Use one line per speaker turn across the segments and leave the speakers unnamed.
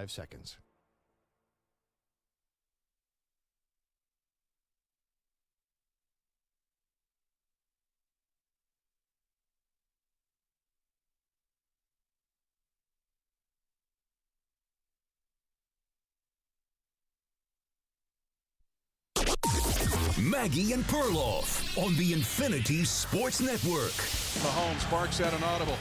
5 seconds.
Maggie and Perloff on the Infinity Sports Network.
Mahomes barks out an audible.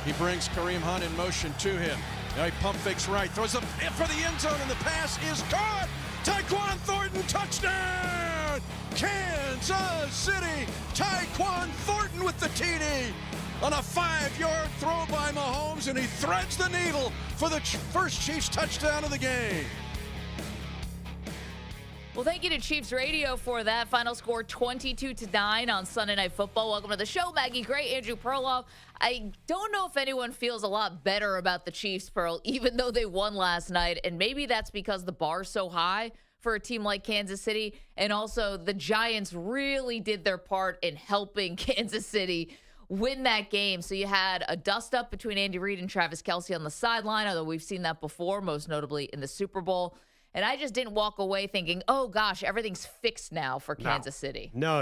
He brings Kareem Hunt in motion to him. Now he pump fakes right, throws up for the end zone, and the pass is caught. Tyquan Thornton, touchdown! Kansas City, Tyquan Thornton with the TD on a 5-yard throw by Mahomes, and he threads the needle for the first Chiefs touchdown of the game.
Well, thank you to Chiefs Radio for that. Final score 22-9 on Sunday Night Football. Welcome to the show, Maggie Gray, Andrew Perloff. I don't know if anyone feels a lot better about the Chiefs, Pearl, even though they won last night. And maybe that's because the bar's so high for a team like Kansas City. And also the Giants really did their part in helping Kansas City win that game. So you had a dust-up between Andy Reid and Travis Kelce on the sideline, although we've seen that before, most notably in the Super Bowl. And I just didn't walk away thinking, oh, gosh, everything's fixed now for Kansas City.
No.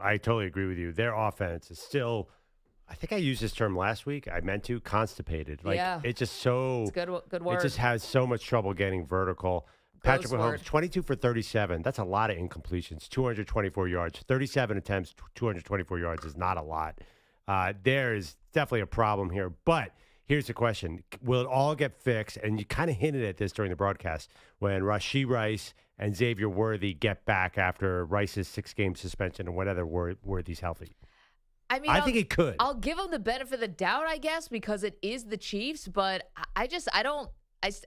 I totally agree with you. Their offense is still, I think I used this term last week. I meant to, constipated. Like,
yeah.
It's just so.
It's good word.
It just has so much trouble getting vertical. Patrick Mahomes, 22 for 37. That's a lot of incompletions. 224 yards. 37 attempts, 224 yards is not a lot. There is definitely a problem here. But here's the question. Will it all get fixed? And you kind of hinted at this during the broadcast when Rashee Rice and Xavier Worthy get back after Rice's 6-game suspension and whether Worthy's healthy.
I mean,
I think it could.
I'll give them the benefit of the doubt, I guess, because it is the Chiefs. But I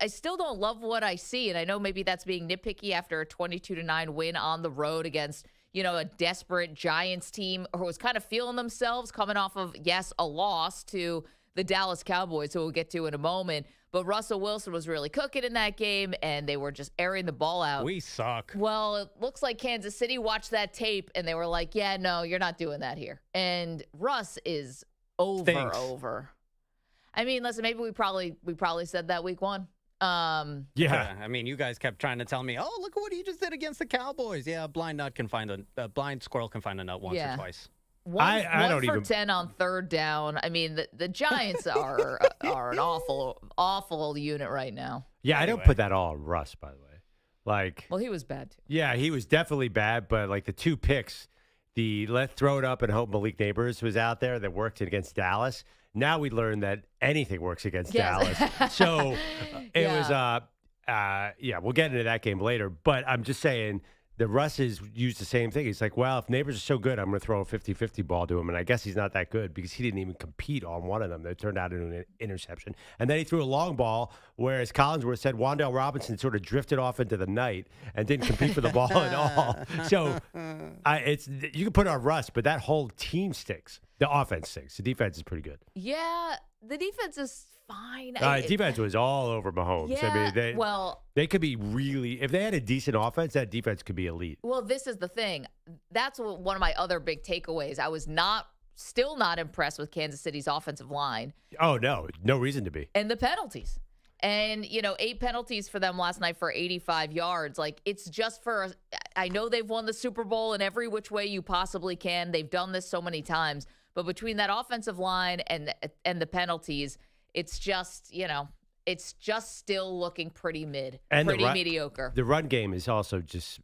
still don't love what I see. And I know maybe that's being nitpicky after a 22-9 win on the road against, a desperate Giants team who was kind of feeling themselves coming off of, yes, a loss to the Dallas Cowboys, who we'll get to in a moment. But Russell Wilson was really cooking in that game, and they were just airing the ball out.
We suck.
Well, it looks like Kansas City watched that tape, and they were like, yeah, no, you're not doing that here. And Russ is over. I mean, listen, maybe we probably said that week one.
Yeah. I mean, you guys kept trying to tell me, oh, look at what he just did against the Cowboys. Yeah, a blind squirrel can find a nut once or twice.
One for 10 on third down. I mean, the Giants are an awful unit right now.
Yeah, anyway. I don't put that all on Russ, by the way.
Well, he was bad too.
Yeah, he was definitely bad, but the two picks, the let's throw it up and hope Malik Neighbors was out there that worked against Dallas. Now we learned that anything works against Dallas. So it was, we'll get into that game later. But I'm just saying, the Russes used the same thing. He's like, well, if Neighbors are so good, I'm going to throw a 50-50 ball to him. And I guess he's not that good because he didn't even compete on one of them. That turned out into an interception. And then he threw a long ball, whereas Collinsworth said Wan'Dale Robinson sort of drifted off into the night and didn't compete for the ball at all. So you can put on Russ, but that whole team stinks. The offense stinks. The defense is pretty good.
Yeah, the defense is fine.
Defense was all over Mahomes.
Yeah,
I mean, they could be really, if they had a decent offense, that defense could be elite.
Well, this is the thing. That's one of my other big takeaways. I was still not impressed with Kansas City's offensive line.
Oh, no reason to be.
And the penalties. And, 8 penalties for them last night for 85 yards. It's just I know they've won the Super Bowl in every which way you possibly can. They've done this so many times. But between that offensive line and the penalties, it's just, it's just still looking pretty mediocre.
The run game is also just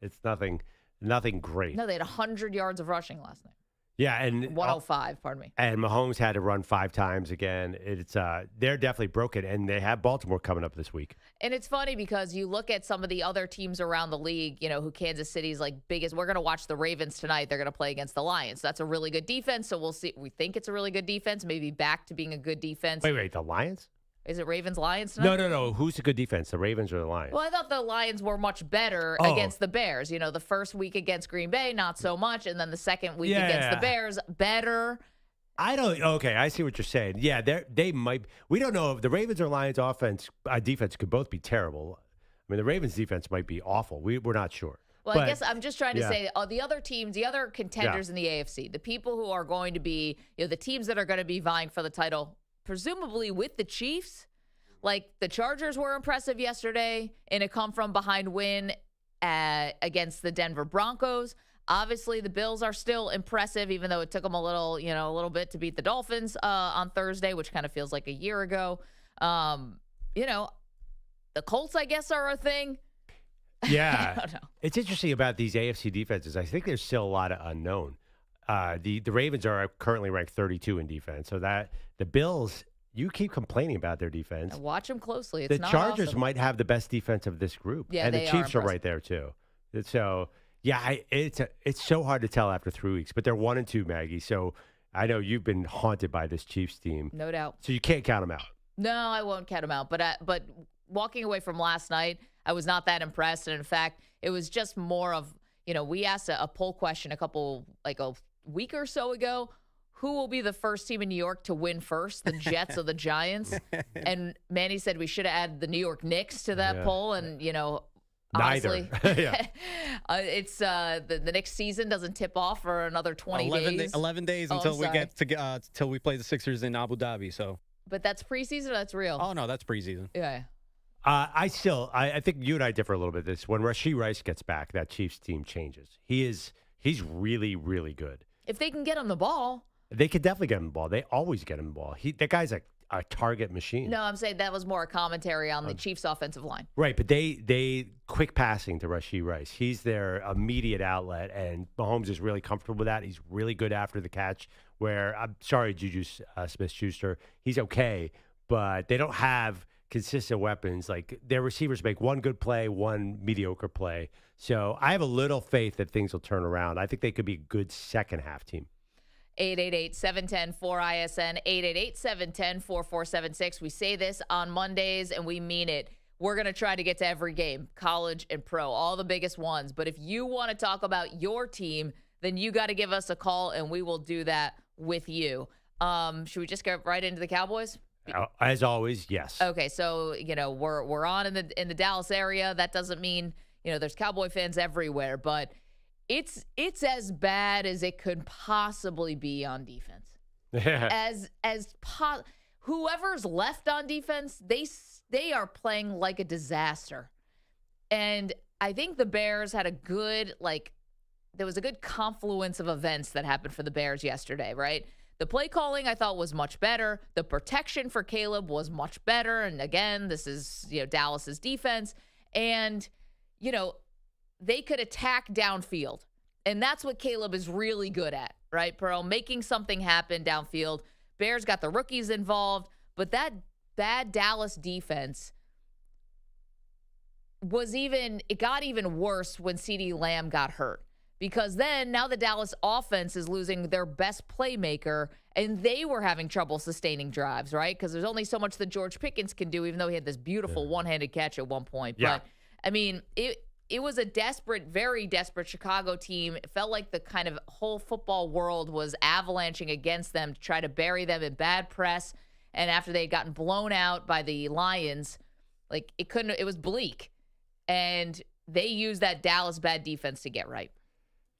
It's nothing great.
No, they had 100 yards of rushing last night.
Yeah, and
105, pardon me.
And Mahomes had to run 5 times again. It's they're definitely broken, and they have Baltimore coming up this week.
And it's funny because you look at some of the other teams around the league, who Kansas City's biggest. We're going to watch the Ravens tonight. They're going to play against the Lions. That's a really good defense, so we'll see. We think it's a really good defense, maybe back to being a good defense.
Wait, the Lions?
Is it Ravens-Lions tonight?
No. Who's the good defense, the Ravens or the Lions?
Well, I thought the Lions were much better against the Bears. The first week against Green Bay, not so much. And then the second week against the Bears, better.
Okay, I see what you're saying. Yeah, they might. We don't know if the Ravens or Lions defense could both be terrible. I mean, the Ravens defense might be awful. We're not sure.
Well, I guess I'm just trying to say the other teams, the other contenders in the AFC, the people who are going to be, the teams that are going to be vying for the title, presumably with the Chiefs, Like, the Chargers were impressive yesterday in a come-from-behind win against the Denver Broncos. Obviously, the Bills are still impressive, even though it took them a little bit to beat the Dolphins on Thursday, which kind of feels like a year ago. The Colts, I guess, are a thing.
Yeah.
I don't know.
It's interesting about these AFC defenses. I think there's still a lot of unknown. The Ravens are currently ranked 32 in defense. So that the Bills, you keep complaining about their defense.
Watch them closely. It's
the
not
Chargers
awesome.
might have the best defense of this group.
Yeah,
and the
they
Chiefs
are
are right there, too. So, yeah, it's so hard to tell after 3 weeks. But they're 1-2, Maggie. So I know you've been haunted by this Chiefs team.
No doubt.
So you can't count them out.
No, I won't count them out. But walking away from last night, I was not that impressed. And in fact, it was just more of, we asked a poll question a week or so ago. Who will be the first team in New York to win first, the Jets or the Giants? And Manny said we should have added the New York Knicks to that poll. And, honestly,
Neither.
it's the next season doesn't tip off for another 20 days.
11 days until we till we play the Sixers in Abu Dhabi. So,
but that's preseason or that's real?
Oh, no, that's preseason.
Yeah.
I think you and I differ a little bit. When Rashee Rice gets back, that Chiefs team changes. He's really, really good.
If they can get him the ball.
They could definitely get him the ball. They always get him the ball. That guy's a target machine.
No, I'm saying that was more a commentary on the Chiefs' offensive line.
Right, but they quick passing to Rashee Rice. He's their immediate outlet, and Mahomes is really comfortable with that. He's really good after the catch. Where, I'm sorry, Juju Smith-Schuster, he's okay, but they don't have consistent weapons. Like, their receivers make one good play, one mediocre play. So I have a little faith that things will turn around. I think they could be a good second half team.
888-710-4ISN, 888-710-4476. We say this on Mondays, and we mean it. We're going to try to get to every game, college and pro, all the biggest ones. But if you want to talk about your team, then you got to give us a call, and we will do that with you. Should we just get right into the Cowboys?
As always, yes.
Okay, so, we're on in the Dallas area. That doesn't mean, there's Cowboy fans everywhere, but it's as bad as it could possibly be on defense. Whoever's left on defense, they are playing like a disaster. And I think the Bears had there was a good confluence of events that happened for the Bears yesterday, right? The play calling I thought was much better. The protection for Caleb was much better. And again, this is, Dallas's defense. And, they could attack downfield. And that's what Caleb is really good at, right, Pearl? Making something happen downfield. Bears got the rookies involved, but that bad Dallas defense it got even worse when CeeDee Lamb got hurt. Because now the Dallas offense is losing their best playmaker, and they were having trouble sustaining drives, right? Because there's only so much that George Pickens can do, even though he had this beautiful one-handed catch at one point.
Yeah.
But, I mean, it was a very desperate Chicago team. It felt like the kind of whole football world was avalanching against them to try to bury them in bad press. And after they had gotten blown out by the Lions, it was bleak. And they used that Dallas bad defense to get right.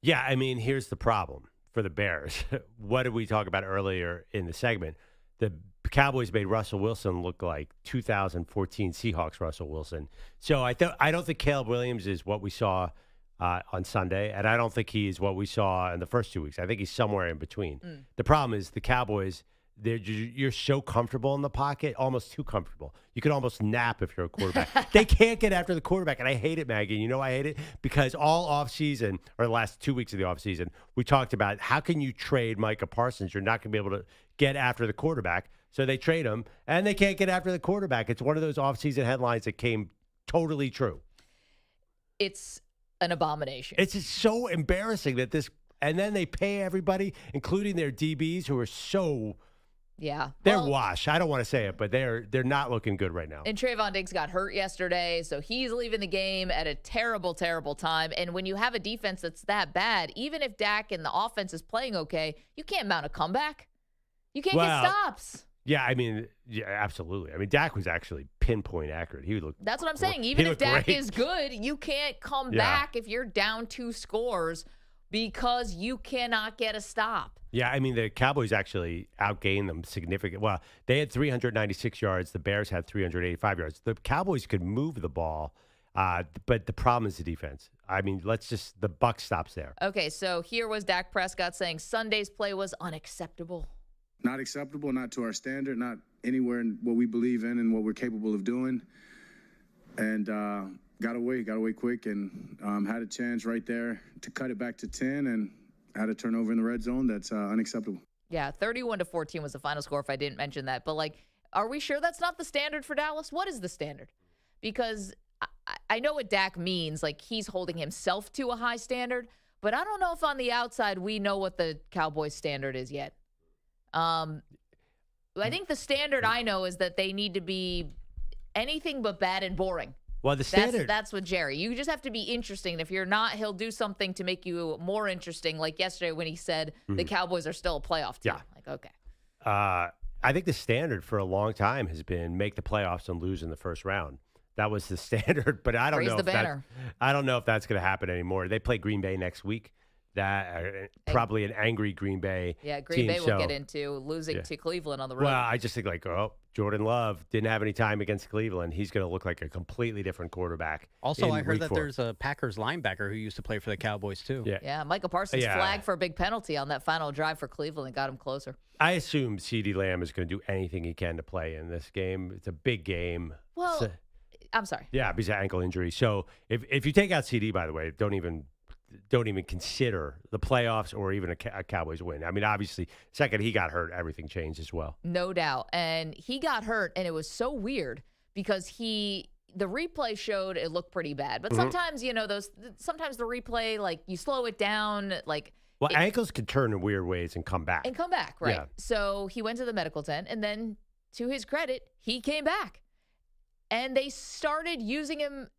Yeah, I mean, here's the problem for the Bears. What did we talk about earlier in the segment? The Cowboys made Russell Wilson look like 2014 Seahawks Russell Wilson. So I don't think Caleb Williams is what we saw on Sunday, and I don't think he is what we saw in the first 2 weeks. I think he's somewhere in between. The problem is the Cowboys, you're so comfortable in the pocket, almost too comfortable. You could almost nap if you're a quarterback. They can't get after the quarterback, and I hate it, Maggie. You know I hate it? Because all offseason, or the last 2 weeks of the offseason, we talked about how can you trade Micah Parsons? You're not going to be able to get after the quarterback. So they trade him, and they can't get after the quarterback. It's one of those offseason headlines that came totally true.
It's an abomination.
It's just so embarrassing that and then they pay everybody, including their DBs, who are so...
Yeah.
They're washed. I don't want to say it, but they're not looking good right now.
And Trayvon Diggs got hurt yesterday, so he's leaving the game at a terrible, terrible time. And when you have a defense that's that bad, even if Dak and the offense is playing okay, you can't mount a comeback. You can't get stops.
Yeah, I mean, yeah, absolutely. I mean, Dak was actually pinpoint accurate.
That's what I'm saying. Even if Dak is good, you can't come back if you're down 2 scores because you cannot get a stop.
Yeah, I mean, the Cowboys actually outgained them significantly. Well, they had 396 yards. The Bears had 385 yards. The Cowboys could move the ball, but the problem is the defense. I mean, the buck stops there.
Okay, so here was Dak Prescott saying Sunday's play was unacceptable.
Not acceptable, not to our standard, not anywhere in what we believe in and what we're capable of doing. And got away quick, and had a chance right there to cut it back to 10, and had a turnover in the red zone. That's unacceptable.
Yeah, 31-14 was the final score if I didn't mention that. But, are we sure that's not the standard for Dallas? What is the standard? Because I know what Dak means. He's holding himself to a high standard. But I don't know if on the outside we know what the Cowboys standard is yet. I think the standard I know is that they need to be anything but bad and boring.
Well, the standard.
That's with Jerry. You just have to be interesting. And if you're not, he'll do something to make you more interesting. Like yesterday when he said the Cowboys are still a playoff team.
Yeah.
Okay.
I think the standard for a long time has been make the playoffs and lose in the first round. That was the standard, but I don't know if that's going to happen anymore. They play Green Bay next week. Probably an angry Green Bay.
Yeah, Green Bay will get into losing to Cleveland on the road.
Well, I just think Jordan Love didn't have any time against Cleveland. He's going to look like a completely different quarterback.
Also, I heard that there's a Packers linebacker who used to play for the Cowboys too.
Yeah, Micah Parsons flagged for a big penalty on that final drive for Cleveland and got him closer.
I assume CeeDee Lamb is going to do anything he can to play in this game. It's a big game.
Well, I'm sorry.
Yeah, because of ankle injury. So if you take out CD, by the way, don't even consider the playoffs or even a Cowboys win. I mean, obviously, second he got hurt, everything changed as well.
No doubt. And he got hurt, and it was so weird because the replay showed it looked pretty bad. But sometimes, sometimes the replay, you slow it down,
ankles can turn in weird ways and come back.
Right?
Yeah.
So he went to the medical tent, and then, to his credit, he came back. And they started using him,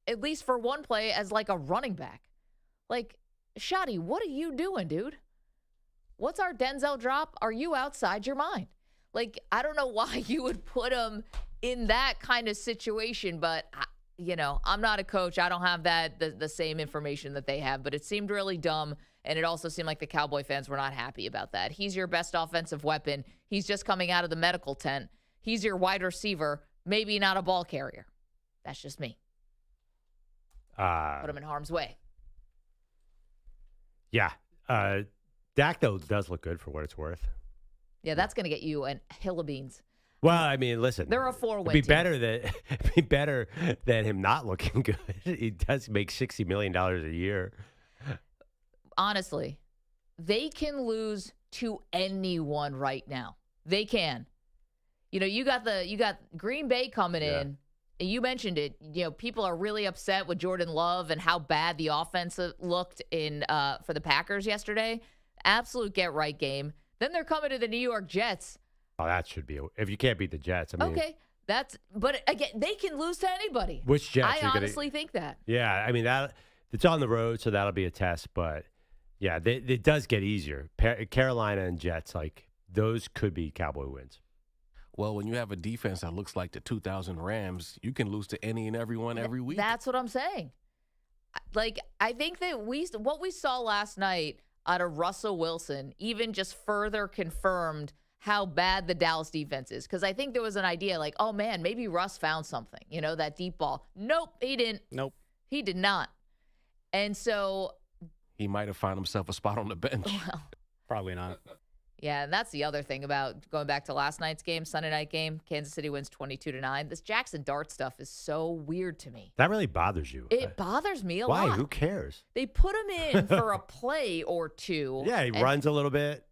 at least for one play, as a running back. Shotty, what are you doing, dude? What's our Denzel drop? Are you outside your mind? I don't know why you would put him in that kind of situation, but, I'm not a coach. I don't have the same information that they have, but it seemed really dumb, and it also seemed like the Cowboy fans were not happy about that. He's your best offensive weapon. He's just coming out of the medical tent. He's your wide receiver, maybe not a ball carrier. That's just me. Put him in harm's way.
Yeah. Dak, though, does look good for what it's worth.
Yeah, that's going to get you a hill of beans.
Well, I mean, listen.
They're a 4-win
It'd be
team.
better than him not looking good. He does make $60 million a year.
Honestly, they can lose to anyone right now. They can. You got Green Bay coming in. You mentioned it. People are really upset with Jordan Love and how bad the offense looked for the Packers yesterday. Absolute get-right game. Then they're coming to the New York Jets.
Oh, that should be if you can't beat the Jets. I mean,
okay, but again, they can lose to anybody.
Which Jets?
I honestly think that.
Yeah, I mean it's on the road, so that'll be a test. But yeah, it does get easier. Carolina and Jets, those could be Cowboy wins.
Well, when you have a defense that looks like the 2000 Rams, you can lose to any and everyone every week.
That's what I'm saying. I think that what we saw last night out of Russell Wilson even just further confirmed how bad the Dallas defense is. Because I think there was an idea oh, man, maybe Russ found something, that deep ball. Nope, he didn't.
Nope.
He did not. And so.
He might have found himself a spot on the bench.
Well,
probably not.
Yeah, and that's the other thing about going back to last night's game, Sunday night game. Kansas City wins 22-9. This Jackson Dart stuff is so weird to me.
That really bothers you.
It bothers me a
lot.
Why?
Who cares?
They put him in for a play or two.
Yeah, he runs a little bit.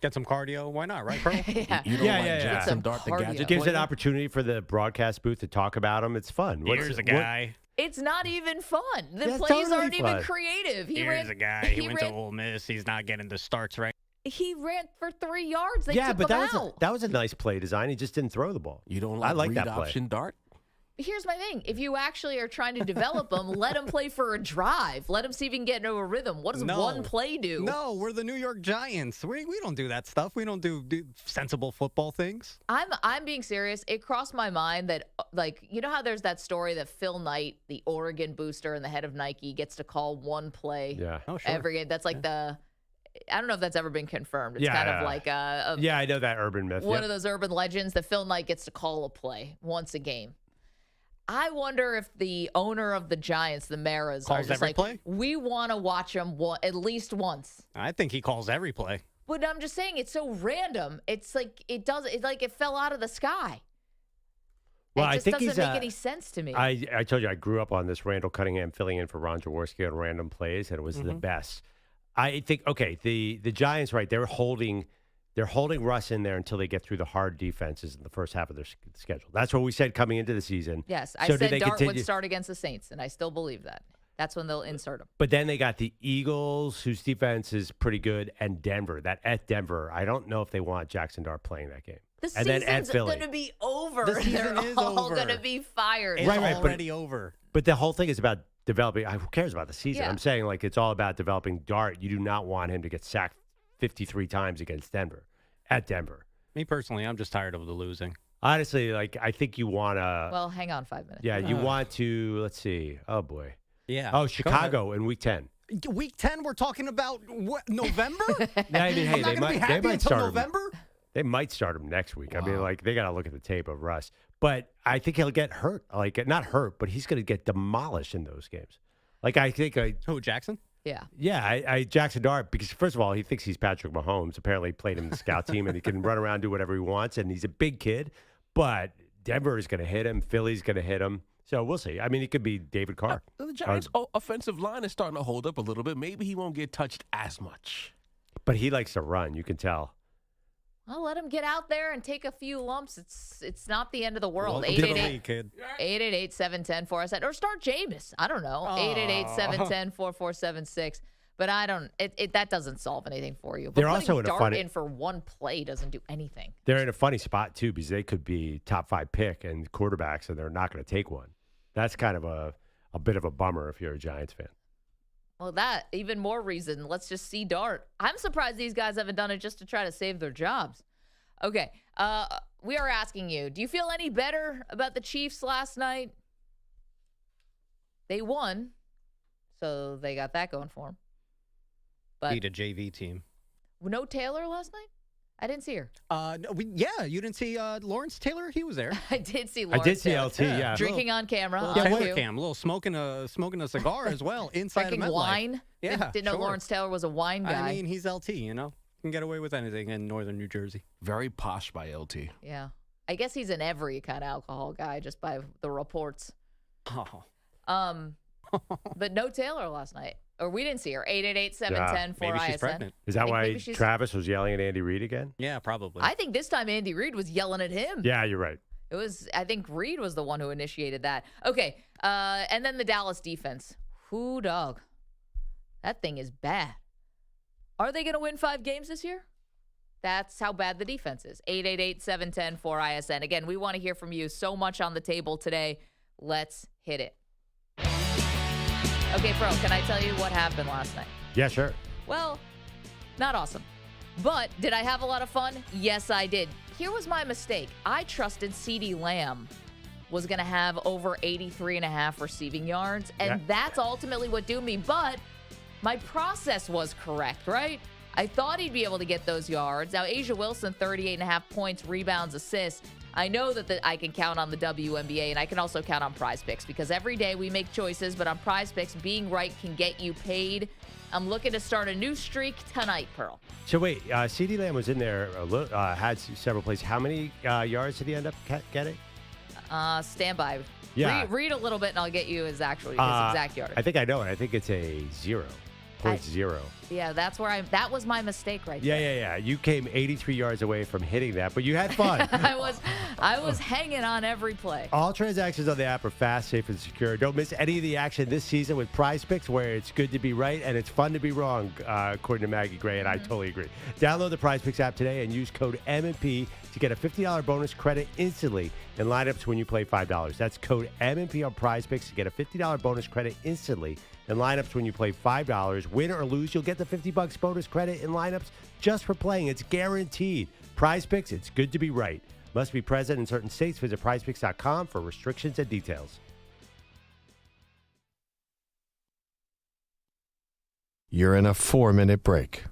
Get some cardio. Why not, right, Pearl?
You don't like Jackson Dart, the gadget.
It gives an opportunity for the broadcast booth to talk about him. It's fun.
Here's a guy.
It's not even fun. The plays
totally
aren't
fun.
Even creative.
Here's a guy. He went to Ole Miss. He's not getting the starts right.
He ran for 3 yards. They took
but
him out.
that was a nice play design. He just didn't throw the ball.
You don't like
I like
read
that play.
option dart?
Here's my thing. If you actually are trying to develop them, let them play for a drive. Let them see if you can get into a rhythm. What does one play do?
No, we're the New York Giants. We don't do that stuff. We don't do sensible football things.
I'm being serious. It crossed my mind that, like, you know how there's that story that Phil Knight, the Oregon booster and the head of Nike, gets to call one play every game. That's like I don't know if that's ever been confirmed. It's kind of like I
know that urban myth.
One of those urban legends that Phil Knight gets to call a play once a game. I wonder if the owner of the Giants, the Maras,
calls
are just
every
like,
play?
We want to watch them at least once.
I think he calls every play.
But I'm just saying, it's so random. It's like it fell out of the sky.
Well,
it just
I think
doesn't make any sense to me.
I told you I grew up on this Randall Cunningham filling in for Ron Jaworski on random plays, and it was the best. I think the Giants, right? They're holding Russ in there until they get through the hard defenses in the first half of their schedule. That's what we said coming into the season.
Yes, I said Dart would start against the Saints, and I still believe that. That's when they'll insert him.
But then they got the Eagles, whose defense is pretty good, and Denver. That at Denver, I don't know if they want Jackson Dart playing that game.
The season's going to be over.
The season
They're
is
all
over.
going to be fired.
It's already over.
But the whole thing is about developing. Who cares about the season?
Yeah.
I'm saying, like, it's all about developing Dart. You do not want him to get sacked 53 times against Denver. At Denver.
Me personally, I'm just tired of the losing.
Honestly, like, I think you want to.
Well, hang on 5 minutes.
Yeah, you want to. Let's see. Oh boy.
Yeah.
Oh, Chicago in Week 10.
Week 10, we're talking about what, November?
Yeah, I mean, hey, they might start
November.
They might start him next week. Wow. I mean, like, they got to look at the tape of Russ. But I think he'll get hurt. Like, not hurt, but he's going to get demolished in those games. Like, I think.
Who, Jackson?
Yeah.
Yeah, Jackson Dart, because first of all, he thinks he's Patrick Mahomes. Apparently played him in the scout team, and he can run around, do whatever he wants, and he's a big kid. But Denver is going to hit him. Philly's going to hit him. So we'll see. I mean, he could be David Carr.
The Giants' offensive line is starting to hold up a little bit. Maybe he won't get touched as much.
But he likes to run. You can tell.
Well, let him get out there and take a few lumps. It's not the end of the world.
Welcome to the league, kid.
888-710-4SN. Or start Jameis. I don't know. 888-710-4476. But I don't. That doesn't solve anything for you. But
they're also in
Dart in for one play doesn't do anything.
They're in a funny spot too because they could be top 5 pick and quarterbacks, and they're not going to take one. That's kind of a bit of a bummer if you're a Giants fan.
Well, that even more reason. Let's just see Dart. I'm surprised these guys haven't done it just to try to save their jobs. Okay, we are asking you: do you feel any better about the Chiefs last night? They won, so they got that going for them. But
Beat a JV team.
No Taylor last night? I didn't see her.
No, you didn't see Lawrence Taylor? He was there.
I did see Lawrence
I did see
Taylor.
LT, yeah.
Drinking on camera.
Webcam, a little smoking a cigar as well inside
Drinking
of MetLife.
wine.
Yeah,
Didn't know Lawrence Taylor was a wine guy.
I mean, he's LT, you know. Can get away with anything in northern New Jersey.
Very posh by LT.
Yeah. I guess he's an every kind of alcohol guy just by the reports.
Oh.
But no Taylor last night. Or we didn't see her. 888-710-4ISN.
Maybe she's pregnant.
Is that why Travis was yelling at Andy Reid again?
Yeah, probably.
I think this time Andy Reid was yelling at him.
Yeah, you're right.
I think Reid was the one who initiated that. Okay. And then the Dallas defense. Whoo, dog. That thing is bad. Are they going to win 5 games this year? That's how bad the defense is. 888-710-4ISN. Again, we want to hear from you. So much on the table today. Let's hit it. Okay, Pro, can I tell you what happened last night?
Yeah, sure.
Well, not awesome. But did I have a lot of fun? Yes, I did. Here was my mistake. I trusted CeeDee Lamb was going to have over 83.5 receiving yards, and that's ultimately what doomed me. But my process was correct, right? I thought he'd be able to get those yards. Now, Asia Wilson, 38.5 points, rebounds, assists. I know that I can count on the WNBA, and I can also count on PrizePicks because every day we make choices, but on PrizePicks, being right can get you paid. I'm looking to start a new streak tonight, Pearl.
So wait, CeeDee Lamb was in there, had several plays. How many yards did he end up getting?
Stand by.
Yeah.
Read a little bit, and I'll get you his exact yardage.
I think I know it. I think it's a 0.0.
Yeah, that was my mistake right there.
Yeah. You came 83 yards away from hitting that, but you had fun.
I was I was hanging on every play.
All transactions on the app are fast, safe, and secure. Don't miss any of the action this season with PrizePicks, where it's good to be right and it's fun to be wrong, according to Maggie Gray, and I totally agree. Download the PrizePicks app today and use code M&P to get a $50 bonus credit instantly in lineups when you play $5. That's code M&P on PrizePicks to get a $50 bonus credit instantly in lineups when you play $5. Win or lose, you'll get the $50 bonus credit in lineups just for playing. It's guaranteed. PrizePicks, it's good to be right. Must be present in certain states. Visit PrizePicks.com for restrictions and details.
You're in a 4-minute break.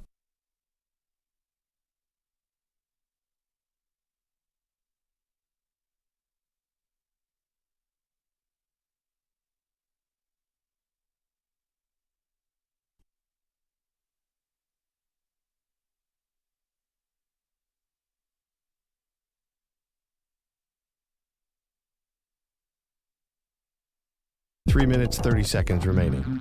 Three minutes, 30 seconds remaining.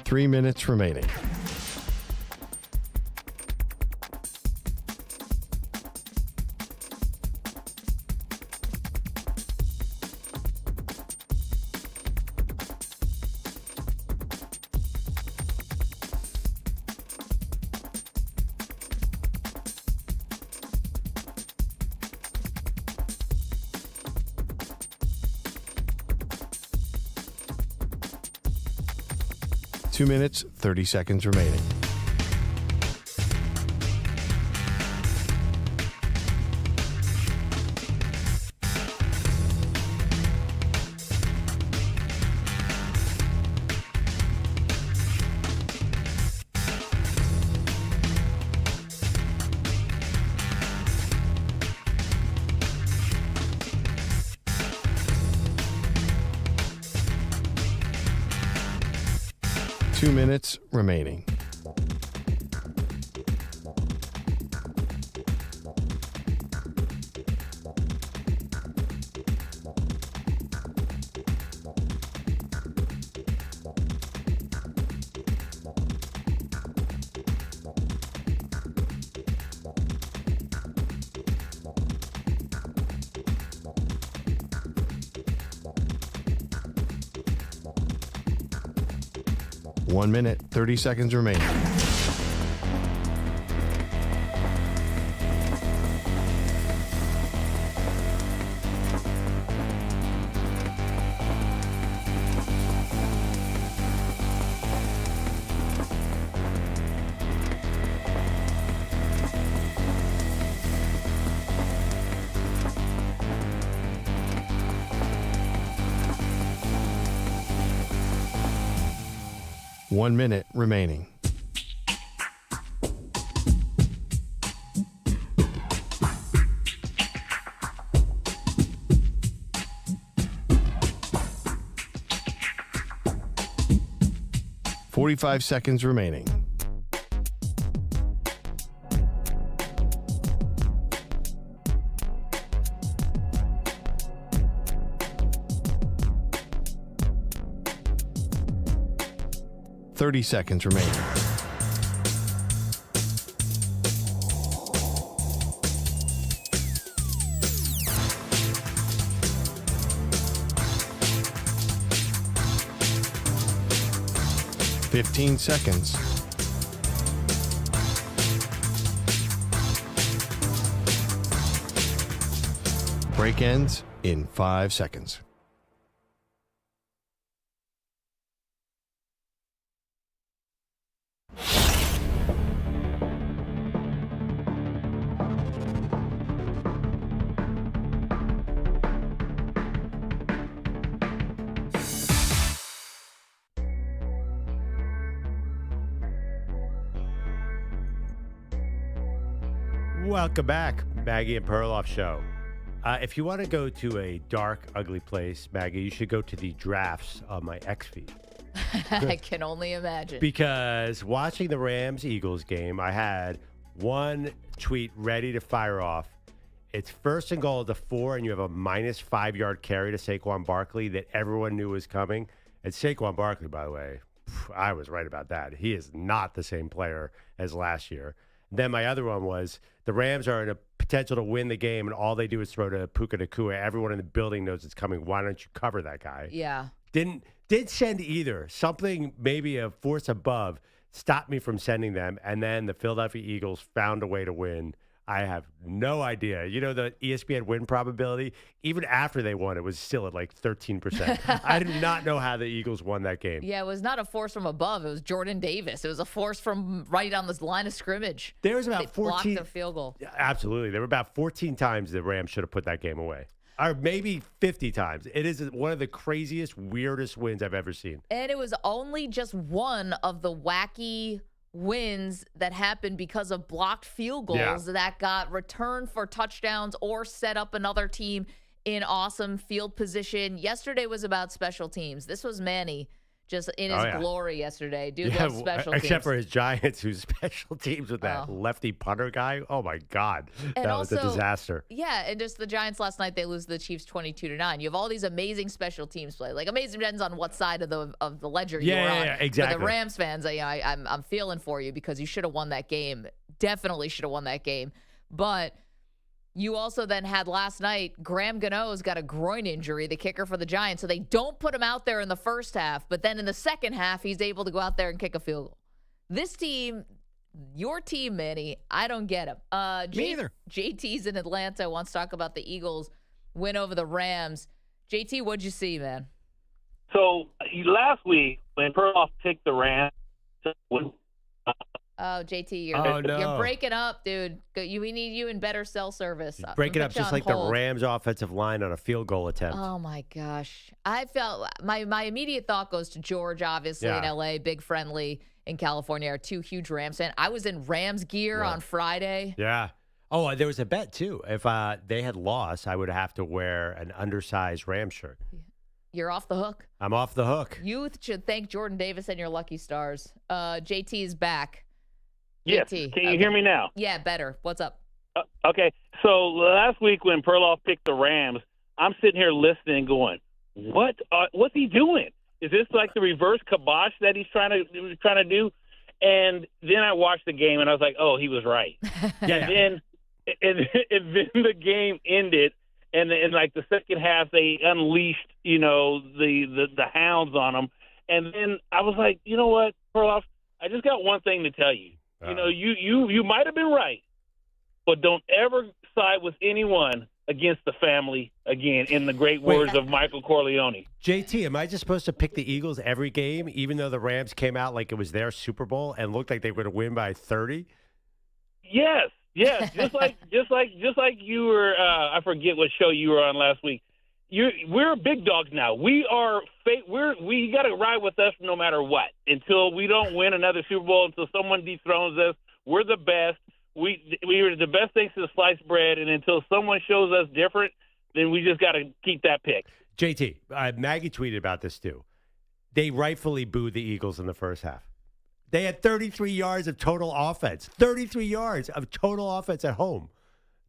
Three minutes remaining. Two minutes, 30 seconds remaining. Two minutes remaining. One minute, 30 seconds remaining. One minute remaining. Forty-five seconds remaining. Thirty seconds remaining. Fifteen seconds. Break ends in 5 seconds.
Welcome back, Maggie and Perloff Show. If you want to go to a dark, ugly place, Maggie, you should go to the drafts on my X feed.
I can only imagine.
Because watching the Rams-Eagles game, I had one tweet ready to fire off. It's 1st and goal at the 4, and you have a minus 5-yard carry to Saquon Barkley that everyone knew was coming. And Saquon Barkley, by the way, I was right about that. He is not the same player as last year. Then my other one was the Rams are in a potential to win the game, and all they do is throw to Puka Nacua. Everyone in the building knows it's coming. Why don't you cover that guy?
Yeah.
Didn't send either. Something maybe a force above stopped me from sending them, and then the Philadelphia Eagles found a way to win. I have no idea. You know, the ESPN win probability, even after they won, it was still at like 13%. I do not know how the Eagles won that game.
Yeah, it was not a force from above. It was Jordan Davis. It was a force from right on the line of scrimmage.
There was about
they
14.
blocked the field goal.
Yeah, absolutely. There were about 14 times the Rams should have put that game away. Or maybe 50 times. It is one of the craziest, weirdest wins I've ever seen.
And it was only just one of the wacky wins that happened because of blocked field goals that got returned for touchdowns or set up another team in awesome field position. Yesterday was about special teams. This was Manny just in his glory yesterday. Dude loves special teams.
Except for his Giants, whose special teams with that lefty punter guy. Oh, my God.
And
that was a disaster.
Yeah, and just the Giants last night, they lose to the Chiefs 22-9. You have all these amazing special teams play. Like, amazing depends on what side of the ledger you're on.
Yeah, exactly.
For the Rams fans, I'm feeling for you because you should have won that game. Definitely should have won that game. But you also then had last night, Graham Gano's got a groin injury, the kicker for the Giants, so they don't put him out there in the first half, but then in the second half, he's able to go out there and kick a field goal. This team, your team, Manny, I don't get him.
Me either.
JT's in Atlanta, wants to talk about the Eagles win over the Rams. JT, what'd you see, man?
So last week, when Perloff picked the Rams,
oh, JT, you're breaking up, dude. We need you in better cell service.
Breaking up just like the Rams offensive line on a field goal attempt.
Oh, my gosh. I felt my immediate thought goes to George, obviously, in L.A., Big Friendly in California, are two huge Rams fans. I was in Rams gear on Friday.
Yeah. Oh, there was a bet, too. If they had lost, I would have to wear an undersized Rams shirt.
You're off the hook.
I'm off the hook.
Youth should thank Jordan Davis and your lucky stars. JT is back.
Yes.
JT.
Can you hear me now?
Yeah, better. What's up?
Okay. So last week when Perloff picked the Rams, I'm sitting here listening going, what's he doing? Is this like the reverse kibosh that he's trying to do? And then I watched the game and I was like, oh, he was right. And then the game ended, and in like the second half they unleashed, the hounds on them. And then I was like, you know what, Perloff, I just got one thing to tell you. You might have been right, but don't ever side with anyone against the family again, in the great words of Michael Corleone.
JT, am I just supposed to pick the Eagles every game, even though the Rams came out like it was their Super Bowl and looked like they were going to win by 30?
Yes. Just like you were. I forget what show you were on last week. We're big dogs now. We are. We got to ride with us no matter what until we don't win another Super Bowl. Until someone dethrones us, we're the best. We are the best things to sliced bread, and until someone shows us different, then we just got to keep that pick.
JT, Maggie tweeted about this too. They rightfully booed the Eagles in the first half. They had 33 yards of total offense. 33 yards of total offense at home.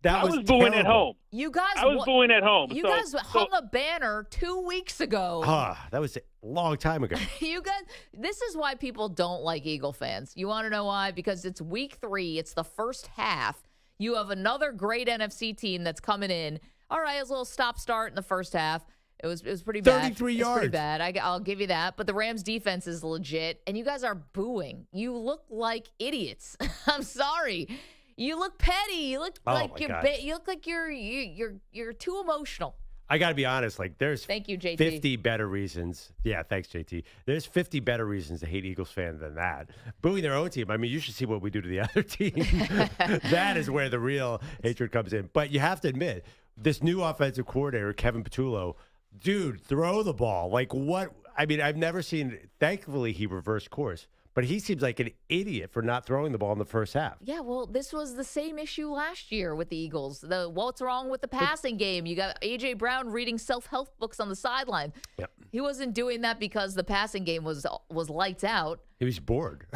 I was booing at home. I was booing at home.
You guys hung a banner 2 weeks ago.
That was a long time ago.
You guys, this is why people don't like Eagle fans. You want to know why? Because it's week 3. It's the first half. You have another great NFC team that's coming in. All right, it was a little stop-start in the first half. It was pretty bad.
33 yards.
It's pretty bad. I'll give you that. But the Rams' defense is legit, and you guys are booing. You look like idiots. I'm sorry. You look petty. You look like you're too emotional.
I got to be honest. Like, there's
Thank you, JT.
50 better reasons. Yeah, thanks, JT. There's 50 better reasons to hate Eagles fans than that. Booing their own team. I mean, you should see what we do to the other team. That is where the real hatred comes in. But you have to admit, this new offensive coordinator, Kevin Patullo, dude, throw the ball. Like, what? I mean, I've never seen. Thankfully, he reversed course. But he seems like an idiot for not throwing the ball in the first half.
Yeah, well, this was the same issue last year with the Eagles. What's wrong with the passing game? You got A.J. Brown reading self-help books on the sideline.
Yep.
He wasn't doing that because the passing game was lights out.
He was bored.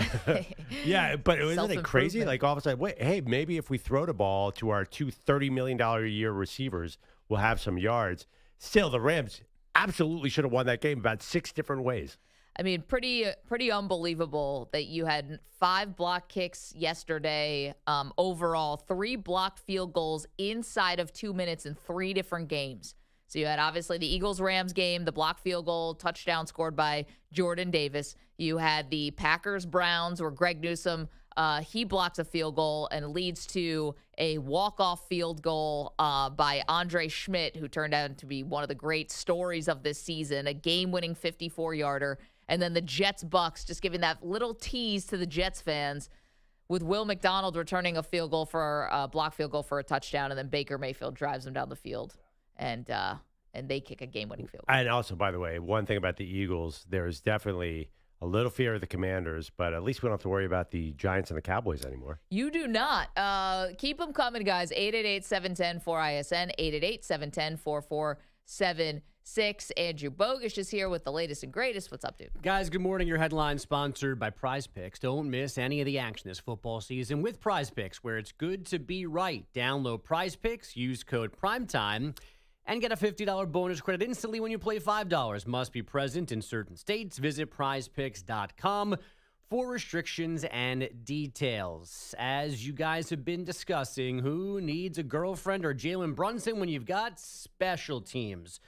Yeah, but isn't it crazy? Like all of a sudden, wait, hey, maybe if we throw the ball to our two $30 million a year receivers, we'll have some yards. Still, the Rams absolutely should have won that game about 6 different ways.
I mean, pretty unbelievable that you had 5 block kicks yesterday. Overall, 3 blocked field goals inside of 2 minutes in 3 different games. So you had obviously the Eagles-Rams game, the blocked field goal, touchdown scored by Jordan Davis. You had the Packers-Browns where Greg Newsome, he blocks a field goal and leads to a walk-off field goal by Andre Schmidt, who turned out to be one of the great stories of this season, a game-winning 54-yarder. And then the Jets-Bucks, just giving that little tease to the Jets fans with Will McDonald returning a field goal for a block field goal for a touchdown, and then Baker Mayfield drives them down the field, and they kick a game-winning field goal.
And also, by the way, one thing about the Eagles, there's definitely a little fear of the Commanders, but at least we don't have to worry about the Giants and the Cowboys anymore.
You do not. Keep them coming, guys. 888-710-4ISN, 888-710-4476. Andrew Bogusch is here with the latest and greatest. What's up, dude?
Guys, good morning. Your headline sponsored by PrizePicks. Don't miss any of the action this football season with PrizePicks, where it's good to be right. Download PrizePicks, use code PRIMETIME, and get a $50 bonus credit instantly when you play $5. Must be present in certain states. Visit prizepicks.com for restrictions and details. As you guys have been discussing, who needs a girlfriend or Jalen Brunson when you've got special teams?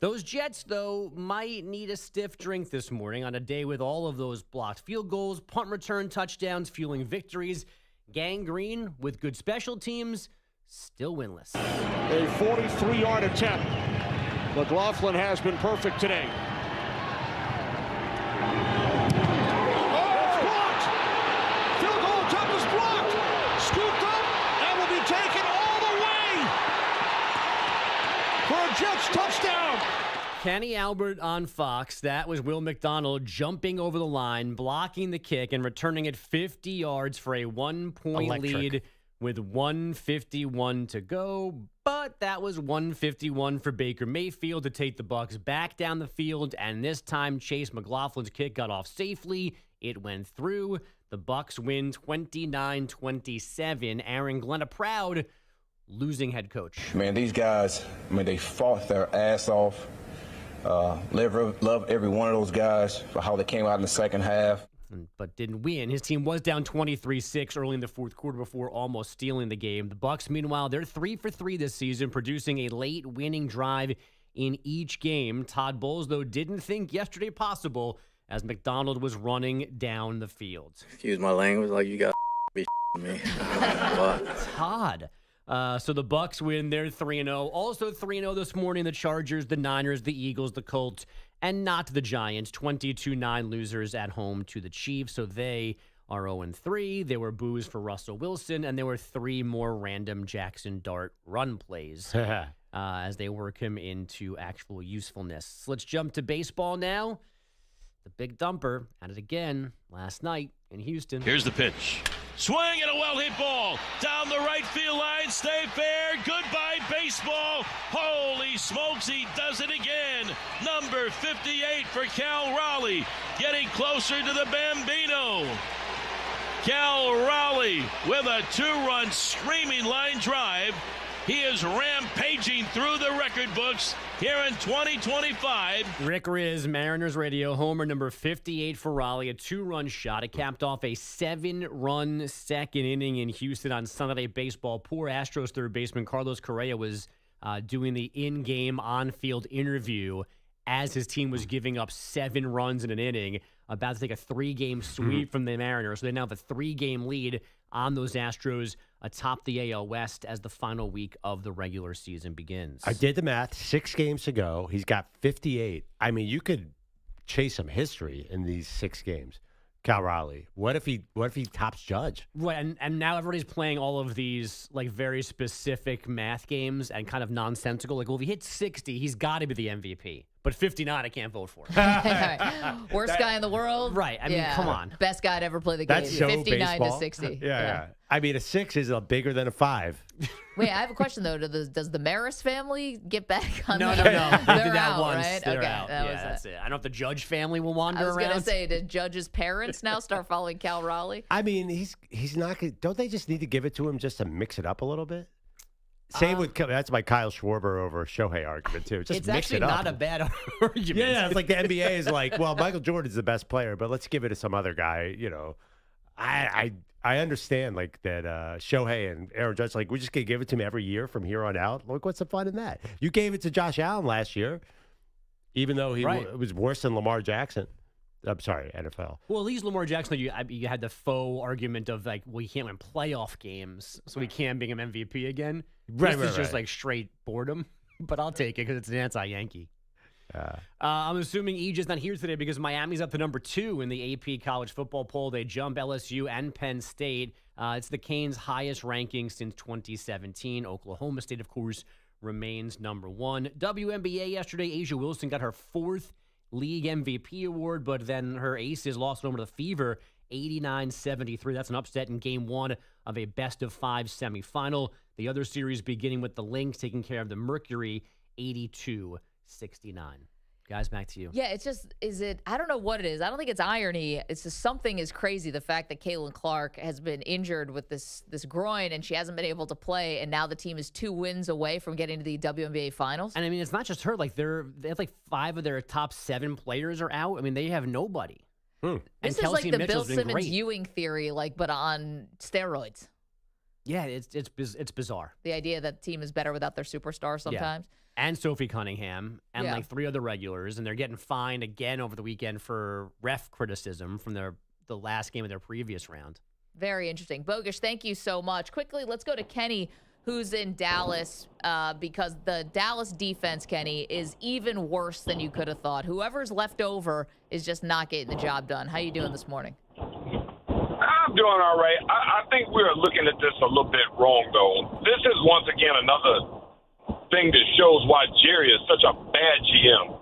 Those Jets, though, might need a stiff drink this morning on a day with all of those blocked field goals, punt return touchdowns, fueling victories. Gang Green, with good special teams, still winless.
A 43-yard attempt. McLaughlin has been perfect today. Oh, it's blocked! Field goal attempt is blocked! Scooped up and will be taken all the way for a Jets touchdown!
Kenny Albert on Fox. That was Will McDonald jumping over the line, blocking the kick, and returning it 50 yards for a 1-point lead with 1:51 to go. But that was 1:51 for Baker Mayfield to take the Bucs back down the field, and this time Chase McLaughlin's kick got off safely. It went through. The Bucs win 29-27. Aaron Glenn, a proud losing head coach.
Man, these guys, they fought their ass off. Love every one of those guys for how they came out in the second half.
But didn't win. His team was down 23-6 early in the fourth quarter before almost stealing the game. The Bucs, meanwhile, they're 3 for 3 this season, producing a late winning drive in each game. Todd Bowles, though, didn't think yesterday possible as McDonald was running down the field.
Excuse my language, like you got be me.
Todd. So the Bucs win. They're 3-0. Also 3-0 this morning, the Chargers, the Niners, the Eagles, the Colts, and not the Giants. 22-9 losers at home to the Chiefs. So they are 0-3. There were boos for Russell Wilson, and there were 3 more random Jackson Dart run plays as they work him into actual usefulness. So let's jump to baseball now. The big dumper at it again last night in Houston.
Here's the pitch. Swing and a well-hit ball. Down the right field line. Stay fair. Goodbye, baseball. Holy smokes, he does it again. Number 58 for Cal Raleigh. Getting closer to the Bambino. Cal Raleigh with a 2-run screaming line drive. He is rampaging through the record books here in 2025.
Rick Riz, Mariners Radio, homer number 58 for Raleigh, a 2-run shot. It capped off a 7-run second inning in Houston on Sunday Night Baseball. Poor Astros third baseman Carlos Correa was doing the in-game, on-field interview as his team was giving up 7 runs in an inning, about to take a 3-game sweep from the Mariners. So they now have a 3-game lead on those Astros atop the AL West as the final week of the regular season begins.
I did the math. 6 games to go. He's got 58. I mean, you could chase some history in these 6 games. Cal Raleigh. What if he tops Judge?
Right, and now everybody's playing all of these like very specific math games and kind of nonsensical. Like, well, if he hits 60, he's got to be the MVP. But 59, I can't vote for.
Worst guy in the world.
Right. I mean, come on.
Best guy to ever play the game.
That's so
59
baseball.
to 60.
Yeah. I mean, a 6 is bigger than a 5.
Wait, I have a question though. Does the Maris family get back on?
No.
They're
They did that
out,
once.
right?
They're
okay,
out. That's it. I don't know if the Judge family will wander
I was
around.
gonna say, did Judge's parents now start following Cal Raleigh?
I mean, he's not. Don't they just need to give it to him just to mix it up a little bit? Same with that's my Kyle Schwarber over Shohei argument too. Just
it's
mix
actually
it up.
not a bad argument.
Yeah, it's like the NBA is like, well, Michael Jordan's the best player, but let's give it to some other guy. You know, I understand like that Shohei and Aaron Judge, like, we're just gonna give it to him every year from here on out. Look, what's the fun in that? You gave it to Josh Allen last year, even though he was worse than Lamar Jackson. I'm sorry, NFL.
Well, at least Lamar Jackson, you had the faux argument of like, well, he can't win playoff games, so we can't make him MVP again.
Right,
this is just like straight boredom, but I'll take it because it's an anti-Yankee. I'm assuming EJ's not here today because Miami's up to number 2 in the AP college football poll. They jump LSU and Penn State. It's the Canes' highest ranking since 2017. Oklahoma State, of course, remains number 1. WNBA yesterday, Asia Wilson got her 4th league MVP award, but then her Aces lost over to the Fever 89-73. That's an upset in game 1 of a best-of-5 semifinal. The other series beginning with the Lynx taking care of the Mercury 82-69. Guys, back to you.
Yeah, I don't know what it is. I don't think it's irony. It's just something is crazy. The fact that Caitlin Clark has been injured with this groin and she hasn't been able to play, and now the team is 2 wins away from getting to the WNBA finals.
And I mean, it's not just her. Like they have like 5 of their top 7 players are out. I mean, they have nobody.
This
and
is
Kelsey
like the
Mitchell's
Bill
been
Simmons
great.
Ewing theory, but on steroids.
Yeah, it's bizarre.
The idea that the team is better without their superstar sometimes.
Yeah. And Sophie Cunningham and
Yeah.
like 3 other regulars, and they're getting fined again over the weekend for ref criticism from the last game of their previous round.
Very interesting. Bogusch, thank you so much. Quickly, let's go to Kenny, who's in Dallas, because the Dallas defense, Kenny, is even worse than you could have thought. Whoever's left over is just not getting the job done. How you doing this morning?
I'm doing all right. I think we're looking at this a little bit wrong, though. This is, once again, another thing that shows why Jerry is such a bad GM.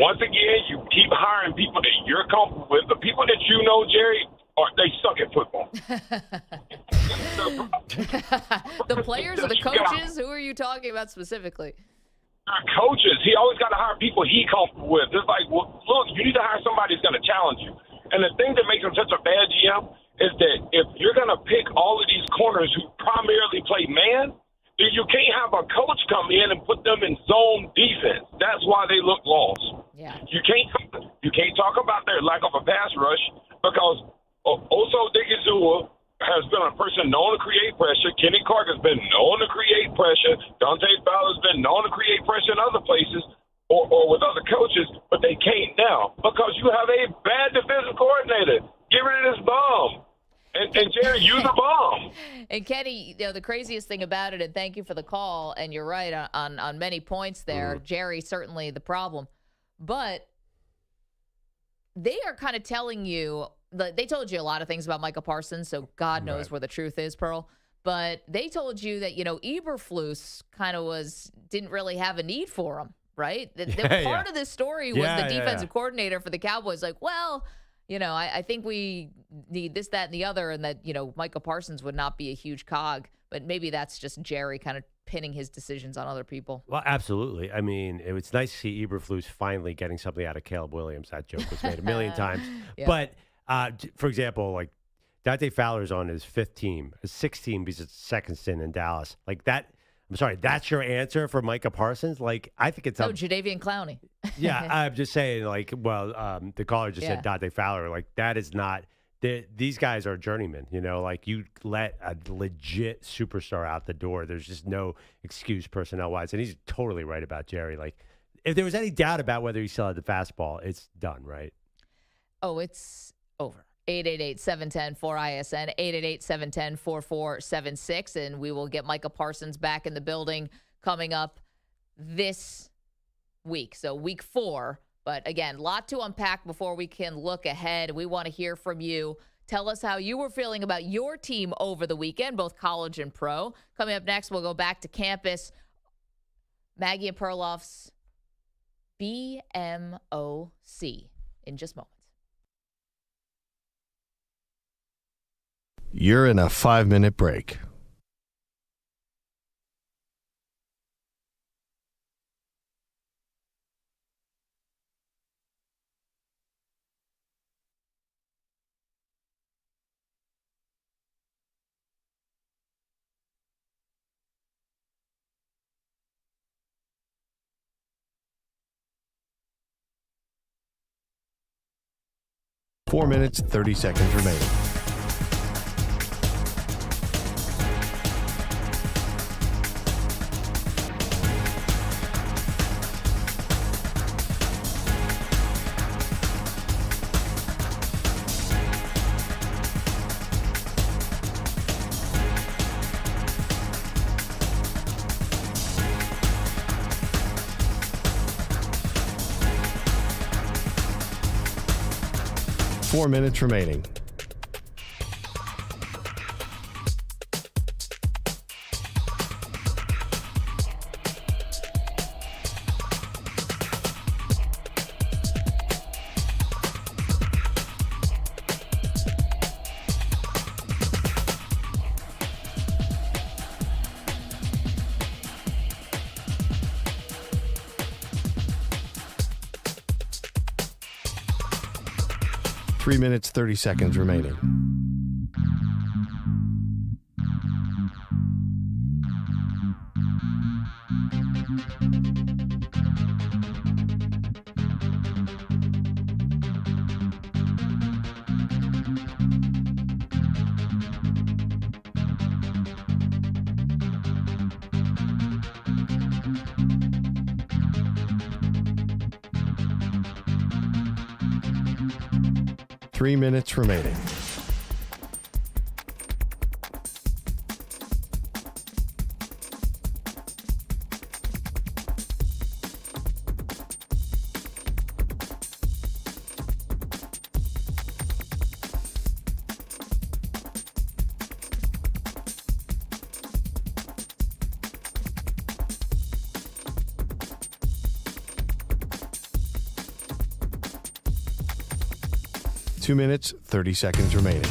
Once again, you keep hiring people that you're comfortable with. The people that you know, Jerry, they suck at football.
The players or the coaches? Who are you talking about specifically?
Coaches. He always got to hire people he comfortable with. It's like, well, look, you need to hire somebody who's going to challenge you. And the thing that makes him such a bad GM is that if you're going to pick all of these corners who primarily play man, then you can't have a coach come in and put them in zone defense. That's why they look lost.
Yeah.
You can't talk about their lack of a pass rush because Oso Digizua has been a person known to create pressure. Kenny Clark has been known to create pressure. Dante Fowler's been known to create pressure in other places or with other coaches, but they can't now because you have a bad defensive coordinator. Get rid of this bum. And Jerry, you the bomb.
And Kenny, the craziest thing about it, and thank you for the call, and you're right on many points there. Jerry, certainly the problem. But they are kind of telling you, they told you a lot of things about Micah Parsons, so God knows where the truth is, Pearl. But they told you that, Eberflus kind of didn't really have a need for him, right? Part of this story was the defensive coordinator for the Cowboys, like, well, I think we need this, that, and the other, and that, Micah Parsons would not be a huge cog. But maybe that's just Jerry kind of pinning his decisions on other people.
Well, absolutely. I mean, it's nice to see Eberflus finally getting something out of Caleb Williams. That joke was made a million times.
Yeah.
But, for example, like Dante Fowler's on his 5th team, his 6th team because it's second stint in Dallas. Like that. I'm sorry, that's your answer for Micah Parsons? Like, I think it's...
Jadeveon Clowney.
Yeah, I'm just saying, like, well, the caller just said Dante Fowler. Like, that is not... These guys are journeymen, like you let a legit superstar out the door. There's just no excuse personnel-wise. And he's totally right about Jerry. Like, if there was any doubt about whether he still had the fastball, it's done, right?
Oh, it's over. 888-710-4ISN, 888-710-4476, and we will get Micah Parsons back in the building coming up this week. So week 4. But again, a lot to unpack before we can look ahead. We want to hear from you. Tell us how you were feeling about your team over the weekend, both college and pro. Coming up next, we'll go back to campus. Maggie and Perloff's BMOC in just moments.
You're in a 5-minute break. Four minutes, 30 seconds remaining. Four minutes remaining. Three minutes, 30 seconds remaining. Three minutes remaining. Two minutes, 30 seconds remaining.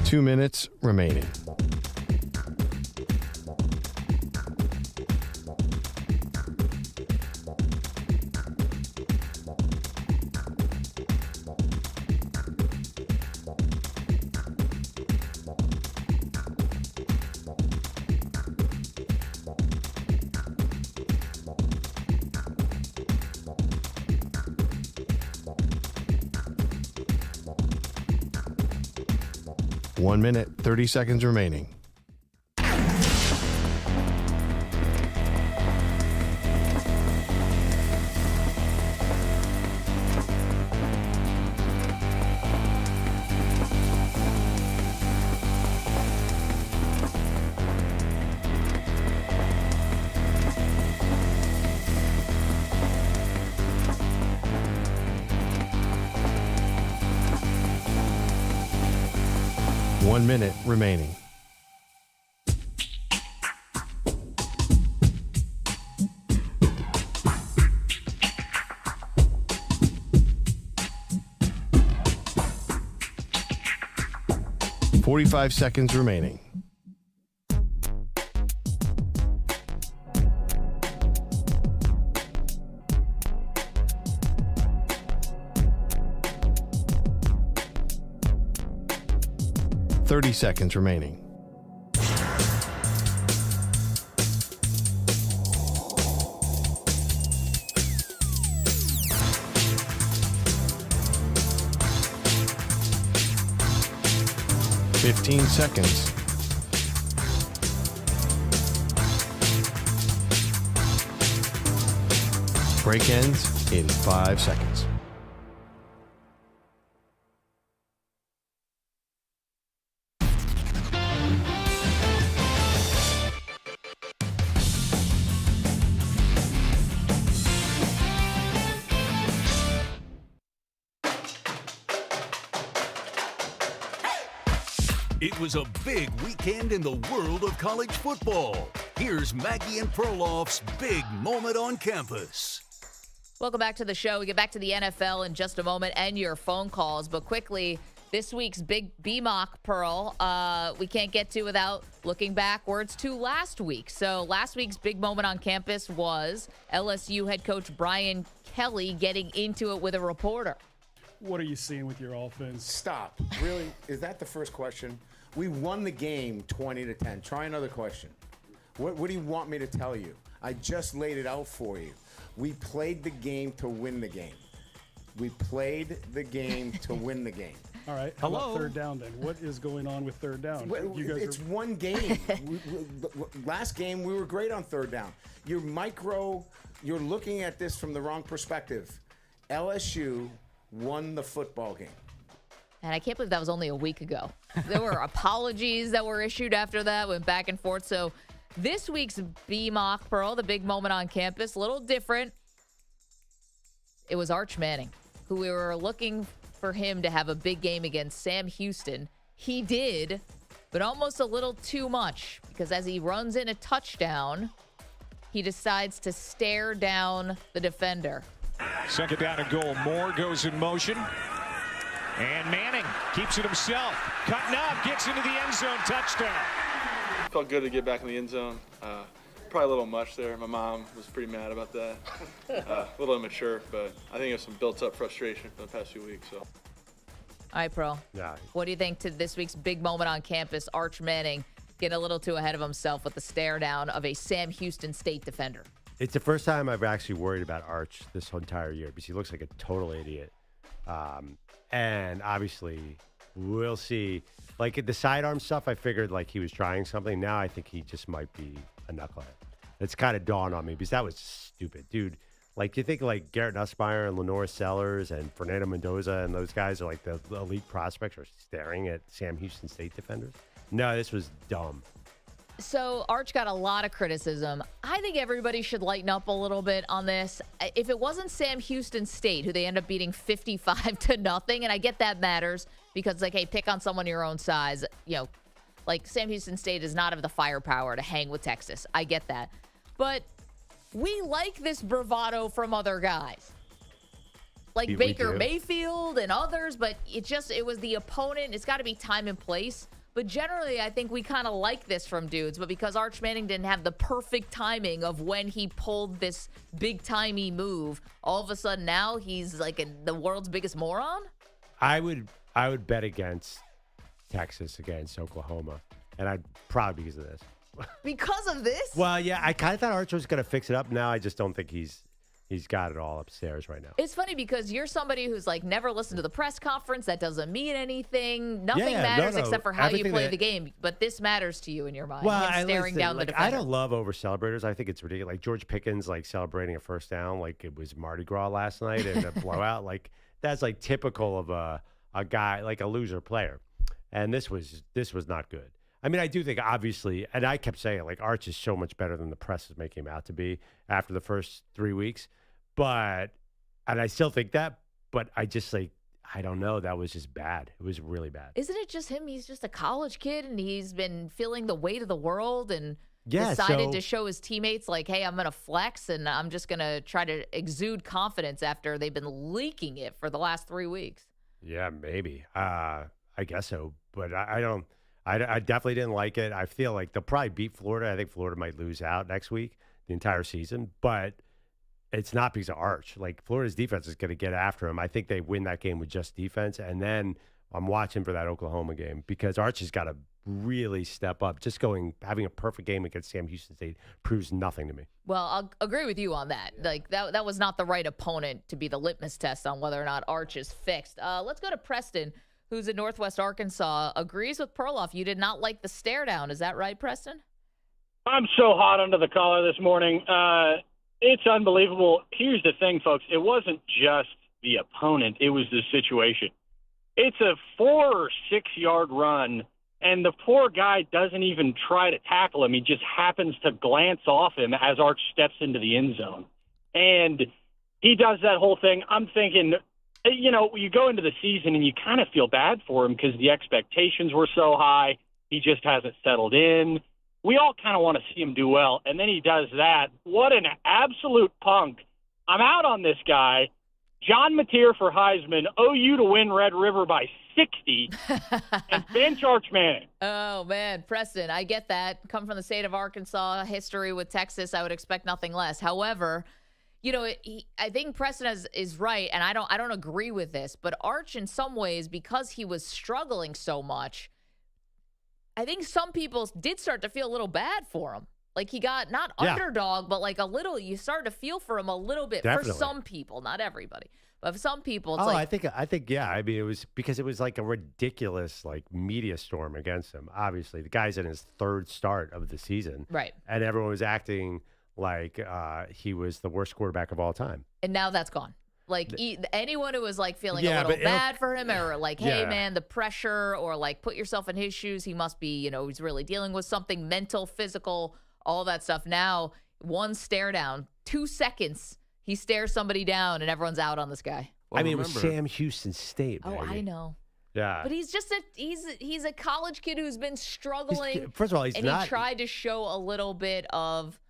Two minutes remaining. One minute, 30 seconds remaining. One minute remaining. Forty-five seconds remaining. Thirty seconds remaining. Fifteen seconds. Break ends in 5 seconds.
It was a big weekend in the world of college football. Here's Maggie and Perloff's big moment on campus.
Welcome back to the show. We get back to the NFL in just a moment and your phone calls. But quickly, this week's big B-mock, Pearl, we can't get to without looking backwards to last week. So last week's big moment on campus was LSU head coach Brian Kelly getting into it with a reporter.
What are you seeing with your offense?
Stop. Really? Is that the first question? We won the game 20-10. Try another question. What do you want me to tell you? I just laid it out for you. We played the game to win the game. We played the game to win the game.
All right. How about third down then? What is going on with third down?
It's one game. Last game, we were great on third down. You're looking at this from the wrong perspective. LSU won the football game.
And I can't believe that was only a week ago. There were apologies that were issued after that, went back and forth. So this week's B-mock, Pearl, the big moment on campus, a little different. It was Arch Manning, who we were looking for him to have a big game against Sam Houston. He did, but almost a little too much, because as he runs in a touchdown, he decides to stare down the defender.
Second down and goal. Moore goes in motion. And Manning keeps it himself. Cutting up, gets into the end zone. Touchdown.
Felt good to get back in the end zone. Probably a little much there. My mom was pretty mad about that. A little immature, but I think it was some built-up frustration for the past few weeks. So.
All right, Pearl.
Yeah.
What do you think to this week's big moment on campus? Arch Manning getting a little too ahead of himself with the stare down of a Sam Houston State defender.
It's the first time I've actually worried about Arch this whole entire year because he looks like a total idiot. And obviously, we'll see. Like the sidearm stuff, I figured like he was trying something. Now I think he just might be a knucklehead. It's kind of dawned on me because that was stupid. Dude, like you think like Garrett Nussmeier and Lenore Sellers and Fernando Mendoza and those guys are like the elite prospects are staring at Sam Houston State defenders? No, this was dumb.
So Arch got a lot of criticism. I think everybody should lighten up a little bit on this. If it wasn't Sam Houston State, who they end up beating 55-0, and I get that matters because, like, hey, pick on someone your own size. You know, like Sam Houston State does not have the firepower to hang with Texas. I get that. But we like this bravado from other guys. Like Baker Mayfield and others, but it was the opponent. It's got to be time and place. But generally, I think we kind of like this from dudes. But because Arch Manning didn't have the perfect timing of when he pulled this big-timey move, all of a sudden now he's like the world's biggest moron?
I would bet against Texas against Oklahoma, and I'd probably because of this.
Because of this?
Well, yeah, I kind of thought Arch was going to fix it up. Now I just don't think he's got it all upstairs right now.
It's funny because you're somebody who's like never listened to the press conference. That doesn't mean anything. Nothing matters except for how you play the game. But this matters to you in your mind.
Well,
him staring down the defender.
I don't love over celebrators. I think it's ridiculous. Like George Pickens, like celebrating a first down, like it was Mardi Gras last night and a blowout. Like that's like typical of a guy, like a loser player. And this was not good. I mean, I do think obviously, and I kept saying like Arch is so much better than the press is making him out to be after the first 3 weeks. And I still think that, but I just like, I don't know. That was just bad. It was really bad.
Isn't it just him? He's just a college kid and he's been feeling the weight of the world and decided to show his teammates like, hey, I'm going to flex and I'm just going to try to exude confidence after they've been leaking it for the last 3 weeks.
Yeah, maybe. I guess so. But I definitely didn't like it. I feel like they'll probably beat Florida. I think Florida might lose out next week, the entire season. But it's not because of Arch. Like, Florida's defense is going to get after him. I think they win that game with just defense. And then I'm watching for that Oklahoma game because Arch has got to really step up. Just having a perfect game against Sam Houston State proves nothing to me.
Well, I'll agree with you on that. Like, that was not the right opponent to be the litmus test on whether or not Arch is fixed. Let's go to Preston, who's in Northwest Arkansas, agrees with Perloff. You did not like the stare down. Is that right, Preston?
I'm so hot under the collar this morning. It's unbelievable. Here's the thing, folks. It wasn't just the opponent. It was the situation. It's a 4 or 6 yard run, and the poor guy doesn't even try to tackle him. He just happens to glance off him as Arch steps into the end zone. And he does that whole thing. I'm thinking, you go into the season and you kind of feel bad for him because the expectations were so high. He just hasn't settled in. We all kind of want to see him do well, and then he does that. What an absolute punk. I'm out on this guy. John Mateer for Heisman, OU to win Red River by 60, and bench Arch Manning.
Oh, man, Preston, I get that. Come from the state of Arkansas, history with Texas, I would expect nothing less. However, I think Preston is right, and I don't agree with this, but Arch in some ways, because he was struggling so much, I think some people did start to feel a little bad for him. Like he got not underdog, but like a little, you started to feel for him a little bit.
Definitely.
For some people, not everybody, but for some people, it's
I think, yeah. I mean, it was because it was like a ridiculous like media storm against him. Obviously, the guy's in his third start of the season.
Right.
And everyone was acting like he was the worst quarterback of all time.
And now that's gone. Like anyone who was like feeling a little bad for him or like, hey, man, the pressure or like put yourself in his shoes. He must be, he's really dealing with something mental, physical, all that stuff. Now, one stare down, 2 seconds, he stares somebody down and everyone's out on this guy.
Well, it was Sam Houston State.
Oh, I know.
Yeah.
But he's just he's a college kid who's been struggling.
First of all,
he tried to show a little bit of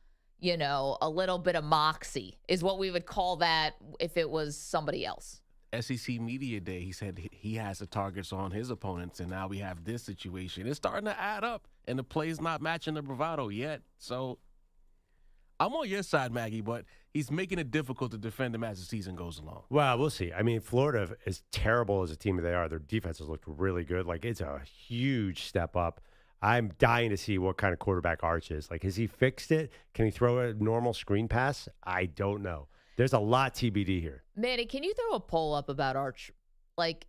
moxie is what we would call that if it was somebody else.
SEC Media Day, he said he has the targets on his opponents, and now we have this situation. It's starting to add up, and the play's not matching the bravado yet. So I'm on your side, Maggie, but he's making it difficult to defend him as the season goes along.
Well, we'll see. I mean, Florida, as terrible as a team they are, their defenses looked really good. Like, it's a huge step up. I'm dying to see what kind of quarterback Arch is. Like, has he fixed it? Can he throw a normal screen pass? I don't know. There's a lot TBD here.
Manny, can you throw a poll up about Arch? Like,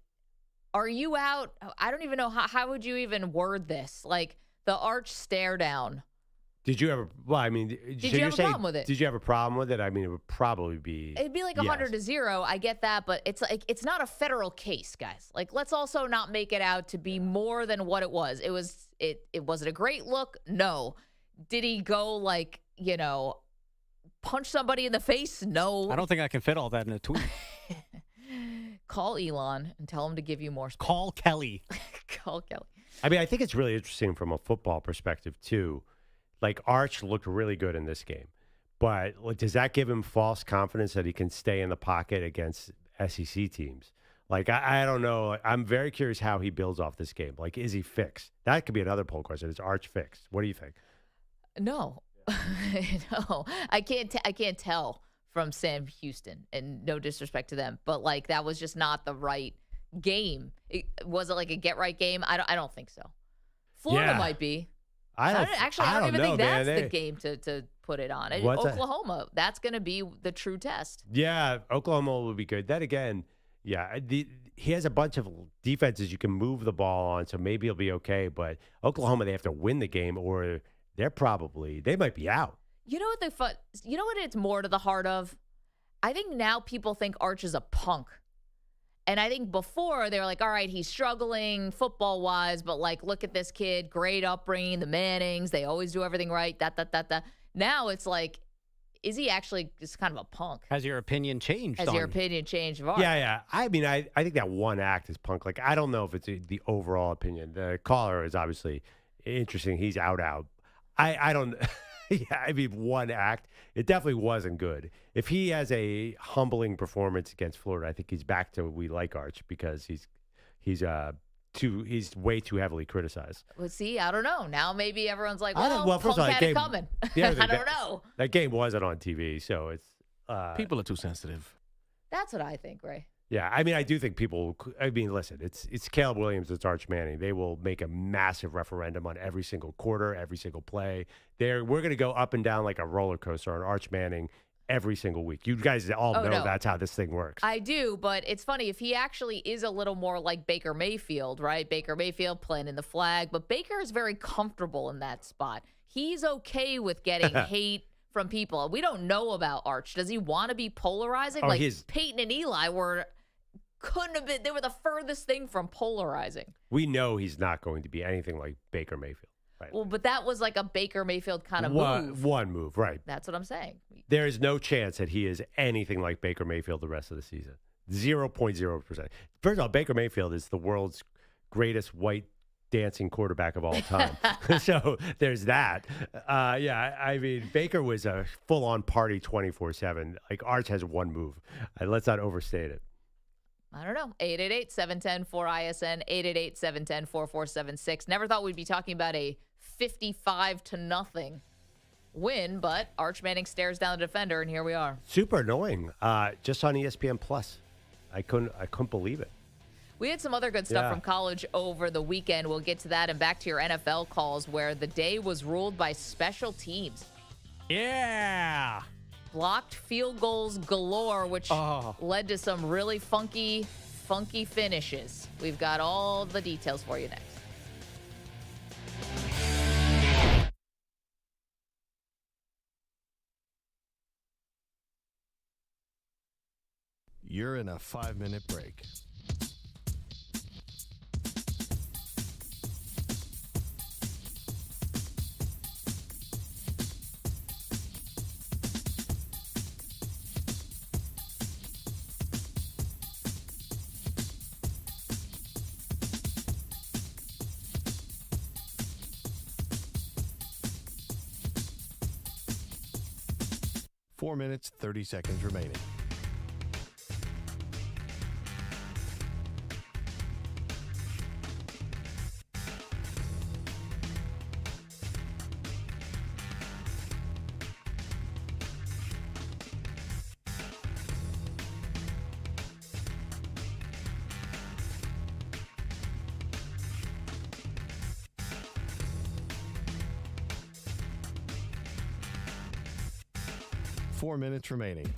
are you out? I don't even know. How would you even word this? Like, the Arch stare down.
Did you ever? Well, I mean,
did you have a problem with it?
Did you have a problem with it? I mean, it would probably be.
It'd be like 100-0. I get that, but it's like it's not a federal case, guys. Like, let's also not make it out to be more than what it was. It was. It wasn't a great look. No. Did he go like punch somebody in the face? No.
I don't think I can fit all that in a tweet.
Call Elon and tell him to give you more space.
Call Kelly.
Call Kelly.
I mean, I think it's really interesting from a football perspective too. Like, Arch looked really good in this game, but does that give him false confidence that he can stay in the pocket against SEC teams? Like, I don't know. I'm very curious how he builds off this game. Like, is he fixed? That could be another poll question. Is Arch fixed? What do you think?
No. No. I can't tell from Sam Houston, and no disrespect to them, but, like, that was just not the right game. Was it like a get-right game? I don't think so. Florida might be. I don't even think that's the game to put it on. Oklahoma, that's going to be the true test.
Yeah, Oklahoma will be good. Then again, he has a bunch of defenses you can move the ball on, so maybe he'll be okay. But Oklahoma, they have to win the game, or they might be out.
You know what it's more to the heart of? I think now people think Arch is a punk. And I think before they were like, all right, he's struggling football-wise, but, like, look at this kid, great upbringing, the Mannings, they always do everything right, Now it's like, is he actually just kind of a punk?
Has your opinion changed?
Has your opinion changed of Arch?
Yeah. I mean, I think that one act is punk. Like, I don't know if it's the overall opinion. The caller is obviously interesting. He's out. I don't yeah, I mean, one act, it definitely wasn't good. If he has a humbling performance against Florida, I think he's back to we like Arch because he's way too heavily criticized.
Well, see, I don't know. Now maybe everyone's like, well
first of all,
had it coming. I don't know.
That game wasn't on TV, so it's
people are too sensitive.
That's what I think, Ray.
Yeah, I mean, I do think people. I mean, listen, it's Caleb Williams, it's Arch Manning. They will make a massive referendum on every single quarter, every single play. We're going to go up and down like a roller coaster on Arch Manning every single week. You guys all know that's how this thing works.
I do, but it's funny if he actually is a little more like Baker Mayfield, right? Baker Mayfield planting the flag, but Baker is very comfortable in that spot. He's okay with getting hate from people. We don't know about Arch. Does he want to be polarizing? Peyton and Eli couldn't have been. They were the furthest thing from polarizing.
We know he's not going to be anything like Baker Mayfield. Right.
Well, but that was like a Baker Mayfield kind of move.
One move, right.
That's what I'm saying.
There is no chance that he is anything like Baker Mayfield the rest of the season. 0.0%. First of all, Baker Mayfield is the world's greatest white dancing quarterback of all time. So there's that. I mean, Baker was a full-on party 24/7. Like, Arch has one move. Let's not overstate it.
I don't know. 888-710-4ISN, 888-710-4476. Never thought we'd be talking about a 55-0 win, but Arch Manning stares down the defender, and here we are.
Super annoying. Just on ESPN Plus. I couldn't believe it.
We had some other good stuff from college over the weekend. We'll get to that and back to your NFL calls where the day was ruled by special teams.
Yeah.
Blocked field goals galore, which led to some really funky finishes. We've got all the details for you next.
You're in a 5-minute break. Four minutes, 30 seconds remaining. Four minutes remaining.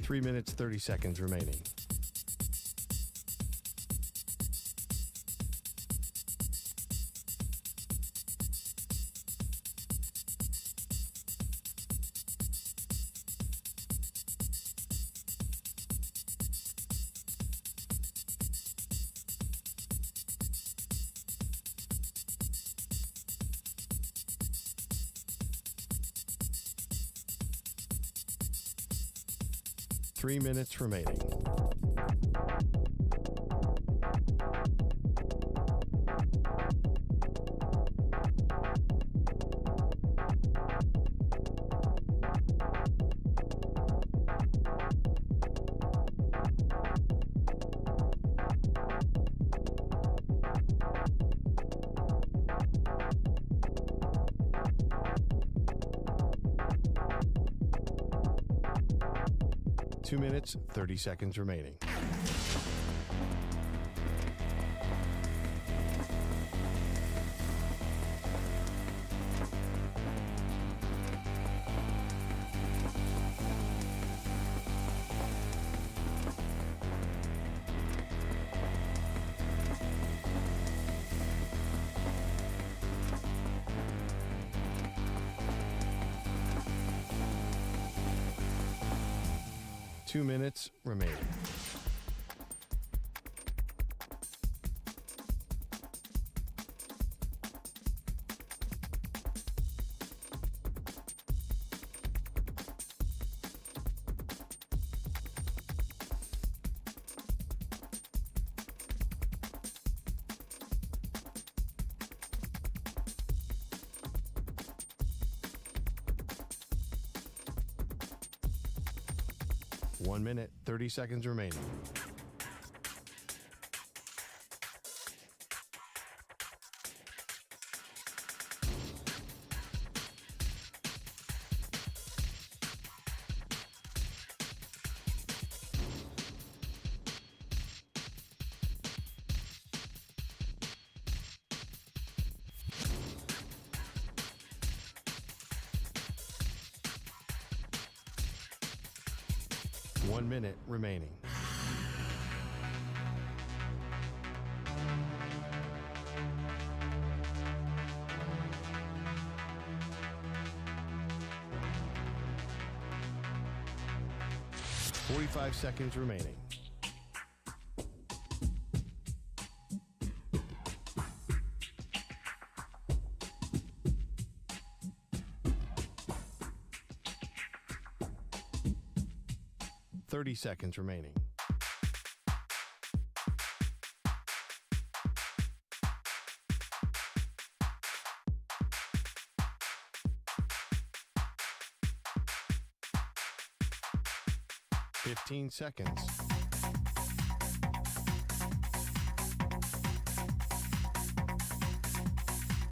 Three minutes, 30 seconds remaining. Three minutes remaining. Two minutes, 30 seconds remaining. Two minutes remaining. One minute, 30 seconds remaining. One minute remaining. 45 seconds remaining. Seconds remaining. Seconds.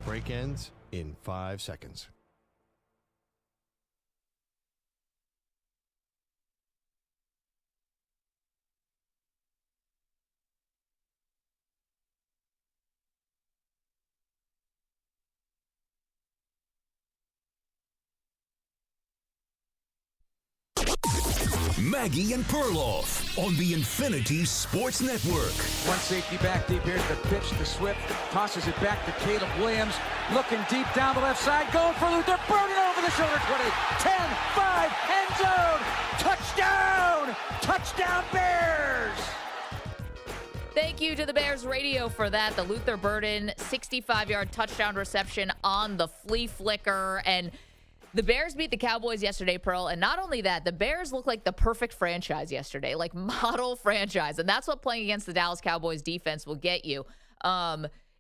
Break ends in 5 seconds.
Maggie and Perloff on the Infinity Sports Network.
One safety back deep. Here's the pitch to Swift. Tosses it back to Caleb Williams. Looking deep down the left side. Going for Luther. Burning over the shoulder. 20, 10, 5, end zone. Touchdown! Touchdown Bears!
Thank you to the Bears radio for that. The Luther Burden 65-yard touchdown reception on the flea flicker. And the Bears beat the Cowboys yesterday, Pearl, and not only that, the Bears look like the perfect franchise yesterday, like model franchise, and that's what playing against the Dallas Cowboys defense will get you.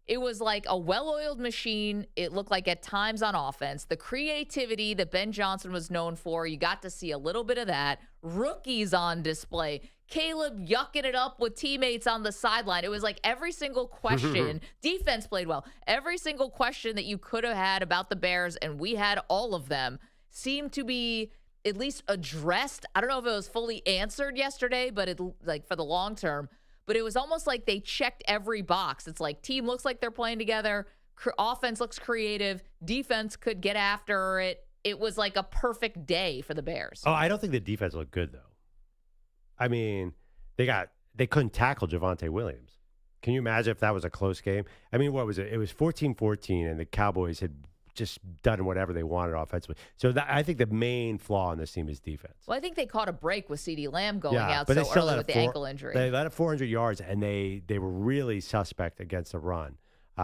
It was like a well-oiled machine. It looked like at times on offense. The creativity that Ben Johnson was known for, you got to see a little bit of that. Rookies on display. Caleb yucking it up with teammates on the sideline. It was like every single question. Defense played well. Every single question that you could have had about the Bears, and we had all of them, seemed to be at least addressed. I don't know if it was fully answered yesterday, but it, like for the long term, but it was almost like they checked every box. It's like team looks like they're playing together. Offense looks creative. Defense could get after it. It was like a perfect day for the Bears.
Oh, I don't think the defense looked good, though. I mean, they couldn't tackle Javonte Williams. Can you imagine if that was a close game? I mean, what was it? It was 14-14, and the Cowboys had just done whatever they wanted offensively. So I think the main flaw in this team is defense.
Well, I think they caught a break with CeeDee Lamb going out
but
so early with the ankle injury.
They let up 400 yards, and they were really suspect against the run. They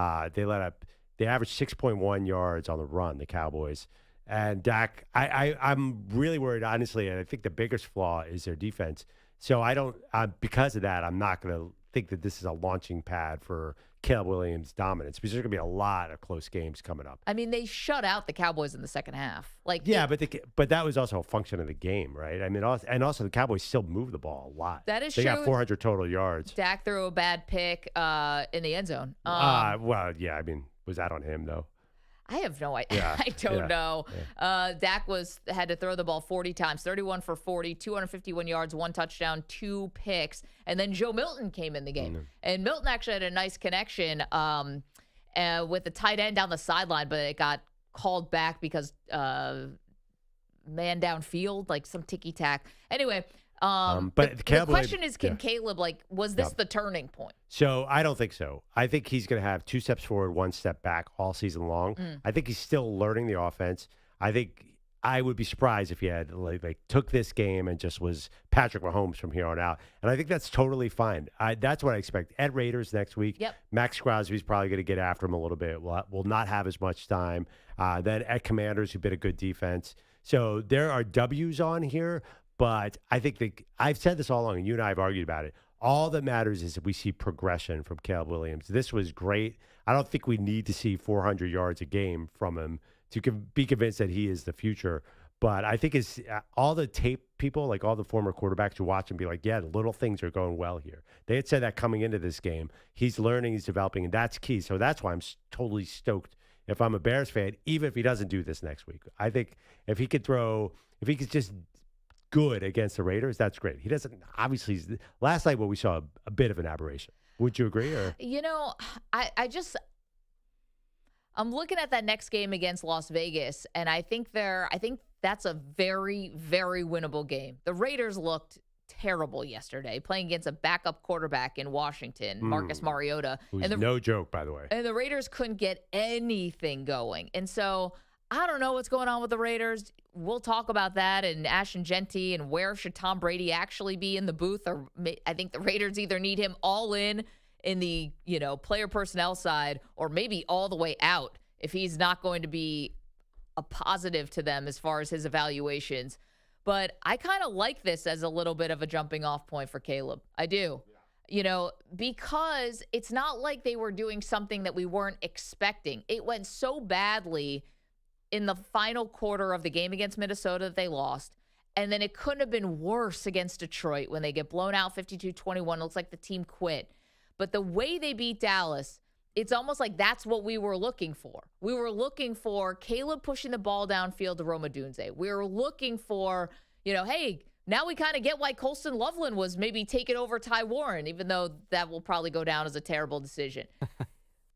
averaged 6.1 yards on the run, the Cowboys. And Dak, I'm really worried, honestly, and I think the biggest flaw is their defense. So because of that, I'm not going to think that this is a launching pad for Caleb Williams' dominance, because there's going to be a lot of close games coming up.
I mean, they shut out the Cowboys in the second half.
But that was also a function of the game, right? I mean, also the Cowboys still move the ball a lot.
That is
true.
They
got 400 total yards.
Dak threw a bad pick in the end zone.
Well, yeah. I mean, was that on him though?
I have no idea.
Yeah.
I don't know.
Yeah.
Dak had to throw the ball 40 times, 31 for 40, 251 yards, 1 touchdown, 2 picks. And then Joe Milton came in the game. Mm-hmm. And Milton actually had a nice connection with the tight end down the sideline, but it got called back because man downfield, like some ticky-tack. Anyway,
but
the question is, can Caleb, was this the turning point?
So I don't think so. I think he's going to have 2 steps forward, 1 step back all season long. I think he's still learning the offense. I think I would be surprised if he had took this game and just was Patrick Mahomes from here on out. And I think that's totally fine. That's what I expect. At Raiders next week, Max Crosby's probably going to get after him a little bit. Will not have as much time. Then at Commanders, who've been a good defense. So there are W's on here. But I think I've said this all along, and you and I have argued about it. All that matters is that we see progression from Caleb Williams. This was great. I don't think we need to see 400 yards a game from him to be convinced that he is the future. But I think all the tape people, like all the former quarterbacks who watch him, be like, yeah, the little things are going well here. They had said that coming into this game. He's learning, he's developing, and that's key. So that's why I'm totally stoked if I'm a Bears fan, even if he doesn't do this next week. I think if he could just good against the Raiders, that's great. He doesn't, obviously, last night what we saw a bit of an aberration. Would you agree? Or I'm looking at that next game against Las Vegas, and I think that's a very, very winnable game. The Raiders looked terrible yesterday, playing against a backup quarterback in Washington, Marcus Mariota. Who's no joke, by the way.
And the Raiders couldn't get anything going. And so I don't know what's going on with the Raiders. We'll talk about that and Ashton Genty and where should Tom Brady actually be in the booth. Or I think the Raiders either need him all in the, player personnel side, or maybe all the way out if he's not going to be a positive to them as far as his evaluations. But I kind of like this as a little bit of a jumping off point for Caleb. I do. Because it's not like they were doing something that we weren't expecting. It went so badly in the final quarter of the game against Minnesota that they lost. And then it couldn't have been worse against Detroit when they get blown out 52-21. It looks like the team quit. But the way they beat Dallas, it's almost like that's what we were looking for. We were looking for Caleb pushing the ball downfield to Rome Odunze. We were looking for, hey, now we kind of get why Colston Loveland was maybe taking over Ty Warren, even though that will probably go down as a terrible decision.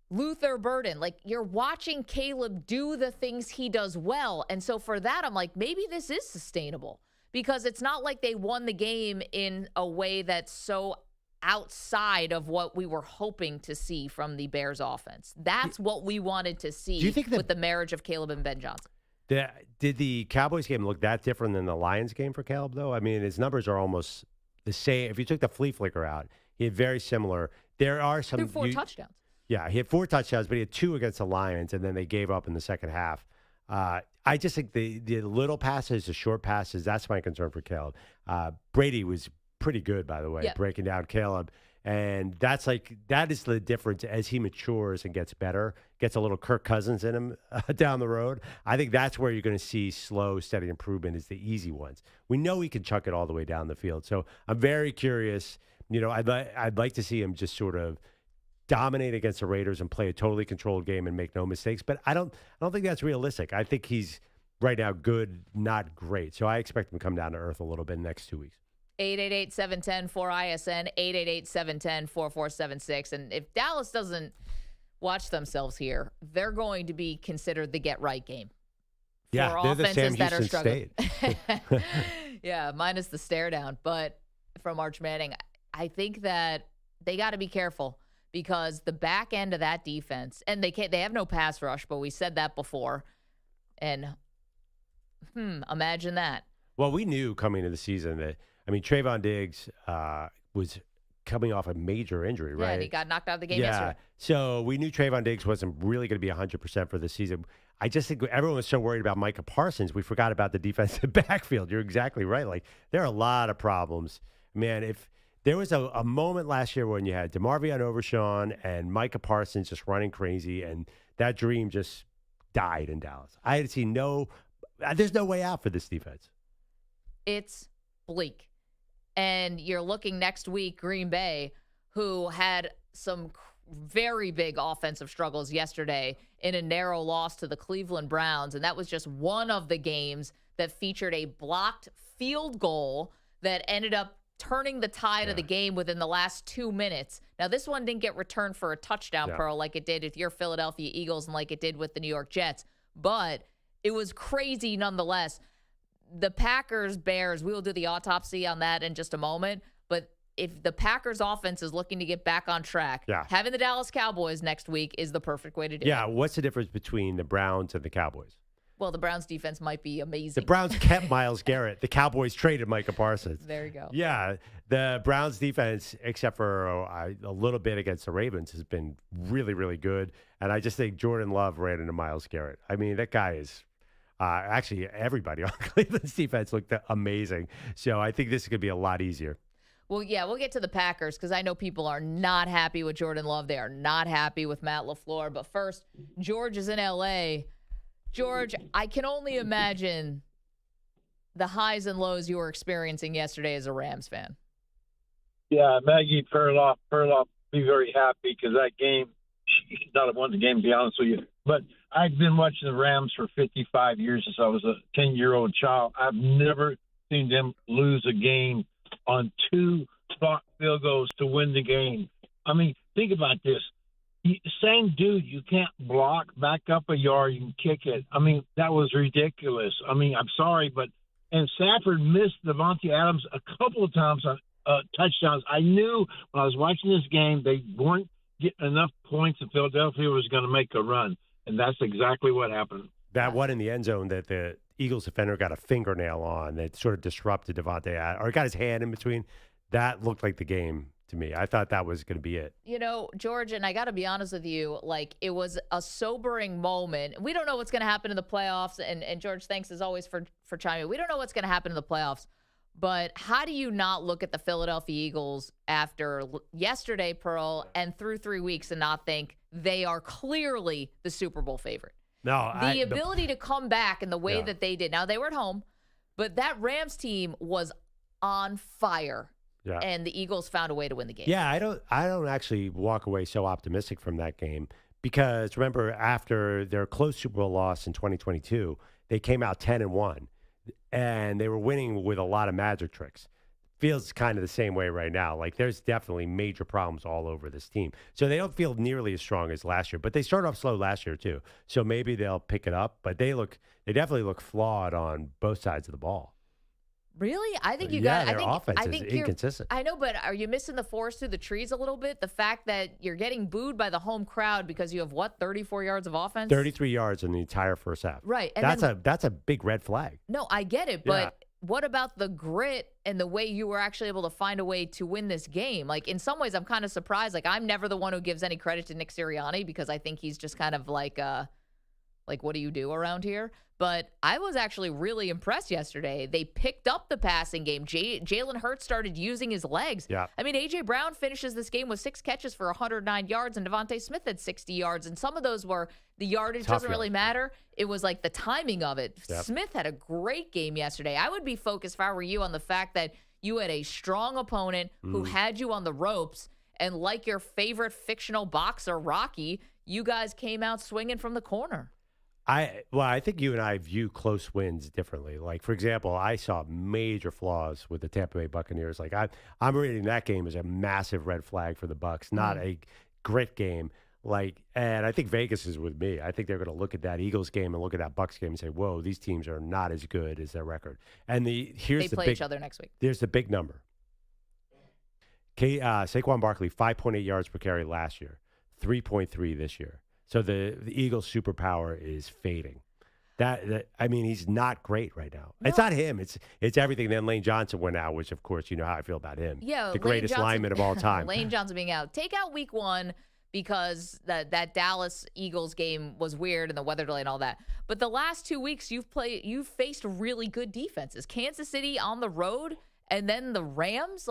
Luther Burden, you're watching Caleb do the things he does well. And so for that, I'm like, maybe this is sustainable, because it's not like they won the game in a way that's so outside of what we were hoping to see from the Bears offense. That's what we wanted to see with the marriage of Caleb and Ben Johnson.
Did the Cowboys game look that different than the Lions game for Caleb, though? I mean, his numbers are almost the same. If you took the flea flicker out, he had very similar. There are some.
Threw 4 touchdowns.
Yeah, he had 4 touchdowns, but he had 2 against the Lions, and then they gave up in the second half. I just think the little passes, the short passes, that's my concern for Caleb. Brady was pretty good, by the way, breaking down Caleb. And that is the difference as he matures and gets better, gets a little Kirk Cousins in him down the road. I think that's where you're going to see slow, steady improvement is the easy ones. We know he can chuck it all the way down the field. So I'm very curious. I'd like to see him just sort of dominate against the Raiders and play a totally controlled game and make no mistakes. But I don't think that's realistic. I think he's right now good, not great. So I expect him to come down to earth a little bit in the next 2 weeks.
888-710-4ISN, 888-710-4476. And if Dallas doesn't watch themselves here, they're going to be considered the get-right game.
Yeah,
for
they're the
offenses
Sam
that are
Houston
struggling.
State.
Yeah, minus the stare down. But from Arch Manning, I think that they got to be careful, because the back end of that defense, and they have no pass rush, but we said that before. And imagine that.
Well, we knew coming into the season that, Trayvon Diggs was coming off a major injury, right?
Yeah, and he got knocked out of the game yesterday.
So we knew Trayvon Diggs wasn't really going to be 100% for the season. I just think everyone was so worried about Micah Parsons, we forgot about the defensive backfield. You're exactly right. There are a lot of problems. Man, if there was a moment last year when you had DeMarvion Overshawn and Micah Parsons just running crazy, and that dream just died in Dallas. I had seen there's no way out for this defense.
It's bleak. And you're looking next week, Green Bay, who had some very big offensive struggles yesterday in a narrow loss to the Cleveland Browns. And that was just one of the games that featured a blocked field goal that ended up turning the tide of the game within the last 2 minutes. Now, this one didn't get returned for a touchdown, Pearl, like it did with your Philadelphia Eagles and like it did with the New York Jets. But it was crazy nonetheless. The Packers-Bears, we will do the autopsy on that in just a moment. But if the Packers offense is looking to get back on track, having the Dallas Cowboys next week is the perfect way to do it.
Yeah, what's the difference between the Browns and the Cowboys?
Well, the Browns defense might be amazing.
The Browns kept Myles Garrett. The Cowboys traded Micah Parsons.
There you go.
Yeah, the Browns defense, except for a little bit against the Ravens, has been really, really good. And I just think Jordan Love ran into Myles Garrett. That guy is actually everybody on Cleveland's defense looked amazing. So I think this is going to be a lot easier.
Well, yeah, we'll get to the Packers because I know people are not happy with Jordan Love. They are not happy with Matt LaFleur. But first, George is in L.A. George, I can only imagine the highs and lows you were experiencing yesterday as a Rams fan.
Yeah, Maggie Perloff, be very happy because that game, she not have won the game, to be honest with you. But I've been watching the Rams for 55 years since I was a 10-year-old child. I've never seen them lose a game on 2 spot field goals to win the game. Think about this. Same dude, you can't block, back up a yard, you can kick it. That was ridiculous. I'm sorry, and Stafford missed Devontae Adams a couple of times on touchdowns. I knew when I was watching this game they weren't getting enough points and Philadelphia was going to make a run, and that's exactly what happened.
That one in the end zone that the Eagles defender got a fingernail on that sort of disrupted Devontae, or got his hand in between. That looked like the game to me. I thought that was going to be it.
George, and I got to be honest with you, it was a sobering moment. We don't know what's going to happen in the playoffs. And George, thanks as always for chiming in. We don't know what's going to happen in the playoffs. But how do you not look at the Philadelphia Eagles after yesterday, Pearl, and through 3 weeks and not think they are clearly the Super Bowl favorite?
No.
The ability to come back in the way that they did. Now, they were at home, but that Rams team was on fire.
Yeah.
And the Eagles found a way to win the game.
Yeah, I don't actually walk away so optimistic from that game because remember after their close Super Bowl loss in 2022, they came out 10-1 and they were winning with a lot of magic tricks. Feels kind of the same way right now. There's definitely major problems all over this team. So they don't feel nearly as strong as last year, but they started off slow last year too. So maybe they'll pick it up, but they definitely look flawed on both sides of the ball.
Really? I think you
got.
Their
offense is inconsistent.
I know, but are you missing the forest through the trees a little bit? The fact that you're getting booed by the home crowd because you have 34 yards of offense?
33 yards in the entire first half.
Right. And
that's a big red flag.
No, I get it, but what about the grit and the way you were actually able to find a way to win this game? In some ways, I'm kind of surprised. I'm never the one who gives any credit to Nick Sirianni because I think he's just kind of what do you do around here? But I was actually really impressed yesterday. They picked up the passing game. Jalen Hurts started using his legs.
Yeah.
I mean, A.J. Brown finishes this game with 6 catches for 109 yards, and Devontae Smith had 60 yards. And some of those were the yardage doesn't really matter. It was the timing of it.
Yep.
Smith had a great game yesterday. I would be focused, if I were you, on the fact that you had a strong opponent who had you on the ropes. And like your favorite fictional boxer, Rocky, you guys came out swinging from the corner.
I think you and I view close wins differently. For example, I saw major flaws with the Tampa Bay Buccaneers. I'm reading that game as a massive red flag for the Bucs, not a grit game. And I think Vegas is with me. I think they're going to look at that Eagles game and look at that Bucs game and say, "Whoa, these teams are not as good as their record." And they
play each other next week.
There's the big number. Saquon Barkley, 5.8 yards per carry last year, 3.3 this year. So the Eagles' superpower is fading. He's not great right now. No. It's not him. It's everything. Then Lane Johnson went out, which of course you know how I feel about him.
Yeah,
the greatest lineman of all time.
Lane Johnson being out. Take out week 1 because that Dallas Eagles game was weird and the weather delay and all that. But the last 2 weeks you've faced really good defenses. Kansas City on the road and then the Rams.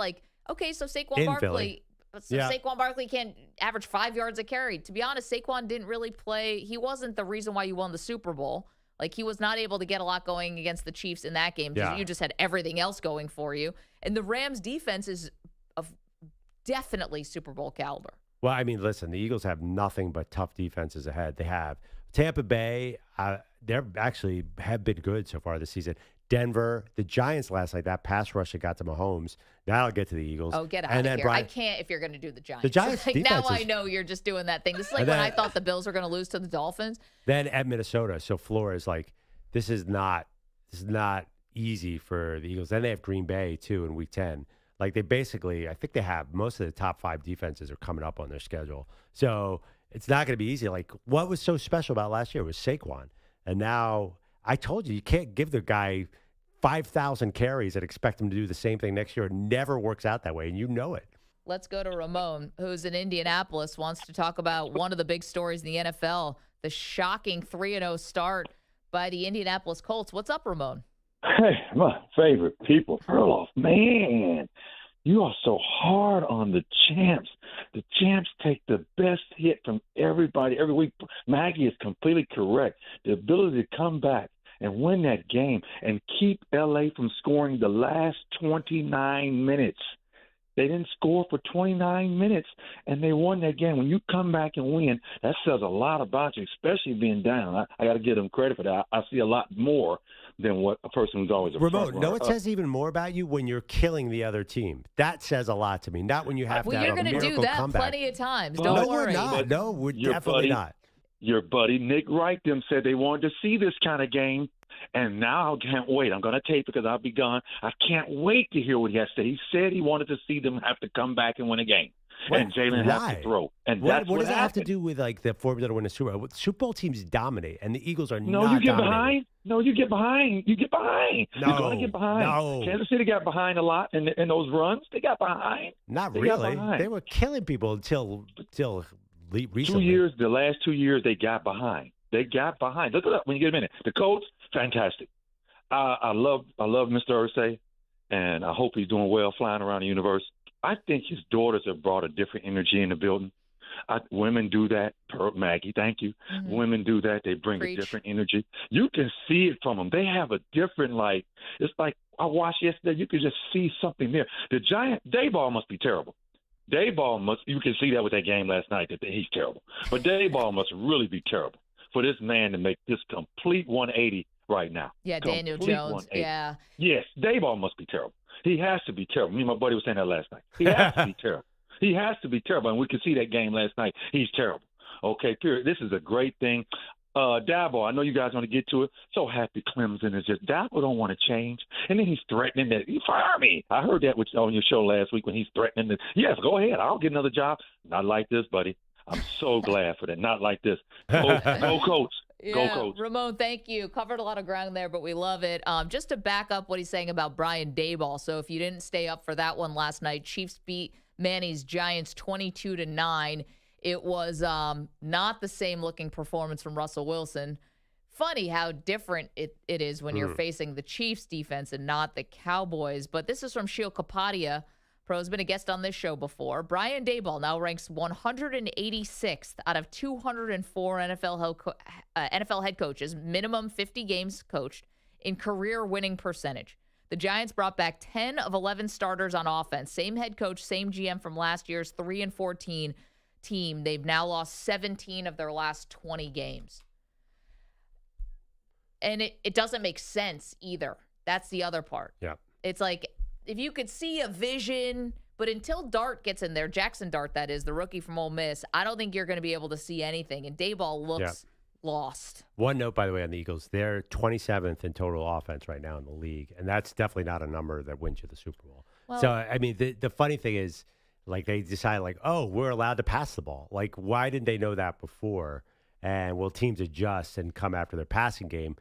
Okay, so Saquon Barkley.
Philly.
Saquon Barkley can't average 5 yards a carry. To be honest, Saquon didn't really play. He wasn't the reason why you won the Super Bowl. He was not able to get a lot going against the Chiefs in that game. You just had everything else going for you. And the Rams' defense is of definitely Super Bowl caliber.
Well, listen, the Eagles have nothing but tough defenses ahead. They have Tampa Bay. They actually have been good so far this season. Denver, the Giants last night, that pass rush that got to Mahomes. Now I'll get to the Eagles.
Oh, get out of here. I can't if you're going to do the Giants.
The Giants
now I know you're just doing that thing. This is when I thought the Bills were going to lose to the Dolphins.
Then at Minnesota, so Flores this is not easy for the Eagles. Then they have Green Bay, too, in Week 10. They basically, I think they have most of the top 5 defenses are coming up on their schedule. So it's not going to be easy. What was so special about last year was Saquon. And now I told you can't give the guy 5,000 carries and expect him to do the same thing next year. It never works out that way, and you know it.
Let's go to Ramon, who's in Indianapolis, wants to talk about one of the big stories in the NFL, the shocking 3-0 start by the Indianapolis Colts. What's up, Ramon?
Hey, my favorite people, Perloff. Man, you are so hard on the champs. The champs take the best hit from everybody every week. Maggie is completely correct. The ability to come back and win that game and keep L.A. from scoring the last 29 minutes. They didn't score for 29 minutes, and they won that game. When you come back and win, that says a lot about you, especially being down. I got to give them credit for that. I see a lot more than what a person who's always a
Ramon, no, it says even more about you when you're killing the other team. That says a lot to me, not when you have to have a miracle comeback.
You're going to do that plenty of times. Don't worry.
No, we're definitely not.
Your buddy Nick Wright them said they wanted to see this kind of game. And now I can't wait. I'm going to tape because I'll be gone. I can't wait to hear what he has to say. He said he wanted to see them have to come back and win a game.
and Jalen has
Why?
to throw. And
what
that's
does that have to
happened.
do with like the formula to win a Super Bowl? Super Bowl teams dominate, and the Eagles are
No,
not
you get
dominating.
behind. No, you get behind. You get behind.
No,
You're going to get behind.
no.
Kansas City got behind a lot in those runs. They got behind.
Not
They got
really.
behind.
They were killing people until recently.
2 years, the last 2 years, they got behind. They got behind. Look it up when you get a minute. The coach, fantastic. I love Mr. Irsay, and I hope he's doing well flying around the universe. I think his daughters have brought a different energy in the building. Women do that. Maggie, thank you.
Mm-hmm.
Women do that. They bring a different energy. You can see it from them. They have a different, it's like I watched yesterday. You could just see something there. The Dabo must be terrible. You can see that with that game last night, that he's terrible. But Dabo must really be terrible for this man to make this complete 180 right now.
Yeah, Daniel Jones.
180.
Yeah.
Yes, Dabo must be terrible. He has to be terrible. Me and my buddy was saying that last night. He has to be terrible. He has to be terrible, and we could see that game last night. He's terrible. Okay, period. This is a great thing. Dabo, I know you guys want to get to it. So happy Clemson is just Dabo don't want to change, and then he's threatening that you fire me. I heard that on your show last week when he's threatening that. Yes, go ahead. I'll get another job. Not like this, buddy. I'm so glad for that. Not like this. Go Coach.
Yeah,
Go Coach.
Ramon, thank you. Covered a lot of ground there, but we love it. Just to back up what he's saying about Brian Daboll. So if you didn't stay up for that one last night, Chiefs beat Manny's Giants 22-9. It was not the same looking performance from Russell Wilson. Funny how different it is when you're facing the Chiefs defense and not the Cowboys. But this is from Sheil Kapadia. Pro's been a guest on this show before. Brian Daboll now ranks 186th out of 204 NFL head coaches, minimum 50 games coached, in career winning percentage. The Giants brought back 10 of 11 starters on offense. Same head coach, same GM from last year's 3-14 team. They've now lost 17 of their last 20 games. And it doesn't make sense either. That's the other part.
Yeah.
It's like, if you could see a vision, but until Dart gets in there, Jackson Dart, that is, the rookie from Ole Miss, I don't think you're going to be able to see anything. And Daboll looks lost.
One note, by the way, on the Eagles, they're 27th in total offense right now in the league, and that's definitely not a number that wins you the Super Bowl.
Well,
so, I mean, the funny thing is, like, they decide, like, oh, we're allowed to pass the ball. Like, why didn't they know that before? And will teams adjust and come after their passing game?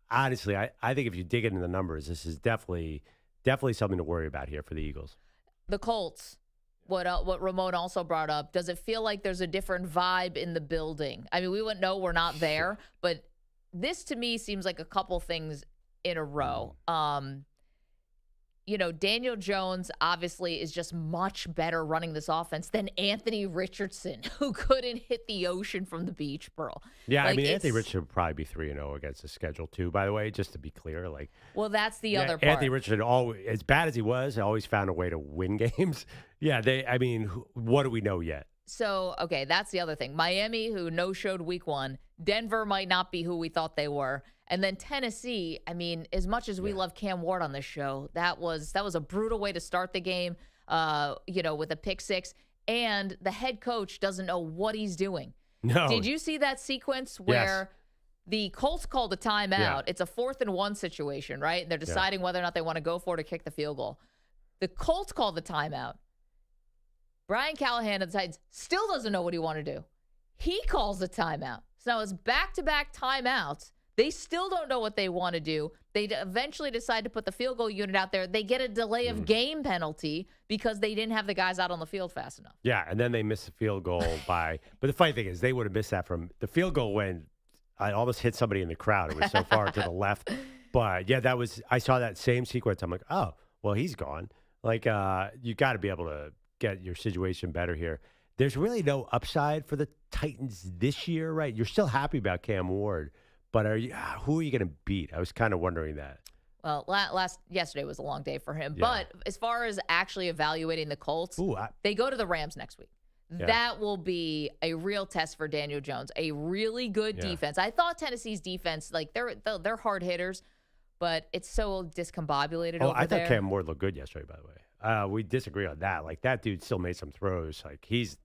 Honestly, I think if you dig into the numbers, this is definitely something to worry about here for the Eagles.
The Colts, what Ramon also brought up, does it feel like there's a different vibe in the building? I mean, we wouldn't know, we're not there, but this to me seems like a couple things in a row. Daniel Jones obviously is just much better running this offense than Anthony Richardson, who couldn't hit the ocean from the beach, bro.
Yeah, I mean, Anthony Richardson would probably be 3-0 against the schedule, too, by the way, just to be clear.
Well, that's the other part.
Anthony Richardson, as bad as he was, always found a way to win games. Yeah, what do we know yet?
So, okay, that's the other thing. Miami, who no-showed week 1. Denver might not be who we thought they were. And then Tennessee, I mean, as much as we love Cam Ward on this show, that was a brutal way to start the game, with a pick 6. And the head coach doesn't know what he's doing.
No.
Did you see that sequence where the Colts called a timeout? Yeah. It's a 4th and 1 situation, right? They're deciding whether or not they want to go for it or kick the field goal. The Colts called the timeout. Brian Callahan decides, still doesn't know what he wanted to do. He calls the timeout. So now it's back-to-back timeouts. They still don't know what they want to do. They eventually decide to put the field goal unit out there. They get a delay of game penalty because they didn't have the guys out on the field fast enough.
Yeah, and then they missed the field goal but the funny thing is they would have missed that from the field goal when I almost hit somebody in the crowd. It was so far to the left. But yeah, I saw that same sequence. I'm like, oh, well, he's gone. You got to be able to get your situation better here. There's really no upside for the Titans this year, right? You're still happy about Cam Ward. But who are you going to beat? I was kind of wondering that.
Well, yesterday was a long day for him. Yeah. But as far as actually evaluating the Colts, they go to the Rams next week. Yeah. That will be a real test for Daniel Jones. A really good defense. I thought Tennessee's defense, they're hard hitters, but it's so discombobulated over there.
I thought Cam Ward looked good yesterday, by the way. We disagree on that. That dude still made some throws. He's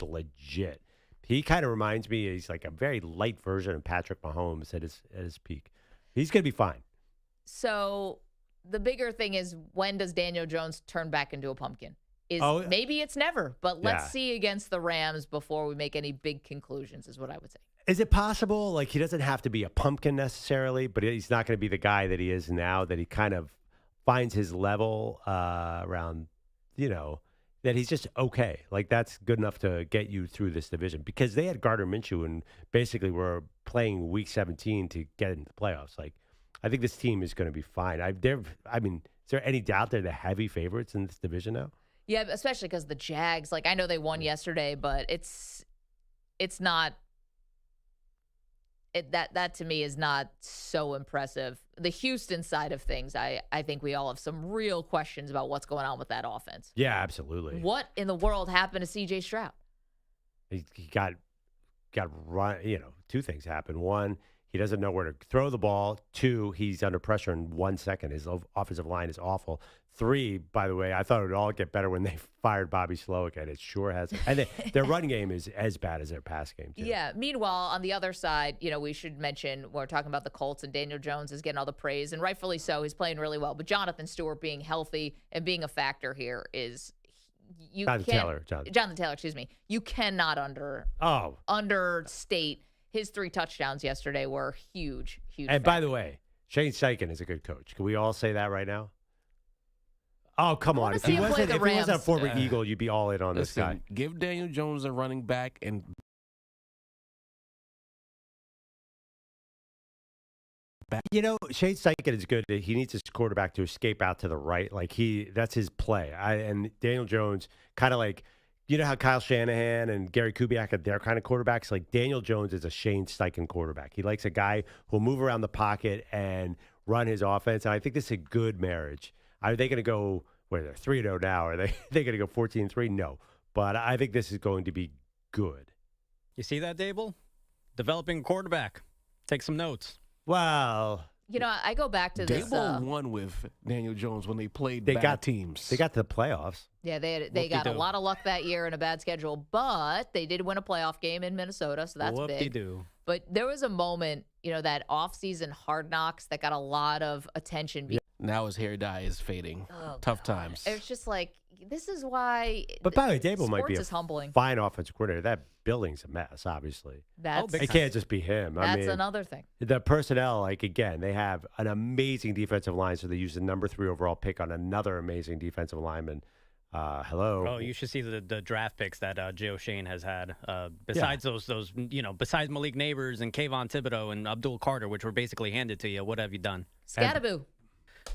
legit. He kind of reminds me, he's like a very light version of PatrickMahomes at his peak. He's going to be fine.
So the bigger thing is, when does Daniel Jones turn back into a pumpkin? maybe it's never. But let's
Yeah.
see against the Rams before we make any big conclusions, is what I would say.
Is it possible? Like, he doesn't have to be a pumpkin necessarily, but he's not going to be the guy that he is now, that he kind of finds his level around, that he's just okay. Like, that's good enough to get you through this division, because they had Gardner Minshew and basically were playing week 17 to get into the playoffs. Like, I think this team is going to be fine. Is there any doubt they're the heavy favorites in this division now?
Yeah, especially because the Jags, like, I know they won yesterday, but it's not. That to me is not so impressive. The Houston side of things, I think we all have some real questions about what's going on with that offense.
Yeah, absolutely.
What in the world happened to C.J. Stroud?
He got run. Two things happened. One, he doesn't know where to throw the ball. Two, he's under pressure in 1 second. His offensive line is awful. Three, by the way, I thought it would all get better when they fired Bobby Slowick, and it sure hasn't. And their run game is as bad as their pass game, too.
Yeah. Meanwhile, on the other side, we should mention, we're talking about the Colts, and Daniel Jones is getting all the praise, and rightfully so. He's playing really well. But Jonathan Stewart being healthy and being a factor here is
Jonathan
Taylor, excuse me. You cannot understate his 3 touchdowns yesterday were huge.
And by the way, Shane Steichen is a good coach. Can we all say that right now? Oh, come on. If he wasn't a former Eagle, you'd be all in on this guy.
Give Daniel Jones a running back and
Shane Steichen is good. He needs his quarterback to escape out to the right. That's his play. And Daniel Jones, kind of like, how Kyle Shanahan and Gary Kubiak are their kind of quarterbacks? Like, Daniel Jones is a Shane Steichen quarterback. He likes a guy who'll move around the pocket and run his offense. And I think this is a good marriage. Are they going to go, they're 3-0 now? Are they going to go 14-3? No. But I think this is going to be good.
You see that, Dable? Developing a quarterback. Take some notes.
Well,
I go back to this.
Dabo won with Daniel Jones when they played bad teams.
They got to the playoffs.
Yeah, they got a lot of luck that year and a bad schedule, but they did win a playoff game in Minnesota, so that's big. But there was a moment, that off-season Hard Knocks that got a lot of attention.
Now his hair dye is fading. Tough times.
It's just like, this is why.
But by the way, Dabo might be a
humbling.
fine offensive coordinator. That building's a mess, obviously. It can't just be him.
That's another thing.
The personnel, again, they have an amazing defensive line, so they use the number 3 overall pick on another amazing defensive lineman. Hello.
Oh, you should see the draft picks that Joe Shane has had. Besides those besides Malik Neighbors and Kayvon Thibodeau and Abdul Carter, which were basically handed to you. What have you done?
Scattaboo.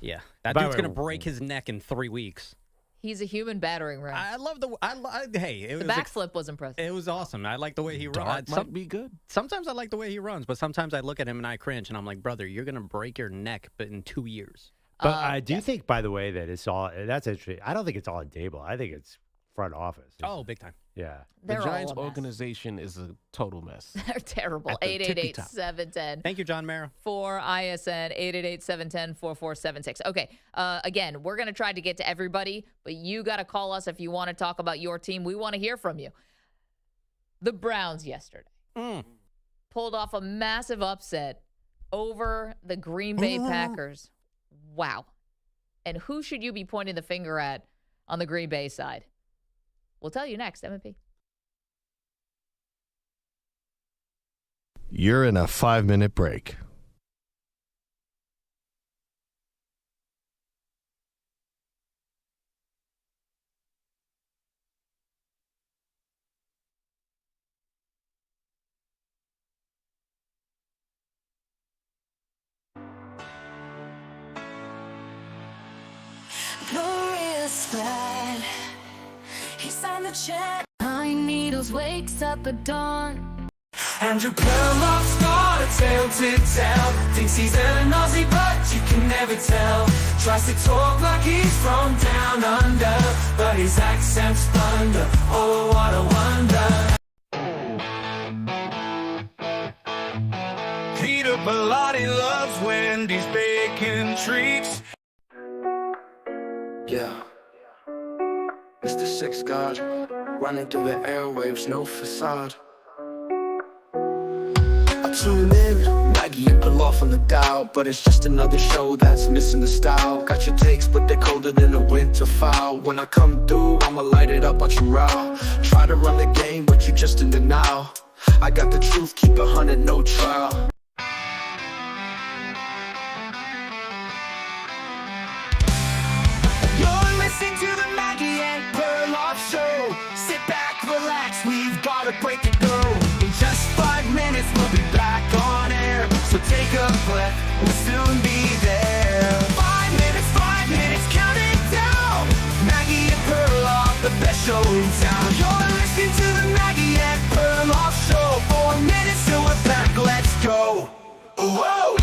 Yeah, that dude's gonna break his neck in 3 weeks.
He's a human battering ram.
I love the
backflip was impressive.
It was awesome. I like the way he runs.
Might be good.
Sometimes I like the way he runs, but sometimes I look at him and I cringe, and I'm like, brother, you're gonna break your neck, but in 2 years.
But I do think, by the way, that that's interesting. I don't think it's all on Dable. I think it's front office.
Big time.
Yeah.
The Giants organization is a total mess.
They're terrible. 888-710.
Thank you, John Mara.
For ISN, 888-710-4476. Okay, again, we're going to try to get to everybody, but you got to call us if you want to talk about your team. We want to hear from you. The Browns yesterday pulled off a massive upset over the Green Bay Packers. Wow. And who should you be pointing the finger at on the Green Bay side? We'll tell you next, M&P.
You're in a 5-minute break.
He's on the chat. Pine Needles wakes up at dawn. Andrew Perloff's got a tale to tell. Thinks he's an Aussie, but you can never tell. Tries to talk like he's from down under, but his accent's thunder. Oh, what a wonder. Peter Bellotti loves Wendy's bacon treats.
Yeah. It's the 6 guard, running through the airwaves, no facade. I Tune in, Maggie Perloff on the dial, but it's just another show that's missing the style. Got your takes, but they're colder than a winter foul. When I come through, I'ma light it up on your row. Try to run the game, but you just in denial. I got the truth, keep 100, no trial.
You're listening to the Maggie and Perloff Show. Sit back, relax, we've got a break to go. In just 5 minutes, we'll be back on air. So take a breath, we'll soon be there. 5 minutes, count it down. Maggie and Perloff, the best show in town. You're listening to the Maggie and Perloff Show. 4 minutes till we're back, let's go. Whoa!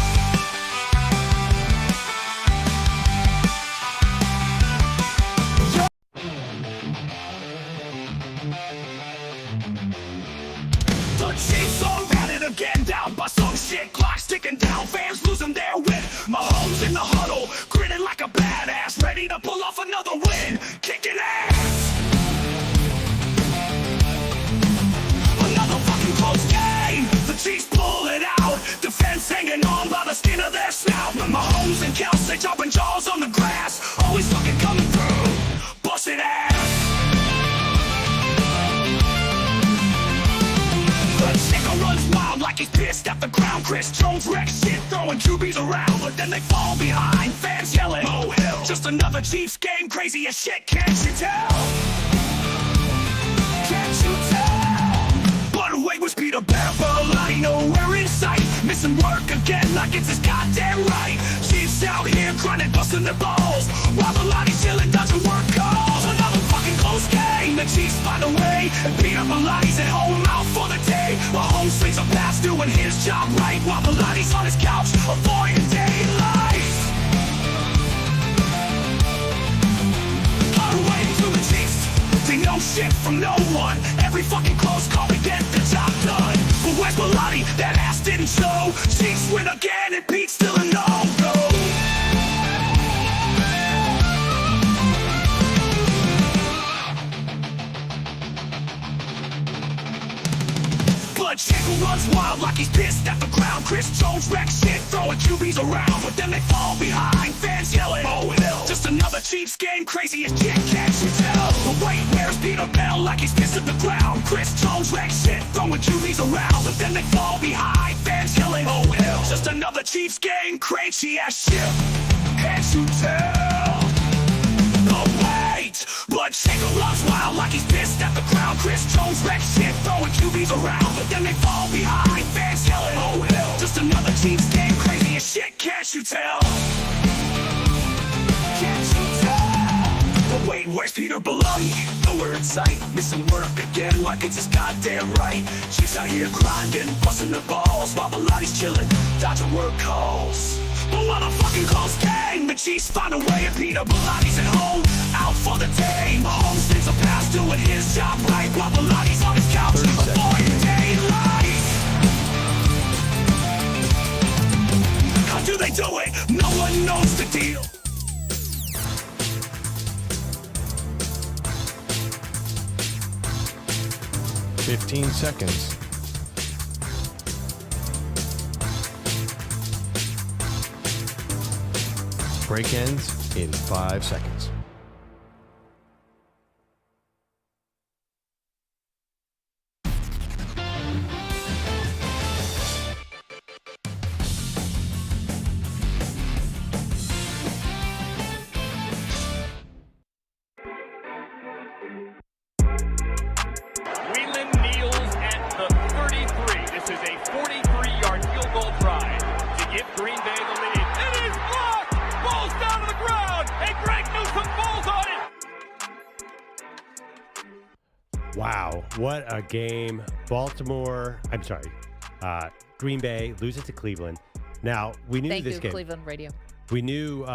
The Chiefs are at it again, down by some shit. Clock's ticking down, fans losing their wit. Mahomes in the huddle, grinning like a badass, ready to pull off another win, kicking ass. Another fucking close game, the Chiefs pull it out. Defense hanging on by the skin of their snout. Mahomes and Kelsey chopping jaws on the grass, always fucking coming through, busting ass. Chico runs wild like he's pissed at the ground. Chris Jones wrecks shit, throwing QBs around, but then they fall behind. Fans yelling, oh hell, just another Chiefs game, crazy as shit, can't you tell? Can't you tell? But wait, was Peter Beverly nowhere in sight? Missing work again like it's his goddamn right. Chiefs out here grinding, busting their balls, while the Lottie chilling, doesn't work calls. Another fucking close game, the Chiefs find a way, and Peter Belotti's at home out for the day. Mahomes swings a pass, doing his job right, while Belotti's on his couch, avoiding daylight. Away to the Chiefs, they know shit from no one. Every fucking close call to get the job done. But where's Belotti? That ass didn't show. Chiefs win again, and Pete's still a no-go. But Chico runs wild like he's pissed at the ground. Chris Jones wrecks shit, throwing QBs around, but then they fall behind. Fans yelling, oh hell, just another Chiefs game, crazy as shit, can't you tell? But wait, where's Peter Bell like he's pissed at the ground? Chris Jones wrecks shit, throwing QBs around, but then they fall behind. Fans yelling, oh hell, just another Chiefs game, crazy as shit, can't you tell? But Chico runs wild like he's pissed at the crowd. Chris Jones wrecks shit, throwing QBs around, but then they fall behind. Fans yelling, oh hell, just another Chiefs game, crazy as shit, can't you tell? Can't you tell? But wait, where's Peter Belotti? Nowhere in sight, missing work again like it's his goddamn right. Chiefs out here grinding, busting their balls, while Belotti's chilling, dodging work calls. But what a fucking close game, the Chiefs find a way, and Peter Belotti's at home, out for the day. Mahomes sends a pass, doing his job right, while Belotti's on his couch, avoiding daylight. How do they do it? No one knows the deal.
"15 seconds. Break ends in 5 seconds.
Whelan kneels at the 33. This is a 43-yard field goal try to give Green Bay the lead. It is blocked! Ball's down to the ground, and Greg Newsome falls on it.
Wow, what a game. Green Bay loses to Cleveland. Now, we knew
Thank
this
you,
game.
Cleveland Radio.
We knew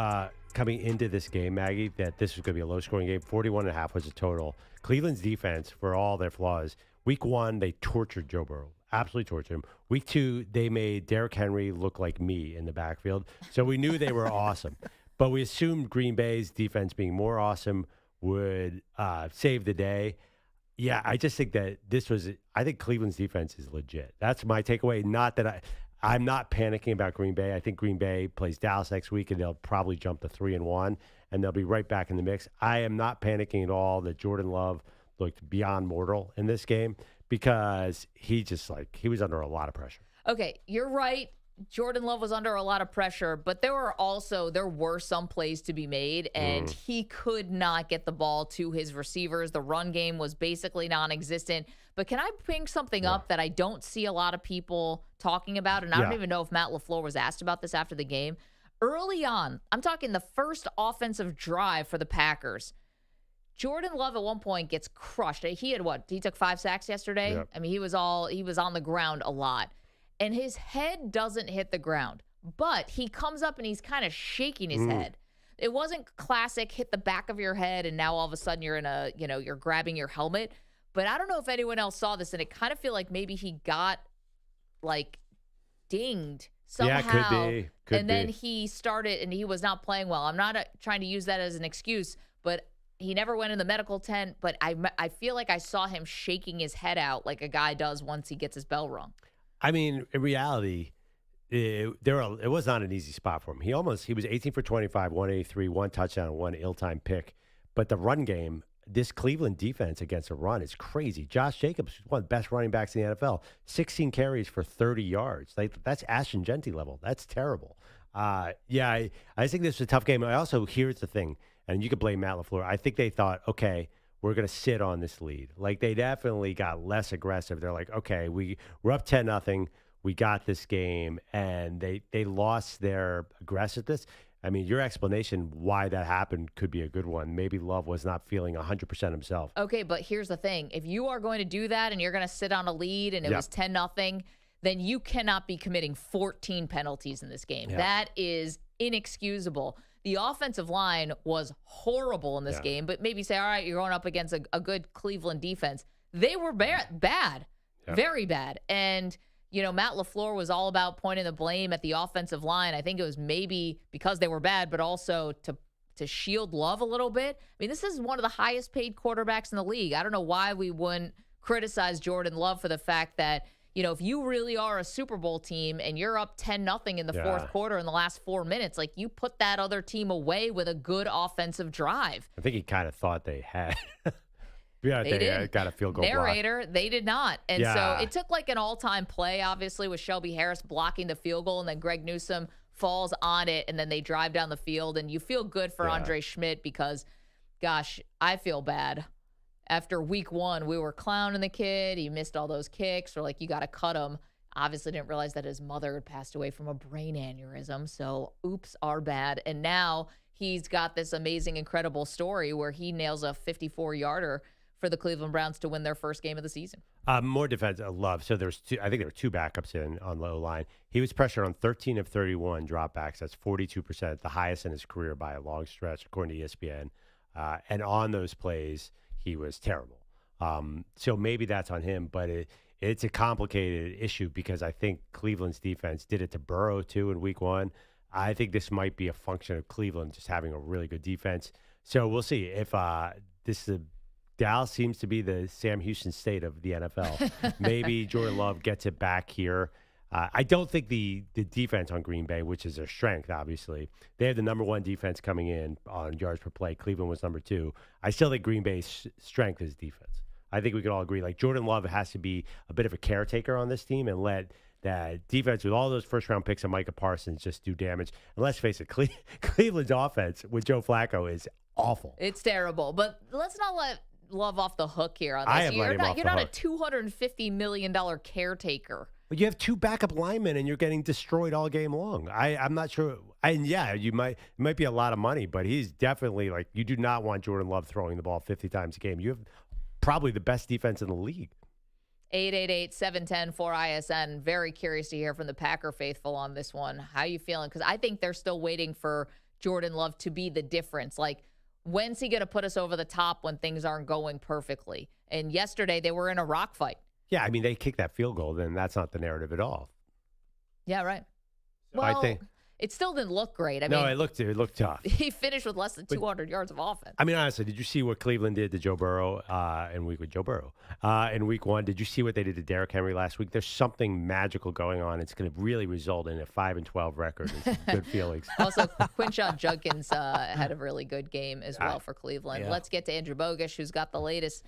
coming into this game, Maggie, that this was going to be a low-scoring game. 41.5 was the total. Cleveland's defense, for all their flaws, week one, they tortured Joe Burrow. Absolutely tortured him. Week two, they made Derrick Henry look like me in the backfield. So we knew they were awesome. But we assumed Green Bay's defense being more awesome would save the day. Yeah, I just think that I think Cleveland's defense is legit. That's my takeaway. Not that I'm not panicking about Green Bay. I think Green Bay plays Dallas next week, and they'll probably jump to 3-1, and they'll be right back in the mix. I am not panicking at all that Jordan Love looked beyond mortal in this game because he was under a lot of pressure.
Okay, you're right. Jordan Love was under a lot of pressure, but there were some plays to be made, and he could not get the ball to his receivers. The run game was basically non-existent. But can I bring something up that I don't see a lot of people talking about, and I don't even know if Matt LaFleur was asked about this after the game. Early on, I'm talking the first offensive drive for the Packers, Jordan Love at one point gets crushed. He had He took 5 sacks yesterday? Yep. I mean, he was on the ground a lot. And his head doesn't hit the ground, but he comes up and he's kind of shaking his head. It wasn't classic hit the back of your head and now all of a sudden you're you're grabbing your helmet. But I don't know if anyone else saw this, and it kind of feel like maybe he got dinged somehow.
Yeah, could be.
Then he started and he was not playing well. I'm not trying to use that as an excuse, but he never went in the medical tent. But I feel like I saw him shaking his head out like a guy does once he gets his bell rung.
I mean, in reality, it was not an easy spot for him. He was 18 for 25, 183, 1 touchdown, 1 ill-timed pick. But the run game, this Cleveland defense against a run is crazy. Josh Jacobs, one of the best running backs in the NFL, 16 carries for 30 yards. That's Ashton Genty level. That's terrible. I think this was a tough game. Here's the thing, and you could blame Matt LaFleur. I think they thought, okay, we're going to sit on this lead. They definitely got less aggressive. They're like, okay, we're up 10-0. We got this game, and they lost their aggressiveness. I mean, your explanation why that happened could be a good one. Maybe Love was not feeling 100% himself.
Okay, but here's the thing. If you are going to do that and you're going to sit on a lead and it was 10-0, then you cannot be committing 14 penalties in this game. Yeah. That is inexcusable. The offensive line was horrible in this game, but maybe say, all right, you're going up against a good Cleveland defense. They were bad, very bad. And, Matt LaFleur was all about pointing the blame at the offensive line. I think it was maybe because they were bad, but also to shield Love a little bit. I mean, this is one of the highest paid quarterbacks in the league. I don't know why we wouldn't criticize Jordan Love for the fact that, if you really are a Super Bowl team and you're up 10-0 in the fourth quarter in the last 4 minutes, you put that other team away with a good offensive drive.
I think he kind of thought they had. They got a field goal
Narrator,
block.
They did not. And so it took an all-time play, obviously, with Shelby Harris blocking the field goal, and then Greg Newsome falls on it, and then they drive down the field. And you feel good for Andre Schmidt because, gosh, I feel bad. After week 1, we were clowning the kid. He missed all those kicks. We're like, you got to cut him. Obviously didn't realize that his mother had passed away from a brain aneurysm. So oops, our bad. And now he's got this amazing, incredible story where he nails a 54-yarder for the Cleveland Browns to win their first game of the season.
More defense, Love. So there's I think there were 2 backups on low line. He was pressured on 13 of 31 dropbacks. That's 42%, the highest in his career by a long stretch, according to ESPN. And on those plays, he was terrible. So maybe that's on him, but it's a complicated issue because I think Cleveland's defense did it to Burrow, too, in week 1. I think this might be a function of Cleveland just having a really good defense. So we'll see if Dallas seems to be the Sam Houston State of the NFL. Maybe Jordan Love gets it back here. I don't think the defense on Green Bay, which is their strength, obviously, they have the number 1 defense coming in on yards per play. Cleveland was number 2. I still think Green Bay's strength is defense. I think we could all agree. Jordan Love has to be a bit of a caretaker on this team and let that defense with all those first-round picks and Micah Parsons just do damage. And let's face it, Cleveland's offense with Joe Flacco is awful.
It's terrible. But let's not let Love off the hook here on this. You're not a $250 million caretaker.
But you have 2 backup linemen, and you're getting destroyed all game long. I'm not sure. And it might be a lot of money, but he's definitely you do not want Jordan Love throwing the ball 50 times a game. You have probably the best defense in the league.
888-710-4ISN. Very curious to hear from the Packer faithful on this one. How you feeling? Because I think they're still waiting for Jordan Love to be the difference. When's he going to put us over the top when things aren't going perfectly? And yesterday they were in a rock fight.
Yeah, they kicked that field goal, then that's not the narrative at all.
Yeah, right.
So
well, it still didn't look great. I
No,
mean,
it looked tough.
he finished with less than 200 yards of offense.
I mean, honestly, did you see what Cleveland did to Joe Burrow in week 1? Did you see what they did to Derrick Henry last week? There's something magical going on. It's going to really result in a 5-12 record and some good feelings.
Also, Quinshon Judkins had a really good game as well for Cleveland.
Yeah.
Let's get to Andrew Bogusch, who's got the latest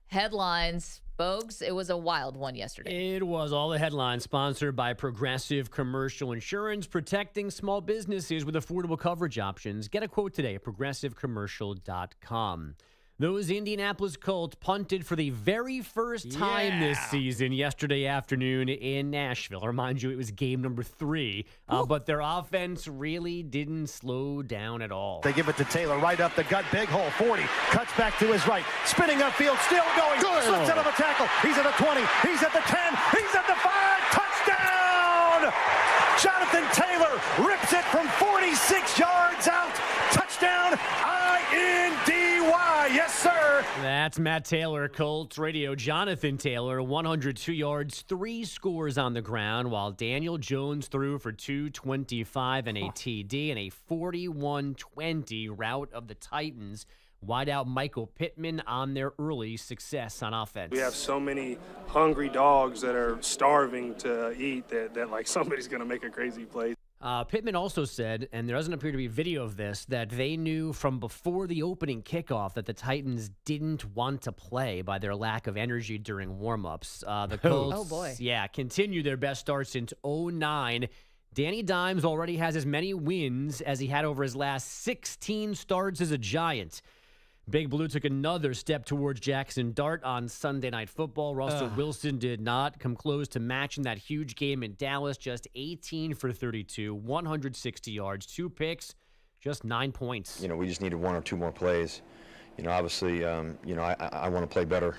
headlines. Bogues, it was a wild one yesterday.
It was all the headlines sponsored by Progressive Commercial Insurance, protecting small businesses with affordable coverage options. Get a quote today at progressivecommercial.com. Those Indianapolis Colts punted for the very first time this season yesterday afternoon in Nashville. I remind you, it was game number 3, but their offense really didn't slow down at all.
They give it to Taylor right up the gut, big hole, 40, cuts back to his right, spinning upfield, still going, slips out of a tackle. He's at the 20, he's at the 10, he's at the 5, touchdown! Jonathan Taylor rips it from 46 yards out, touchdown, I-N-D-Y, yes sir!
That's Matt Taylor, Colts Radio. Jonathan Taylor, 102 yards, 3 scores on the ground, while Daniel Jones threw for 225 and a TD and a 41-20 rout of the Titans. Wideout Michael Pittman on their early success on offense.
We have so many hungry dogs that are starving to eat that like somebody's going to make a crazy play.
Pittman also said, and there doesn't appear to be video of this, that they knew from before the opening kickoff that the Titans didn't want to play by their lack of energy during warm-ups. The Colts, continue their best start since 2009. Danny Dimes already has as many wins as he had over his last 16 starts as a Giant. Big Blue took another step towards Jackson Dart on Sunday Night Football. Russell Wilson did not come close to matching that huge game in Dallas. Just 18 for 32, 160 yards, 2 picks, just 9 points.
You know, we just needed 1 or 2 more plays. You know, obviously, I want to play better,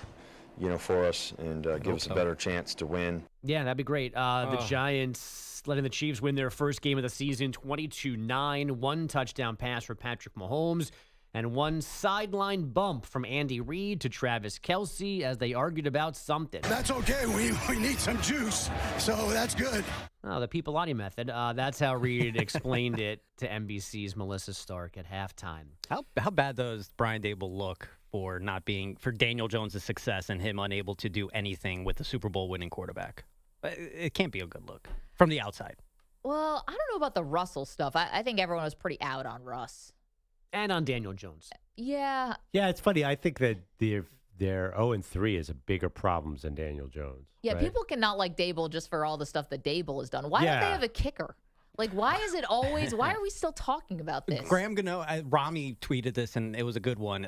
for us and give us a better chance to win.
Yeah, that'd be great. The Giants letting the Chiefs win their first game of the season, 22-9, 1 touchdown pass for Patrick Mahomes, and 1 sideline bump from Andy Reid to Travis Kelce as they argued about something.
That's okay, we need some juice, so that's good.
Oh, the Peopleani method. That's how Reid explained it to NBC's Melissa Stark at halftime.
How bad does Brian Dable look for Daniel Jones' success and him unable to do anything with the Super Bowl winning quarterback? It can't be a good look from the outside.
Well, I don't know about the Russell stuff. I think everyone was pretty out on Russ.
And on Daniel Jones.
Yeah.
Yeah, it's funny. I think that their 0-3 is a bigger problem than Daniel Jones.
Yeah,
right?
people cannot like Dable just for all the stuff that Dable has done. Why don't they have a kicker? Like, why is it always, why are we still talking about this?
Graham Gano, Rami tweeted this, and it was a good one.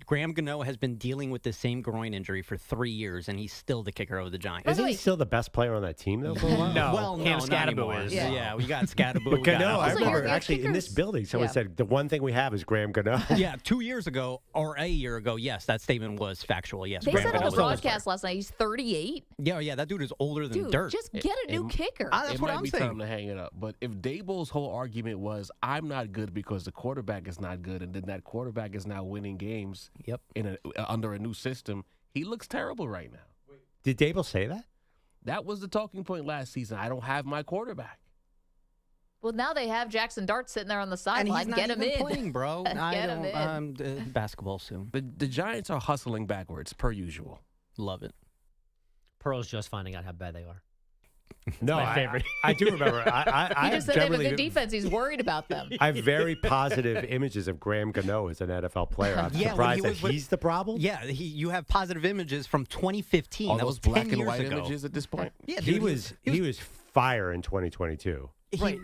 Graham Gano has been dealing with the same groin injury for 3 years, and he's still the kicker of the Giants.
Isn't he still the best player on that team, though? For a while?
No. Well,
Cam
not
Scatterbo
anymore.
is.
Yeah, we got Scatterbo.
But Gano, I remember actually in
kickers.
this building, someone said the one thing we have is Graham Gano.
Yeah, 2 years ago, or a year ago, yes, that statement was factual, yes.
They
Graham
said on the
Gano's
broadcast last night he's 38.
Yeah, that dude is older than
Dude,
dirt.
just get a new kicker.
That's
it
what
might
I'm
be
saying.
time to hang it up. But if Dable's whole argument was, I'm not good because the quarterback is not good, and then that quarterback is now winning games under a new system, he looks terrible right now.
Did Dable say that?
That was the talking point last season. I don't have my quarterback.
Well, now they have Jackson Dart sitting there on the
And he's
sideline.
not
Get him
even
in.
playing, bro.
Get him in.
Basketball soon.
The Giants are hustling backwards, per usual.
Love it.
Pearl's just finding out how bad they are.
No,
my favorite.
I do remember.
He just said they have a good defense. He's worried about them.
I have very positive images of Graham Gano as an NFL player. I'm surprised that he's the problem.
Yeah, you have positive images from 2015.
All
that
those
was 10
black and
years
white
ago.
images at this point.
Yeah,
he
dude,
was fire in 2022.
Right.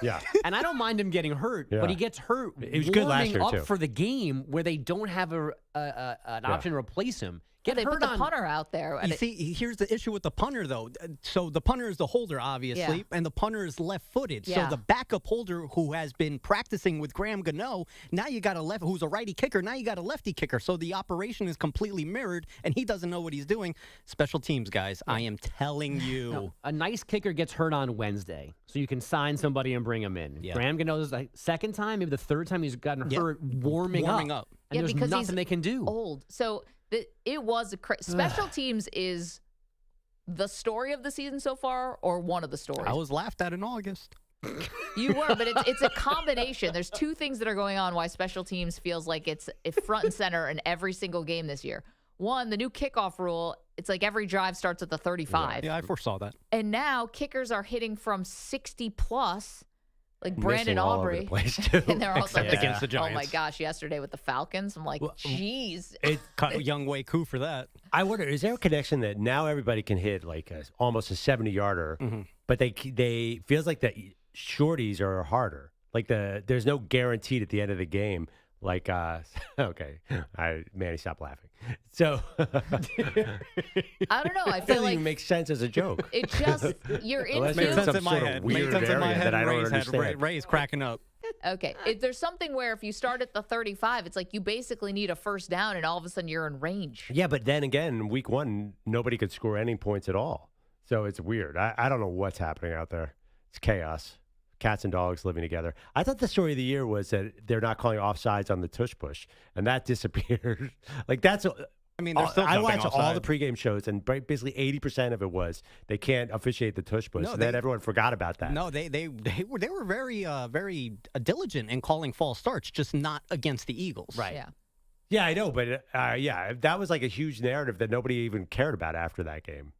Yeah.
And I don't mind him getting hurt,
Yeah.
but he gets hurt
He was good last
warming
year,
up
too.
for the game where they don't have an option to replace him. Get
They
hurt
put the
on
punter out there.
You see, here's the issue with the punter, though. So the punter is the holder, obviously,
Yeah.
and the punter is left-footed.
Yeah.
So the backup holder who has been practicing with Graham Gano, now you got who's a righty kicker. Now you got a lefty kicker. So the operation is completely mirrored, and he doesn't know what he's doing. Special teams, guys. I am telling you.
No, a nice kicker gets hurt on Wednesday, so you can sign somebody and bring him in.
Yeah.
Graham Gano's the second time, maybe the third time he's gotten hurt warming up. And
Yeah,
there's
because
nothing
he's
they can do.
Old. So it was special teams is the story of the season so far, or one of the stories.
I was laughed at in August.
You were, but it's a combination. There's two things that are going on why special teams feels like it's front and center in every single game this year. One, the new kickoff rule, it's like every drive starts at the 35.
Yeah, I foresaw that.
And now kickers are hitting from 60+, like Brandon
Missing all over
Aubrey.
the place, too.
And they're also
Except against the Giants.
Oh, my gosh, yesterday with the Falcons. I'm like, jeez.
Young Wei Koo for that.
I wonder, is there a connection that now everybody can hit like almost a 70-yarder, but they feels like the shorties are harder. Like there's no guaranteed at the end of the game. Like, okay, Manny, stop laughing. So
I don't know. I
it
feel
doesn't
like
even make sense as a joke.
it just your
Unless
Made
you're in
sense
some
in my
sort of
head.
weird
Made sense in my
area
head.
that I don't
Ray's
understand.
Ray's cracking up.
Okay. There's something where if you start at the 35, it's like you basically need a first down, and all of a sudden you're in range.
Yeah, but then again, week one, nobody could score any points at all. So it's weird. I don't know what's happening out there. It's chaos. Cats and dogs living together. I thought the story of the year was that they're not calling offsides on the tush push, and that disappeared. Like that's.
I mean, they're still
I
jumping
watched all
offside.
the pregame shows, and basically 80% of it was they can't officiate the tush push.
No,
And then everyone forgot about that.
No, they were very diligent in calling false starts, just not against the Eagles.
Right.
Yeah.
Yeah, I know, but that was like a huge narrative that nobody even cared about after that game.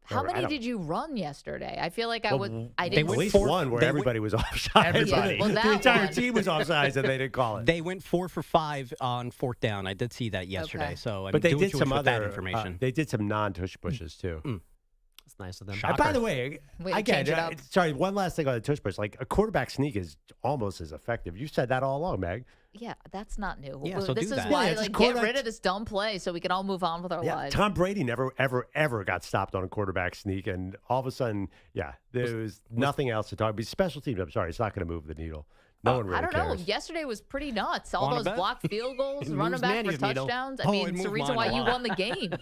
How
Or, I
many
don't-
did you run yesterday? I feel like I
Well,
would. I
At
didn't.
least one where everybody was offside.
Everybody.
Yeah, well, that
the entire
one.
team was offside, and they didn't call it.
They went 4 for 5 on fourth down. I did see that yesterday.
Okay.
So, I
But
mean,
they
do what
did
you
some
wish with that
other
information.
they did some non-tush pushes too.
That's nice of them.
And by the way,
Way to
again,
change it up.
sorry, one last thing on the tush push. Like a quarterback sneak is almost as effective. You said that all along, Meg.
Yeah, that's not new.
Yeah,
Well,
so
this
do
is
that.
why,
Yeah, it's
like, get
quarterback-
rid of this dumb play so we can all move on with our
Yeah,
lives.
Tom Brady never, ever got stopped on a quarterback sneak, and all of a sudden, there was nothing else to talk about. Special teams, I'm sorry, it's not going to move the needle. No one really
I don't know.
cares.
Yesterday was pretty nuts. All
Wanna
those
bet?
blocked field goals,
It
running
moves
back for
Manny's needle.
touchdowns. I
Oh,
mean,
it
it's the
moved
reason why
mine a
you
lot.
won the game.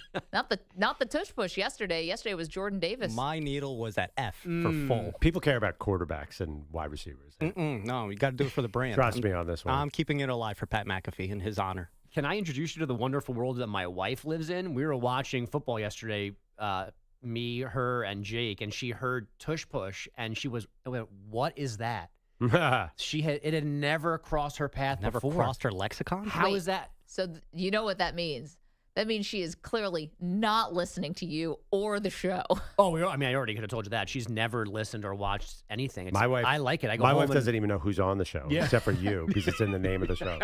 Not the tush push yesterday. Yesterday was Jordan Davis.
My needle was at F for full.
People care about quarterbacks and wide receivers.
No, you got to do it for the brand.
Trust me on this one.
I'm keeping it alive for Pat McAfee in his honor.
Can I introduce you to the wonderful world that my wife lives in? We were watching football yesterday, me, her, and Jake, and she heard tush push, and she went, "What is that?" It had never crossed her path
Never
before.
crossed her lexicon?
How
Wait.
is that?
So you know what that means? That means she is clearly not listening to you or the show.
Oh, I mean, I already could have told you that. She's never listened or watched anything.
My wife,
I like it. I go
my
home
wife
and-
doesn't even know who's on the show,
Yeah.
except for you, because it's in the name of the show.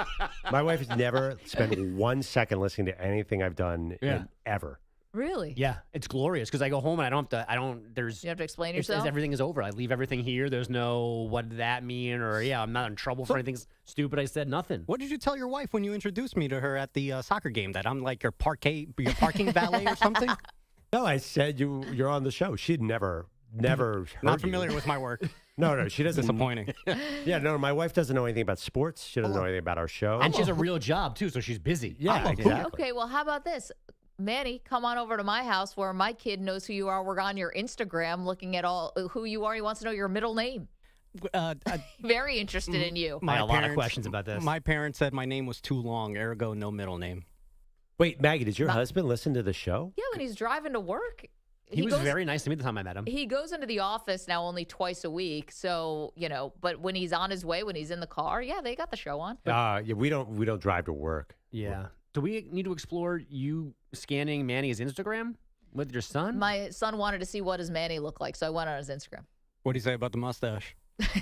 My wife has never spent 1 second listening to anything I've done ever.
Really?
Yeah, it's glorious because I go home and
You have to explain
it's-
yourself?
everything is over. I leave everything here. There's no, what did that mean? Or, I'm not in trouble for anything stupid I said. Nothing.
What did you tell your wife when you introduced me to her at the soccer game? That I'm like your parking valet or something?
No, I said you're on the show. She'd never heard
Not familiar
you.
with my work.
No, she doesn't.
Disappointing.
Yeah, no, my wife doesn't know anything about sports. She doesn't know anything about our show.
And she has a real job, too, so she's busy.
Yeah, exactly.
Okay, well, how about this? Manny, come on over to my house where my kid knows who you are. We're on your Instagram looking at all who you are. He wants to know your middle name. Very interested in you.
I have a lot of questions about this.
My parents said my name was too long, ergo no middle name.
Wait, Maggie, did your husband listen to the show?
Yeah, when he's driving to work.
He was very nice to me the time I met him.
He goes into the office now only twice a week. So, but when he's on his way, when he's in the car, they got the show on.
Yeah, we don't drive to work.
Yeah. Do we need to explore you scanning Manny's Instagram with your son?
My son wanted to see what does Manny look like, so I went on his Instagram.
What do you say about the mustache?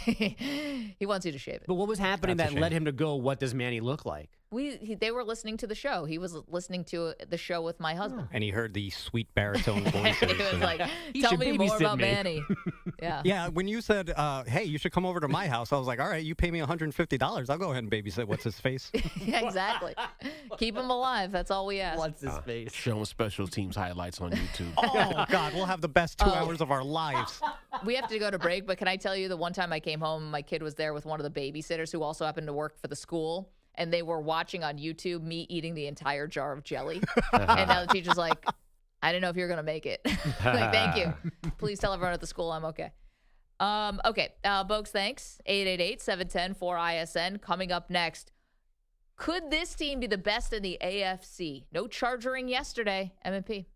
He wants you to shave it.
But what was happening
That's a
that led
shame.
him to go, what does Manny look like?
They were listening to the show. He was listening to the show with my husband.
And he heard the sweet baritone voices.
He was like,
He
tell
should
me more
babysit
about
me.
Manny. Yeah.
Yeah, when you said, hey, you should come over to my house, I was like, all right, you pay me $150. I'll go ahead and babysit what's his face.
Yeah, exactly. Keep him alive. That's all we ask.
What's his face?
Show him special teams highlights on YouTube.
Oh, God, we'll have the best 2 hours of our lives.
We have to go to break, but can I tell you the one time I came home, my kid was there with one of the babysitters who also happened to work for the school, and they were watching on YouTube me eating the entire jar of jelly. And now the teacher's like, I didn't know if you were going to make it. Like, thank you. Please tell everyone at the school I'm okay. Bogusch, thanks. 888-710-4ISN. Coming up next, could this team be the best in the AFC? No chargering yesterday, M&P.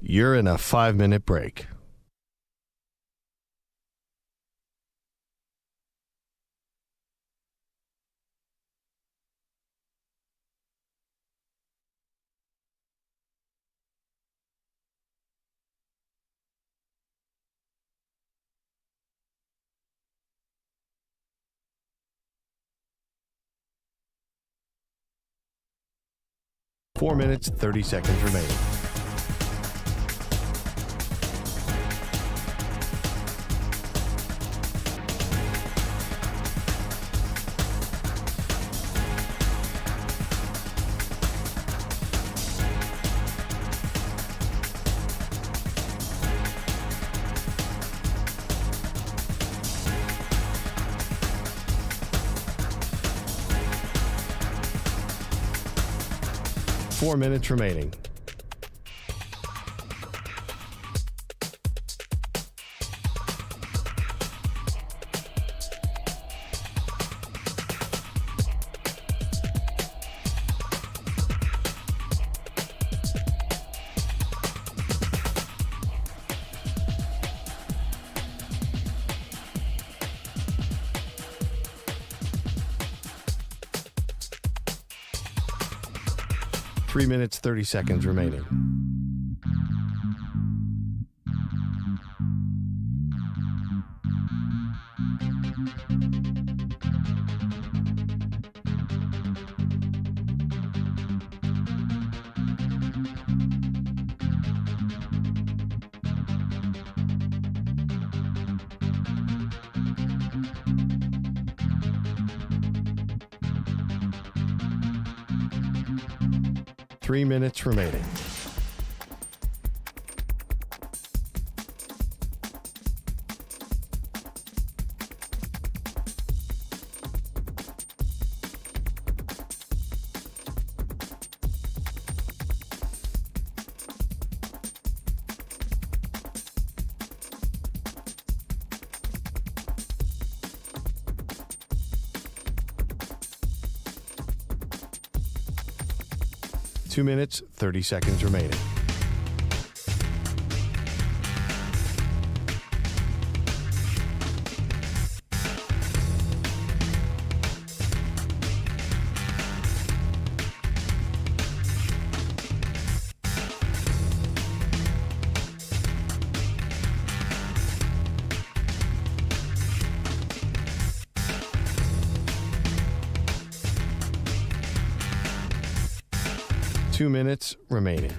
You're in a 5-minute break. 4 minutes, 30 seconds remaining. Four minutes remaining. Three minutes, 30 seconds remaining. Three minutes remaining. Two minutes, 30 seconds remaining. Two minutes remaining.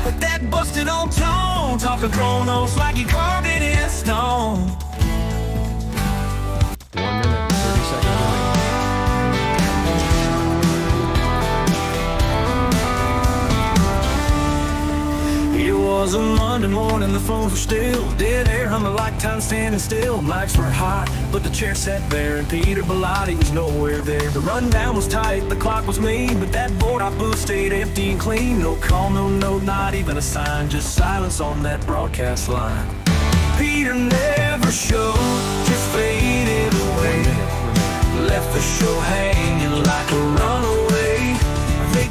With that busted old tone, talking chronos like you carved it in stone.
1 minute, 30 seconds remaining.
It was a Monday morning, the phones were still dead air, humming like time standing still. Mics were hot, but the chair sat bare, and Peter Bellotti was nowhere there. The rundown was tight, the clock was mean, but that board I booth stayed empty and clean. No call, no note, not even a sign, just silence on that broadcast line. Peter never showed, just faded away. Left the show hanging like a runaway. They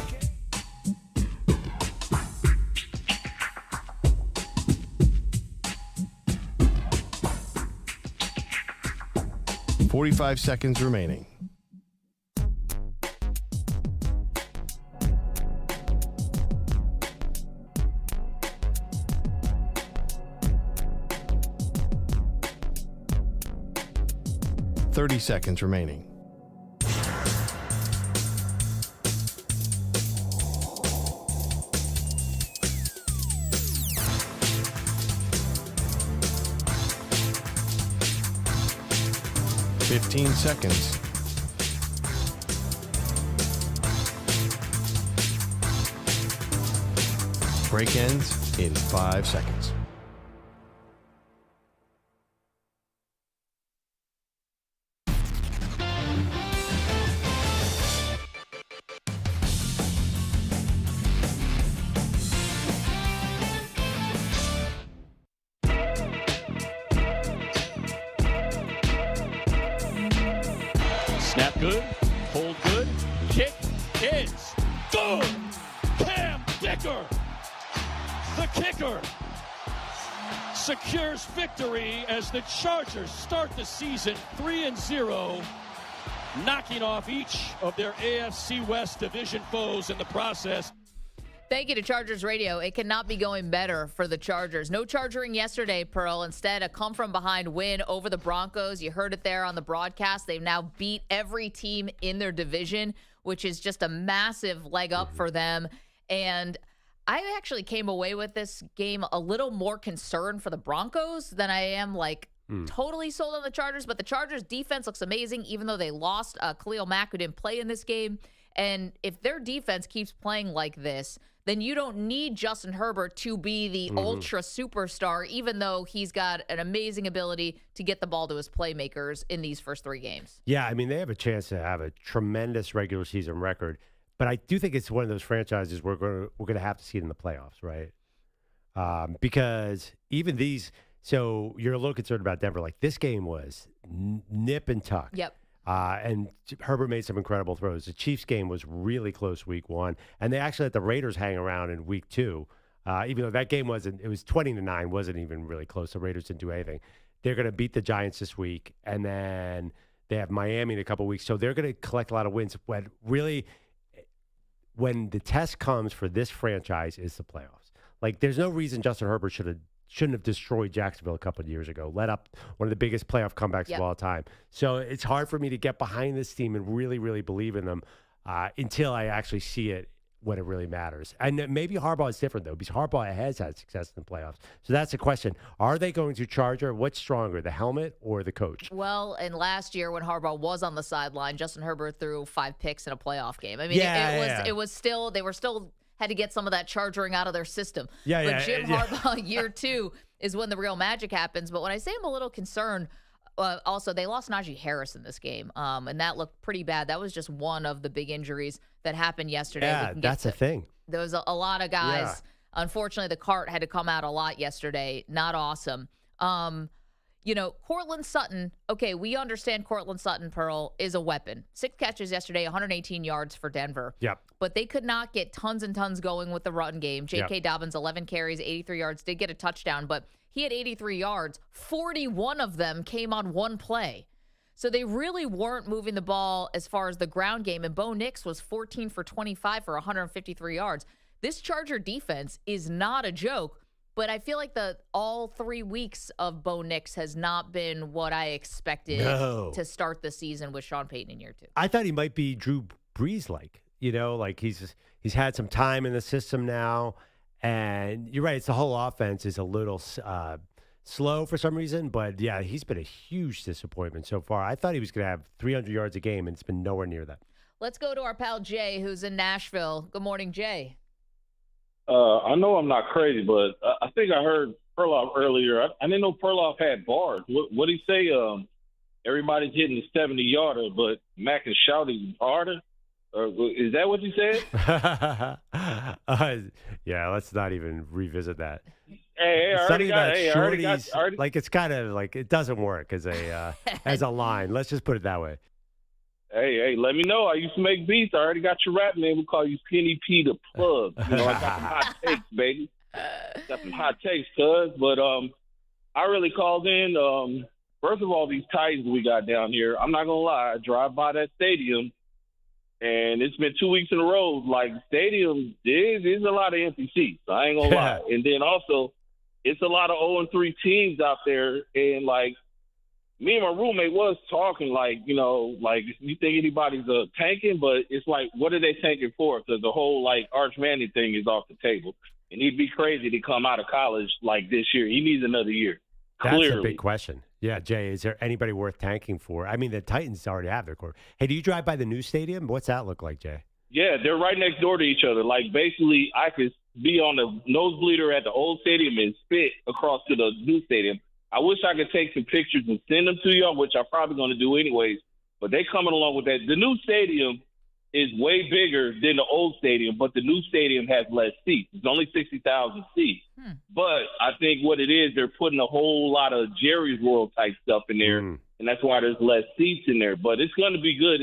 45 seconds remaining. Seconds remaining. Fifteen seconds. Break ends in 5 seconds.
Snap good, hold good, kick is good. Cam Dicker, the kicker,
secures victory as the Chargers start the season 3-0, knocking off each of their AFC West division foes in the process.
Thank you to Chargers Radio. It cannot be going better for the Chargers. No chargering yesterday, Pearl. Instead, a come-from-behind win over the Broncos. You heard it there on the broadcast. They've now beat every team in their division, which is just a massive leg up for them. And I actually came away with this game a little more concerned for the Broncos than I am, totally sold on the Chargers. But the Chargers' defense looks amazing, even though they lost Khalil Mack, who didn't play in this game. And if their defense keeps playing like this, then you don't need Justin Herbert to be the ultra superstar, even though he's got an amazing ability to get the ball to his playmakers in these first 3 games.
Yeah, I mean, they have a chance to have a tremendous regular season record, but I do think it's one of those franchises we're going to have to see it in the playoffs, right? Because even these, so you're a little concerned about Denver. Like, this game was nip and tuck.
Yep.
And Herbert made some incredible throws. The Chiefs game was really close week 1, and they actually let the Raiders hang around in week 2. Even though that game it was 20-9, wasn't even really close. The Raiders didn't do anything. They're going to beat the Giants this week, and then they have Miami in a couple weeks. So they're going to collect a lot of wins. But really, when the test comes for this franchise is the playoffs. Like, there's no reason Justin Herbert shouldn't have destroyed Jacksonville a couple of years ago, let up one of the biggest playoff comebacks of all time. So it's hard for me to get behind this team and really, really believe in them until I actually see it when it really matters. And maybe Harbaugh is different, though, because Harbaugh has had success in the playoffs. So that's the question. Are they going to charge her? What's stronger, the helmet or the coach?
Well, and last year when Harbaugh was on the sideline, Justin Herbert threw 5 picks in a playoff game. I mean, it was still, they were still had to get some of that charging out of their system. But Jim Harbaugh, year 2 is when the real magic happens. But when I say I'm a little concerned, also, they lost Najee Harris in this game, and that looked pretty bad. That was just one of the big injuries that happened yesterday.
Yeah, that's a thing.
There was a lot of guys. Yeah. Unfortunately, the cart had to come out a lot yesterday. Not awesome. Cortland Sutton, okay, we understand Cortland Sutton, Pearl, is a weapon. 6 catches yesterday, 118 yards for Denver.
Yep.
But they could not get tons and tons going with the run game. J.K. Dobbins, 11 carries, 83 yards, did get a touchdown, but he had 83 yards. 41 of them came on one play. So they really weren't moving the ball as far as the ground game, and Bo Nix was 14 for 25 for 153 yards. This Charger defense is not a joke. But I feel like all 3 weeks of Bo Nix has not been what I expected to start the season with Sean Payton in year 2.
I thought he might be Drew Brees-like. Like he's had some time in the system now. And you're right, it's the whole offense is a little slow for some reason. But, yeah, he's been a huge disappointment so far. I thought he was going to have 300 yards a game, and it's been nowhere near that.
Let's go to our pal Jay, who's in Nashville. Good morning, Jay.
I know I'm not crazy, but I think I heard Perloff earlier. I didn't know Perloff had bars. What did he say? Everybody's hitting the 70-yarder, but Mac is shouting harder? Is that what you said?
Yeah, let's not even revisit that.
Hey,
it's kind of like it doesn't work as a line. Let's just put it that way.
Hey, let me know. I used to make beats. I already got your rap name. We call you Skinny P the Plug. I got some hot takes, baby. Got some hot takes, cuz. But I really called in. First of all, these Titans we got down here, I'm not going to lie. I drive by that stadium, and it's been 2 weeks in a row. Like, stadium, there's a lot of empty seats. I ain't going to lie. And then also, it's a lot of 0-3 teams out there. And, like, me and my roommate was talking, you think anybody's tanking, but it's like, what are they tanking for? Because the whole, Arch Manning thing is off the table. And he'd be crazy to come out of college like this year. He needs another year. Clearly.
That's a big question. Yeah, Jay, is there anybody worth tanking for? I mean, the Titans already have their core. Hey, do you drive by the new stadium? What's that look like, Jay?
Yeah, they're right next door to each other. Like, basically, I could be on the nosebleeder at the old stadium and spit across to the new stadium. I wish I could take some pictures and send them to y'all, which I'm probably going to do anyways. But they coming along with that. The new stadium is way bigger than the old stadium, but the new stadium has less seats. It's only 60,000 seats. But I think what it is, they're putting a whole lot of Jerry's World type stuff in there, and that's why there's less seats in there. But it's going to be good.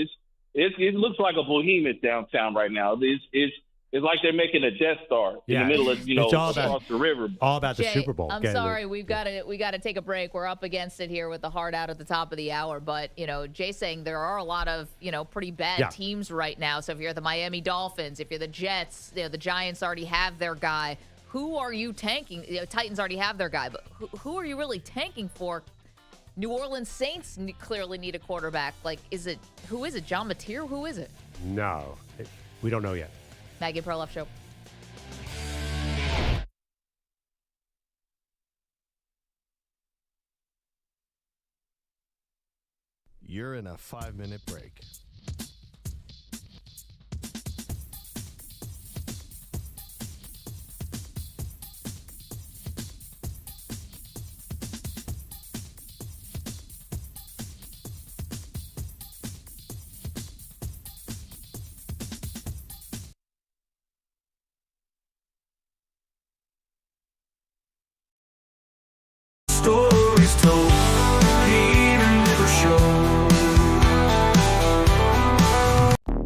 It looks like a behemoth downtown right now. It's It's like they're making a Death Star in the middle of,
it's all
across the river.
All about the
Jay,
Super Bowl.
I'm sorry, we got to take a break. We're up against it here with the hard out at the top of the hour. But Jay's saying there are a lot of pretty bad teams right now. So if you're the Miami Dolphins, if you're the Jets, the Giants already have their guy. Who are you tanking? Titans already have their guy, but who are you really tanking for? New Orleans Saints clearly need a quarterback. Who is it? John Mateer? Who is it?
No, we don't know yet.
Maggie Perloff Show.
You're in a 5-minute break.
Stories told, even never show.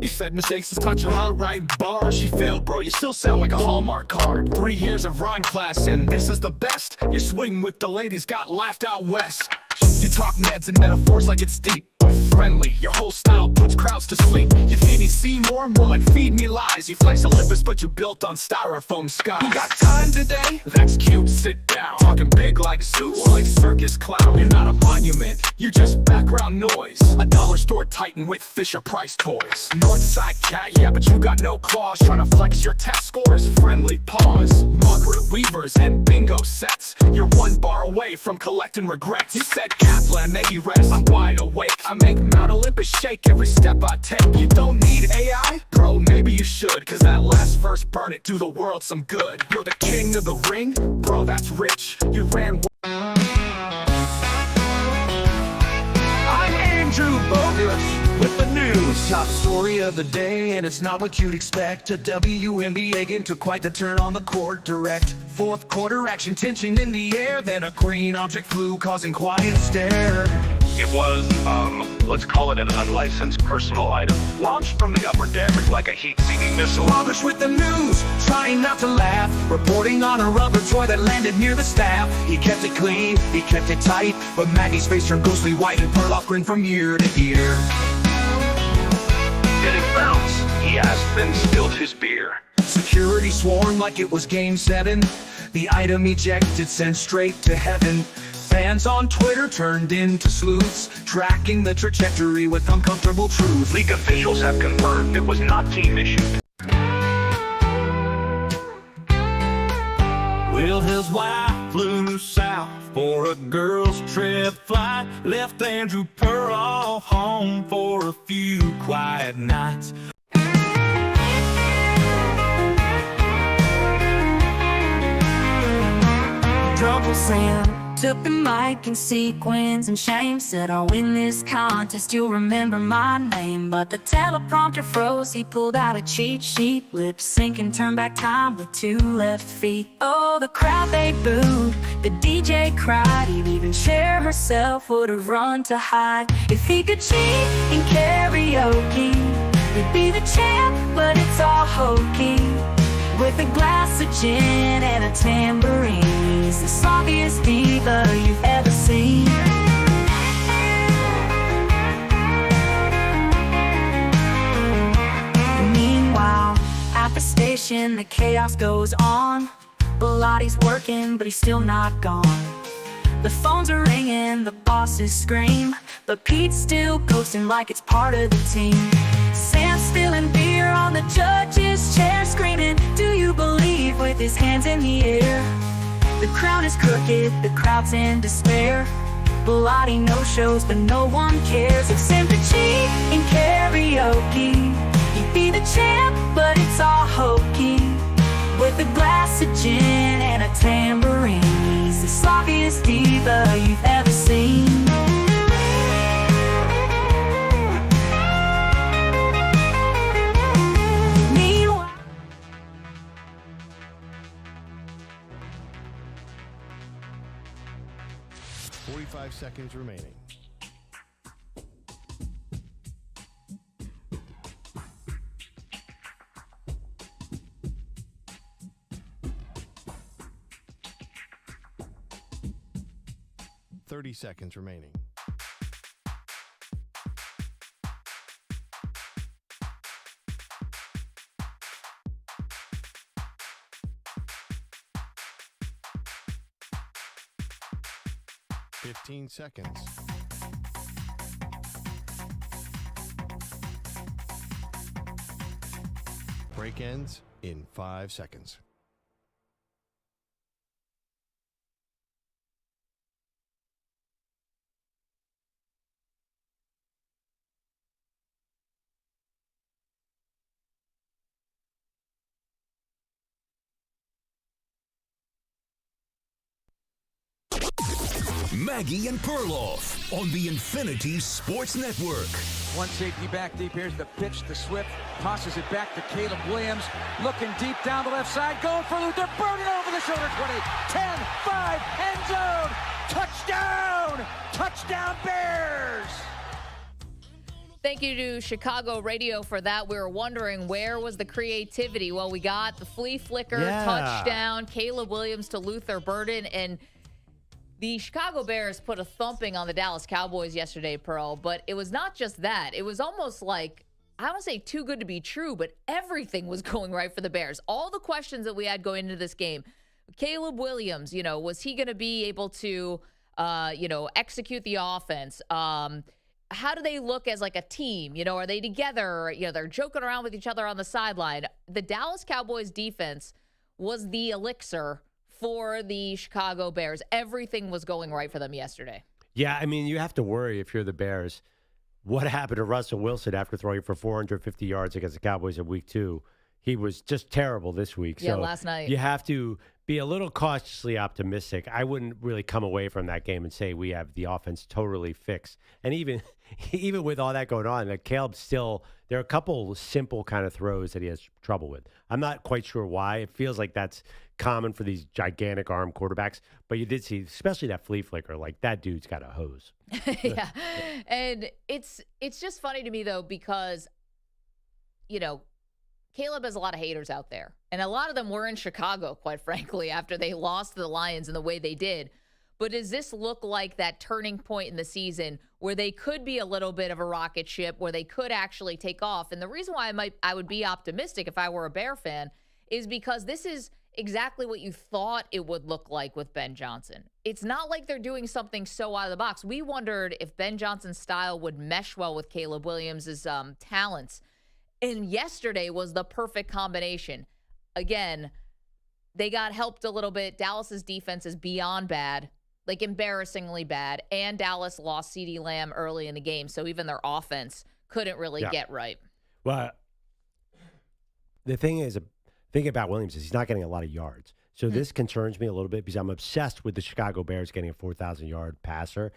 You said mistakes is touch on right bar. She failed, bro. You still sound like a Hallmark card. 3 years of rhyme class, and this is the best. You swing with the ladies, got laughed out west. You talk meds and metaphors like it's deep, but friendly. Your whole style puts crowds to sleep. You feed me Seymour, more like feed me lies. You flex Olympus, but you built on styrofoam skies. You got time today? That's cute, sit down. Talking big like Zeus, or like circus clown. You're not a monument, you're just background noise. A dollar store titan with Fisher-Price toys. Northside cat, yeah, but you got no claws. Trying to flex your test scores, friendly pause. Margaret Weavers and bingo sets. You're 1 bar away from collecting regrets. You said Kaplan, maybe rest. I'm wide awake. I make Mount Olympus shake every step I take. You don't need AI? Bro, maybe you should. Cause that last verse, burn it, do the world some good. You're the king of the ring? Bro, that's rich. You ran. I'm Andrew Bogusch with the news. Top story of the day, and it's not what you'd expect. A WNBA game took quite the turn on the court direct. Fourth quarter action, tension in the air, then a green object flew, causing quiet stare.
It was, let's call it an unlicensed personal item, launched from the upper deck like a heat-seeking missile.
Bogusch with the news, trying not to laugh, reporting on a rubber toy that landed near the staff. He kept it clean, he kept it tight, but Maggie's face turned ghostly white and Perloff grinned from ear to ear.
Did it bounce? He asked, then spilled his beer.
Security swarmed like it was Game 7. The item ejected, sent straight to heaven. Fans on Twitter turned into sleuths, tracking the trajectory with uncomfortable truth.
League officials have confirmed it was not team issued.
Well, his wife flew south for a girls' trip flight. Left Andrew Perloff home for a few quiet nights.
Double Sam took the mic in sequence and shame. Said I'll win this contest, you'll remember my name. But the teleprompter froze, he pulled out a cheat sheet. Lip sync and turn back time with 2 left feet. Oh, the crowd they booed, the DJ cried. Even Cher herself would have run to hide. If he could cheat in karaoke, he'd be the champ, but it's all hokey. With a glass of gin and a tambourine, he's the sloppiest diva you've ever seen. Meanwhile, at the station, the chaos goes on. Bilotti's working, but he's still not gone. The phones are ringing, the bosses scream, but Pete's still ghosting like it's part of the team. Sam's spilling beer on the judge's chair, screaming, "Do you believe?" with his hands in the air. The crown is crooked, the crowd's in despair. Bilotti no shows, but no one cares. If Sam could cheat in karaoke, he'd be the champ, but it's all hokey. With a glass of gin and a tambourine, he's the sloppiest diva you've ever seen. Meanwhile,
45 seconds remaining. 30 seconds remaining. Fifteen seconds. Break ends in 5 seconds.
Maggie and Perloff on the Infinity Sports Network.
One safety back deep. Here's the pitch to Swift. Tosses it back to Caleb Williams. Looking deep down the left side. Going for Luther. Burning over the shoulder. 20, 10, 5, end zone. Touchdown! Touchdown Bears!
Thank you to Chicago Radio for that. We were wondering, where was the creativity? Well, we got the flea flicker, touchdown, Caleb Williams to Luther Burden, and the Chicago Bears put a thumping on the Dallas Cowboys yesterday, Pearl, but it was not just that. It was almost like, I don't want to say too good to be true, but everything was going right for the Bears. All the questions that we had going into this game. Caleb Williams, was he going to be able to, execute the offense? How do they look as like a team? Are they together? They're joking around with each other on the sideline. The Dallas Cowboys defense was the elixir for the Chicago Bears. Everything was going right for them yesterday.
Yeah, I mean, you have to worry if you're the Bears. What happened to Russell Wilson after throwing for 450 yards against the Cowboys in week 2? He was just terrible this week.
Yeah,
so
last night.
You have to be a little cautiously optimistic. I wouldn't really come away from that game and say we have the offense totally fixed. And even with all that going on, Caleb still, there are a couple simple kind of throws that he has trouble with. I'm not quite sure why. It feels like that's common for these gigantic arm quarterbacks. But you did see, especially that flea flicker, like that dude's got a hose.
Yeah. And it's just funny to me, though, because, Caleb has a lot of haters out there. And a lot of them were in Chicago, quite frankly, after they lost to the Lions in the way they did. But does this look like that turning point in the season where they could be a little bit of a rocket ship, where they could actually take off? And the reason why I would be optimistic if I were a Bear fan is because this is exactly what you thought it would look like with Ben Johnson. It's not like they're doing something so out of the box. We wondered if Ben Johnson's style would mesh well with Caleb Williams' talents. And yesterday was the perfect combination. Again, they got helped a little bit. Dallas's defense is beyond bad, like embarrassingly bad. And Dallas lost CeeDee Lamb early in the game, so even their offense couldn't really get right.
Well, the thing about Williams is he's not getting a lot of yards. So this concerns me a little bit because I'm obsessed with the Chicago Bears getting a 4,000-yard passer.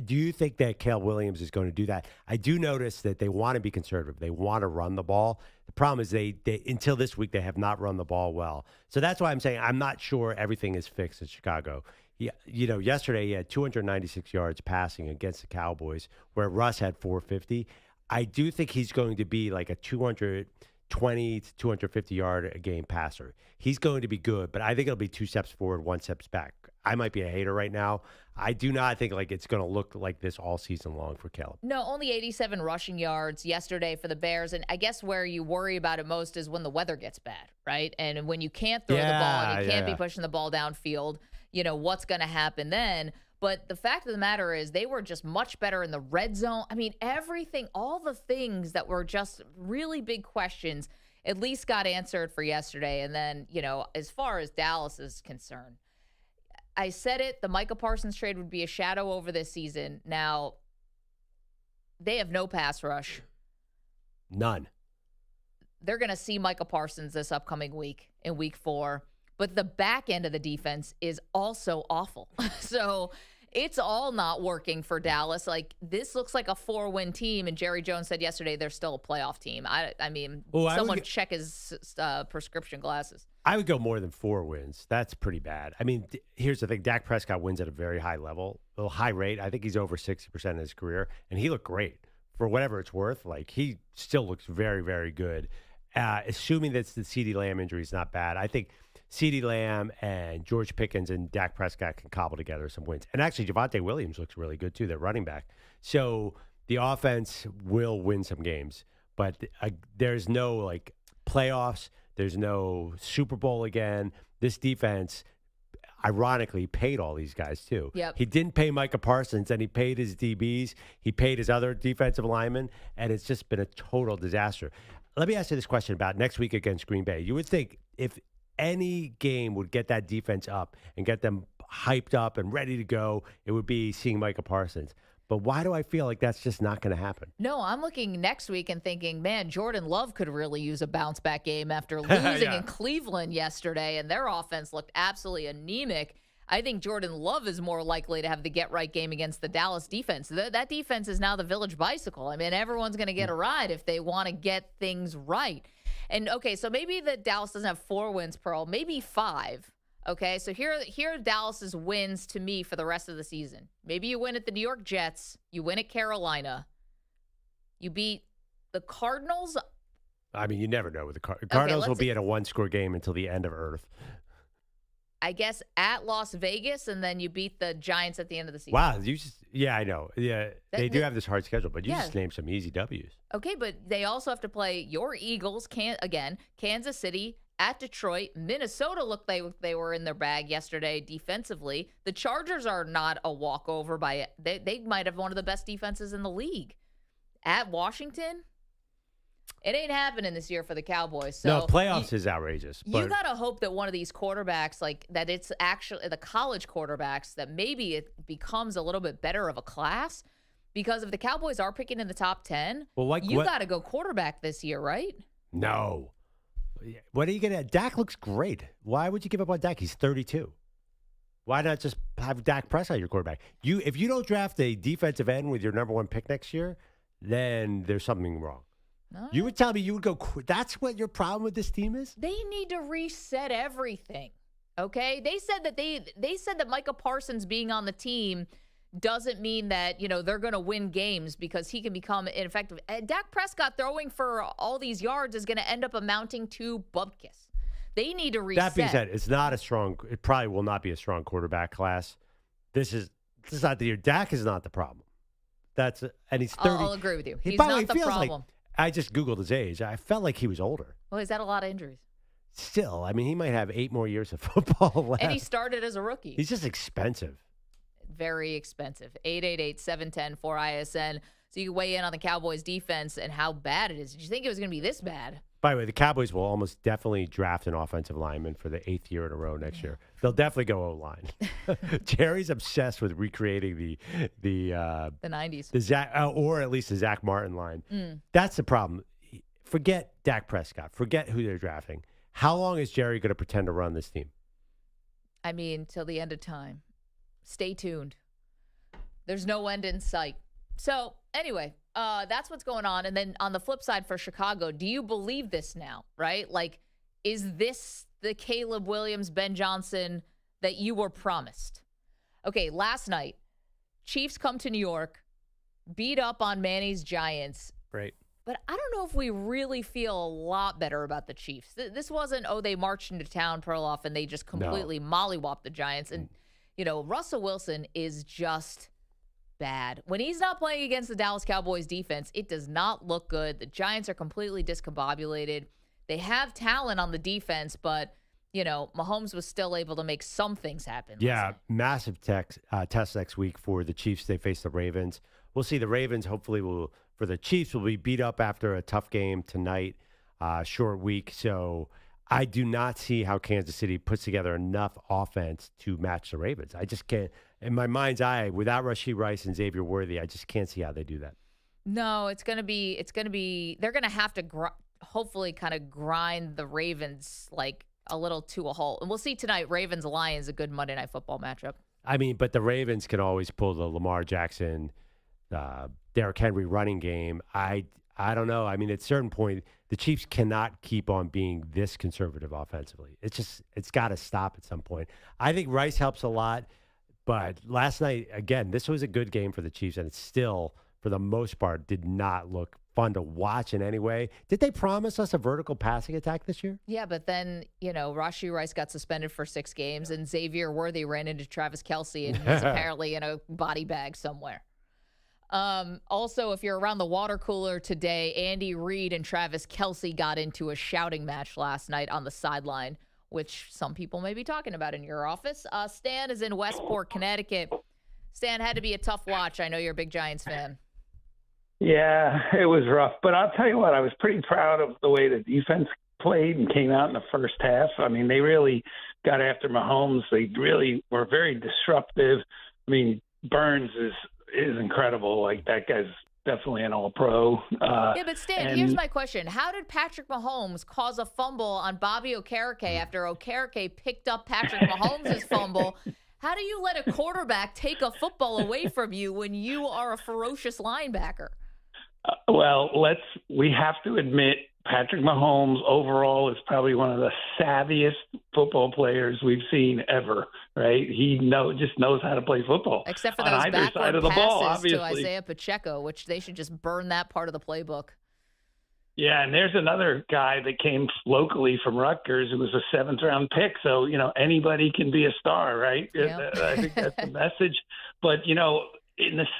Do you think that Caleb Williams is going to do that? I do notice that they want to be conservative. They want to run the ball. The problem is they until this week, they have not run the ball well. So that's why I'm saying I'm not sure everything is fixed in Chicago. Yesterday he had 296 yards passing against the Cowboys, where Russ had 450. I do think he's going to be like a 220 to 250 yard a game passer. He's going to be good, but I think it'll be 2 steps forward, 1 step back. I might be a hater right now. I do not think like it's going to look like this all season long for Caleb.
No, only 87 rushing yards yesterday for the Bears. And I guess where you worry about it most is when the weather gets bad, right? And when you can't throw the ball and you can't be pushing the ball downfield, what's going to happen then? But the fact of the matter is they were just much better in the red zone. I mean, everything, all the things that were just really big questions at least got answered for yesterday. And then, as far as Dallas is concerned, I said it, the Micah Parsons trade would be a shadow over this season. Now, they have no pass rush.
None.
They're going to see Micah Parsons this upcoming week in week 4. But the back end of the defense is also awful. So it's all not working for Dallas. Like, this looks like a 4-win team, and Jerry Jones said yesterday they're still a playoff team. I mean, someone check his prescription glasses.
I would go more than 4 wins. That's pretty bad. I mean, here's the thing. Dak Prescott wins at a very high level, a high rate. I think he's over 60% in his career, and he looked great. For whatever it's worth, like, he still looks very, very good. Assuming that the CeeDee Lamb injury is not bad, I think CeeDee Lamb and George Pickens and Dak Prescott can cobble together some wins. And actually, Javonte Williams looks really good, too, their running back. So the offense will win some games. But there's no, like, playoffs. There's no Super Bowl again. This defense, ironically, paid all these guys, too.
Yep.
He didn't pay Micah Parsons, and he paid his DBs. He paid his other defensive linemen, and it's just been a total disaster. Let me ask you this question about next week against Green Bay. You would think if any game would get that defense up and get them hyped up and ready to go, it would be seeing Micah Parsons. But why do I feel like that's just not going to happen?
No, I'm looking next week and thinking, man, Jordan Love could really use a bounce-back game after losing in Cleveland yesterday, and their offense looked absolutely anemic. I think Jordan Love is more likely to have the get-right game against the Dallas defense. That defense is now the Village Bicycle. I mean, everyone's going to get a ride if they want to get things right. And, okay, so maybe the Dallas doesn't have 4 wins, Pearl, maybe 5. Okay, so here are Dallas's wins to me for the rest of the season. Maybe you win at the New York Jets. You win at Carolina. You beat the Cardinals.
I mean, you never know with the Cardinals will be at a 1-score game until the end of Earth.
I guess at Las Vegas, and then you beat the Giants at the end of the season.
Wow, I know. Yeah, they do have this hard schedule, but you just named some easy W's.
Okay, but they also have to play your Eagles, Kansas City, at Detroit. Minnesota looked like they were in their bag yesterday defensively. The Chargers are not a walkover they might have one of the best defenses in the league. At Washington, it ain't happening this year for the Cowboys. So
no, playoffs is outrageous.
You got to hope that one of these quarterbacks, like that it's actually the college quarterbacks, that maybe it becomes a little bit better of a class. Because if the Cowboys are picking in the top 10, you got to go quarterback this year, right?
No. What are you going to – Dak looks great. Why would you give up on Dak? He's 32. Why not just have Dak Prescott your quarterback? If you don't draft a defensive end with your number 1 pick next year, then there's something wrong. No. You would tell me you would go – that's what your problem with this team is?
They need to reset everything, okay? They said that Micah Parsons being on the team – doesn't mean that, they're going to win games because he can become ineffective. Dak Prescott throwing for all these yards is going to end up amounting to bupkis. They need to reset.
That being said, it probably will not be a strong quarterback class. This is not the year. Dak is not the problem. And he's 30.
I'll agree with you. He's not the problem.
I just Googled his age. I felt like he was older.
Well, he's had a lot of injuries.
Still, I mean, he might have 8 more years of football left.
And he started as a rookie.
He's just expensive.
Very expensive. 888-710-4ISN. So you can weigh in on the Cowboys defense and how bad it is. Did you think it was going to be this bad?
By the way, the Cowboys will almost definitely draft an offensive lineman for the 8th year in a row next year. They'll definitely go O-line. Jerry's obsessed with recreating the
90s.
The Zach, or at least the Zach Martin line. That's the problem. Forget Dak Prescott. Forget who they're drafting. How long is Jerry going to pretend to run this team?
I mean, till the end of time. Stay tuned. There's no end in sight. So anyway, that's what's going on. And then on the flip side for Chicago, do you believe this now, right? Like, is this the Caleb Williams, Ben Johnson that you were promised? Okay, last night, Chiefs come to New York, beat up on Manny's Giants.
Right.
But I don't know if we really feel a lot better about the Chiefs. This wasn't, they marched into town, Perloff, and they just completely mollywopped the Giants. And Russell Wilson is just bad. When he's not playing against the Dallas Cowboys defense, it does not look good. The Giants are completely discombobulated. They have talent on the defense, but, Mahomes was still able to make some things happen.
Yeah, massive test next week for the Chiefs. They face the Ravens. We'll see. The Ravens hopefully will be beat up after a tough game tonight, short week. So I do not see how Kansas City puts together enough offense to match the Ravens. I just can't. In my mind's eye, without Rashee Rice and Xavier Worthy, I just can't see how they do that.
No, they're going to have to hopefully kind of grind the Ravens like a little to a halt. And we'll see tonight. Ravens-Lions, a good Monday Night Football matchup.
I mean, but the Ravens can always pull the Lamar Jackson, Derrick Henry running game. I don't know. I mean, at a certain point, the Chiefs cannot keep on being this conservative offensively. It's got to stop at some point. I think Rice helps a lot, but last night, again, this was a good game for the Chiefs, and it still, for the most part, did not look fun to watch in any way. Did they promise us a vertical passing attack this year?
Yeah, but then, Rashee Rice got suspended for 6 games, and Xavier Worthy ran into Travis Kelce, and he's apparently in a body bag somewhere. Also, if you're around the water cooler today, Andy Reid and Travis Kelce got into a shouting match last night on the sideline, which some people may be talking about in your office. Stan is in Westport, Connecticut. Stan, had to be a tough watch. I know you're a big Giants fan.
Yeah, it was rough. But I'll tell you what, I was pretty proud of the way the defense played and came out in the first half. I mean, they really got after Mahomes. They really were very disruptive. I mean, Burns is incredible. Like, that guy's definitely an all-pro.
Yeah, but Stan, here's my question. How did Patrick Mahomes cause a fumble on Bobby Okereke after Okereke picked up Patrick Mahomes' fumble? How do you let a quarterback take a football away from you when you are a ferocious linebacker?
Well, we have to admit Patrick Mahomes overall is probably one of the savviest football players we've seen ever, right? He just knows how to play football.
Except for
on
those
either
backward
side of the
passes
ball, obviously.
to Isaiah Pacheco, which they should just burn that part of the playbook.
Yeah, and there's another guy that came locally from Rutgers who was a 7th-round pick. So, anybody can be a star, right? Yep. I think that's the message. But,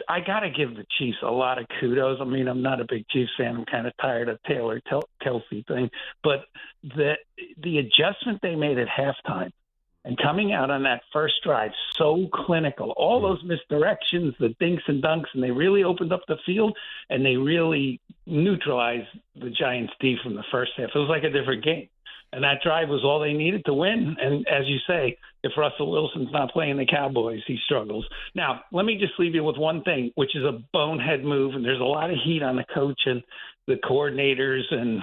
I got to give the Chiefs a lot of kudos. I mean, I'm not a big Chiefs fan. I'm kind of tired of Taylor Kelsey thing. But the adjustment they made at halftime and coming out on that first drive, so clinical. All those misdirections, the dinks and dunks, and they really opened up the field, and they really neutralized the Giants' D from the first half. It was like a different game. And that drive was all they needed to win. And as you say, if Russell Wilson's not playing the Cowboys, he struggles. Now, let me just leave you with one thing, which is a bonehead move, and there's a lot of heat on the coach and the coordinators and,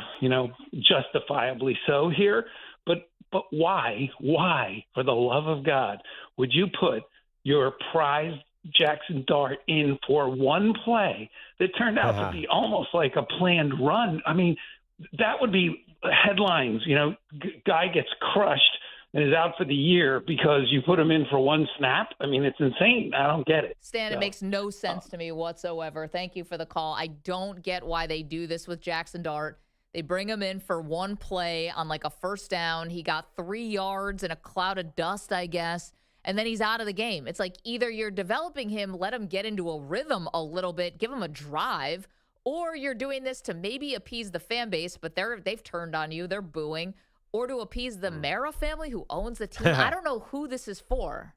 justifiably so here. But why, for the love of God, would you put your prized Jackson Dart in for one play that turned out to be almost like a planned run? I mean, that would be headlines. Guy gets crushed and is out for the year because you put him in for one snap. I mean, it's insane. I don't get it.
Stan, it makes no sense to me whatsoever. Thank you for the call. I don't get why they do this with Jackson Dart. They bring him in for one play on like a first down. He got 3 yards in a cloud of dust, I guess, and then he's out of the game. It's like either you're developing him, let him get into a rhythm a little bit, give him a drive, or you're doing this to maybe appease the fan base, but they've turned on you, they're booing, or to appease the Mara family who owns the team. I don't know who this is for.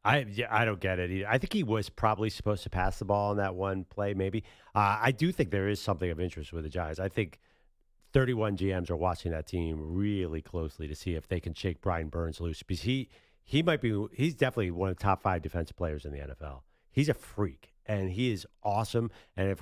I don't get it either. I think he was probably supposed to pass the ball on that one play, maybe. I do think there is something of interest with the Giants. I think 31 GMs are watching that team really closely to see if they can shake Brian Burns loose, because he's definitely one of the top 5 defensive players in the NFL. He's a freak, and he is awesome. And if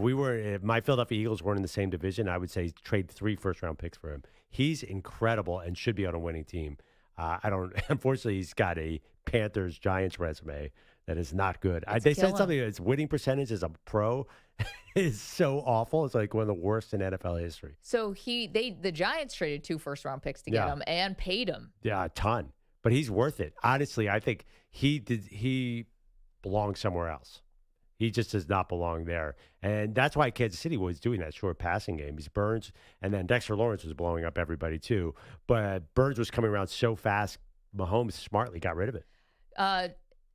my Philadelphia Eagles weren't in the same division, I would say trade 3 first-round picks for him. He's incredible and should be on a winning team. Unfortunately, he's got a Panthers-Giants resume that is not good. They said something that his winning percentage as a pro is so awful. It's like one of the worst in NFL history.
So the Giants traded 2 first-round picks to get him and paid him.
Yeah, a ton. But he's worth it. Honestly, I think he belongs somewhere else. He just does not belong there. And that's why Kansas City was doing that short passing game. He's Burns, and then Dexter Lawrence was blowing up everybody too. But Burns was coming around so fast, Mahomes smartly got rid of it.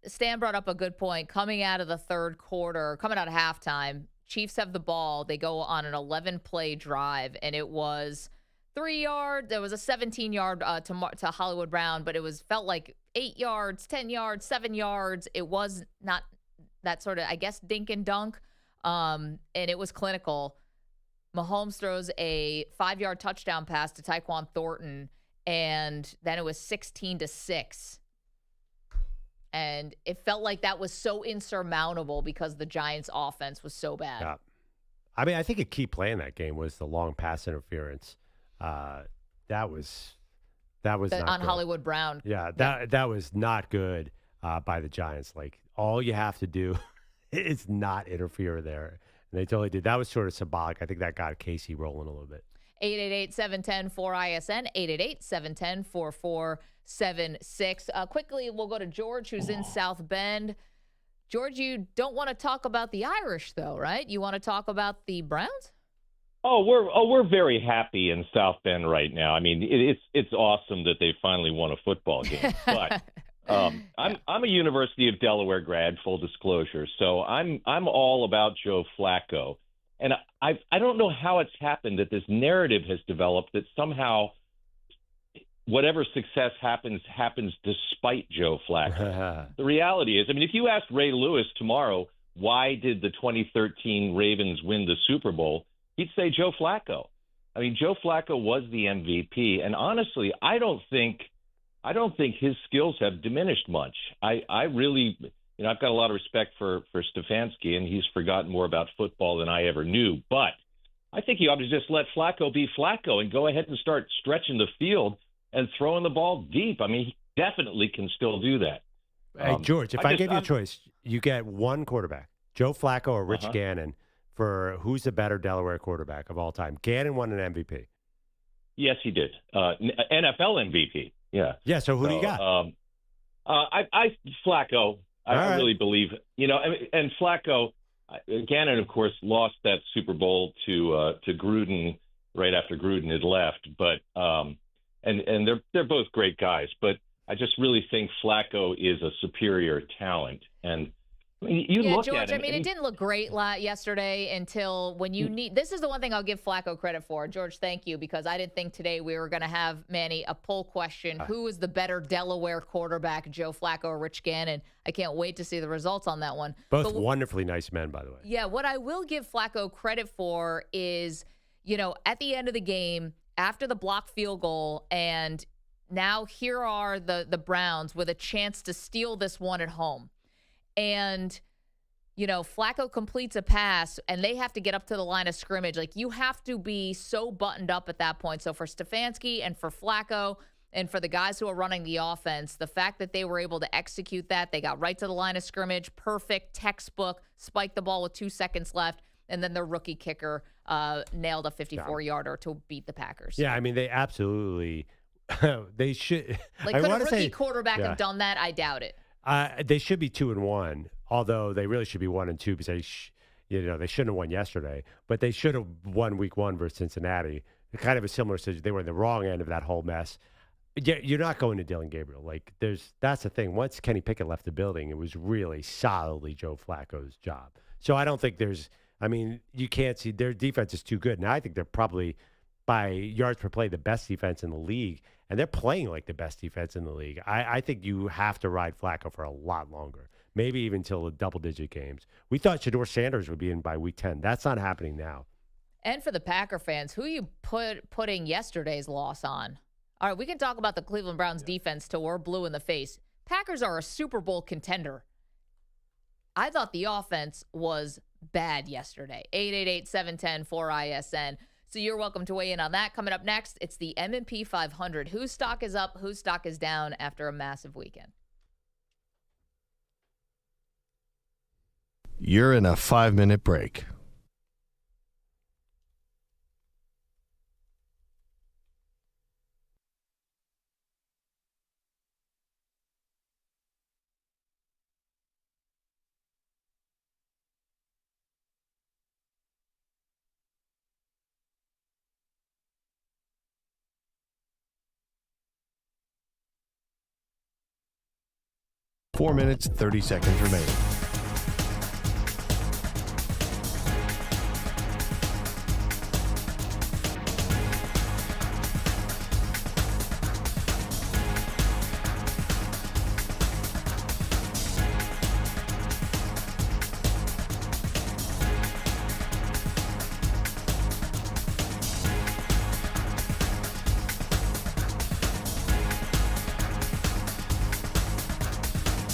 Stan brought up a good point. Coming out of the third quarter, coming out of halftime, Chiefs have the ball. They go on an 11-play drive, and it was 3 yards. There was a 17-yard to Hollywood Brown, but felt like 8 yards, 10 yards, 7 yards. It was not that sort of, I guess, dink and dunk, and it was clinical. Mahomes throws a 5-yard touchdown pass to Tyquan Thornton, and then it was 16-6. And it felt like that was so insurmountable because the Giants' offense was so bad.
Yeah. I mean, I think a key play in that game was the long pass interference. That was not
on
good.
Hollywood Brown.
Yeah, that was not good by the Giants. Like, all you have to do is not interfere there. And they totally did. That was sort of symbolic. I think that got Casey rolling a little bit.
888-710-4ISN, 888-710-4476. Quickly, we'll go to George, who's in South Bend. George, you don't want to talk about the Irish, though, right? You want to talk about the Browns?
We're very happy in South Bend right now. I mean, it's awesome that they finally won a football game. But I'm a University of Delaware grad, full disclosure, so I'm all about Joe Flacco, and I don't know how it's happened that this narrative has developed that somehow whatever success happens despite Joe Flacco. The reality is, I mean, if you ask Ray Lewis tomorrow, why did the 2013 Ravens win the Super Bowl? He'd say Joe Flacco. I mean, Joe Flacco was the MVP, and honestly, I don't think his skills have diminished much. I really, I've got a lot of respect for Stefanski, and he's forgotten more about football than I ever knew. But I think he ought to just let Flacco be Flacco and go ahead and start stretching the field and throwing the ball deep. I mean, he definitely can still do that.
Hey, George, if I give you a choice, you get one quarterback, Joe Flacco or Rich Gannon, for who's the better Delaware quarterback of all time. Gannon won an MVP.
Yes, he did. NFL MVP. Yeah.
Yeah. So who do you got?
I Flacco. I really believe, and Flacco, Gannon, of course, lost that Super Bowl to Gruden right after Gruden had left. But and they're both great guys. But I just really think Flacco is a superior talent. And I mean, look
George,
at him.
I mean, it didn't look great yesterday until when you need – this is the one thing I'll give Flacco credit for. George, thank you, because I didn't think today we were going to have, Manny, a poll question. Who is the better Delaware quarterback, Joe Flacco or Rich Gannon? I can't wait to see the results on that one.
Both wonderfully nice men, by the way.
Yeah, what I will give Flacco credit for is, at the end of the game, after the blocked field goal, and now here are the Browns with a chance to steal this one at home. And, Flacco completes a pass, and they have to get up to the line of scrimmage. Like, you have to be so buttoned up at that point. So for Stefanski and for Flacco and for the guys who are running the offense, the fact that they were able to execute that, they got right to the line of scrimmage, perfect, textbook, spiked the ball with 2 seconds left, and then their rookie kicker nailed a 54-yarder to beat the Packers.
Yeah, I mean, they absolutely they should.
Like, could a rookie quarterback have done that? I doubt it.
They should be 2-1, although they really should be 1-2 because they shouldn't have won yesterday, but they should have won Week 1 versus Cincinnati. Kind of a similar situation. They were in the wrong end of that whole mess. You're not going to Dylan Gabriel. Like, that's the thing. Once Kenny Pickett left the building, it was really solidly Joe Flacco's job. So I don't think you can't see their defense is too good. Now I think they're probably by yards per play the best defense in the league. And they're playing like the best defense in the league. I think you have to ride Flacco for a lot longer, maybe even till the double-digit games. We thought Shedeur Sanders would be in by Week 10. That's not happening now.
And for the Packer fans, who are you putting yesterday's loss on? All right, we can talk about the Cleveland Browns defense till we're blue in the face. Packers are a Super Bowl contender. I thought the offense was bad yesterday. 888-710-4ISN. So you're welcome to weigh in on that. Coming up next, it's the M&P 500. Whose stock is up, whose stock is down after a massive weekend?
You're in a 5-minute break. Four minutes, 30 seconds remaining.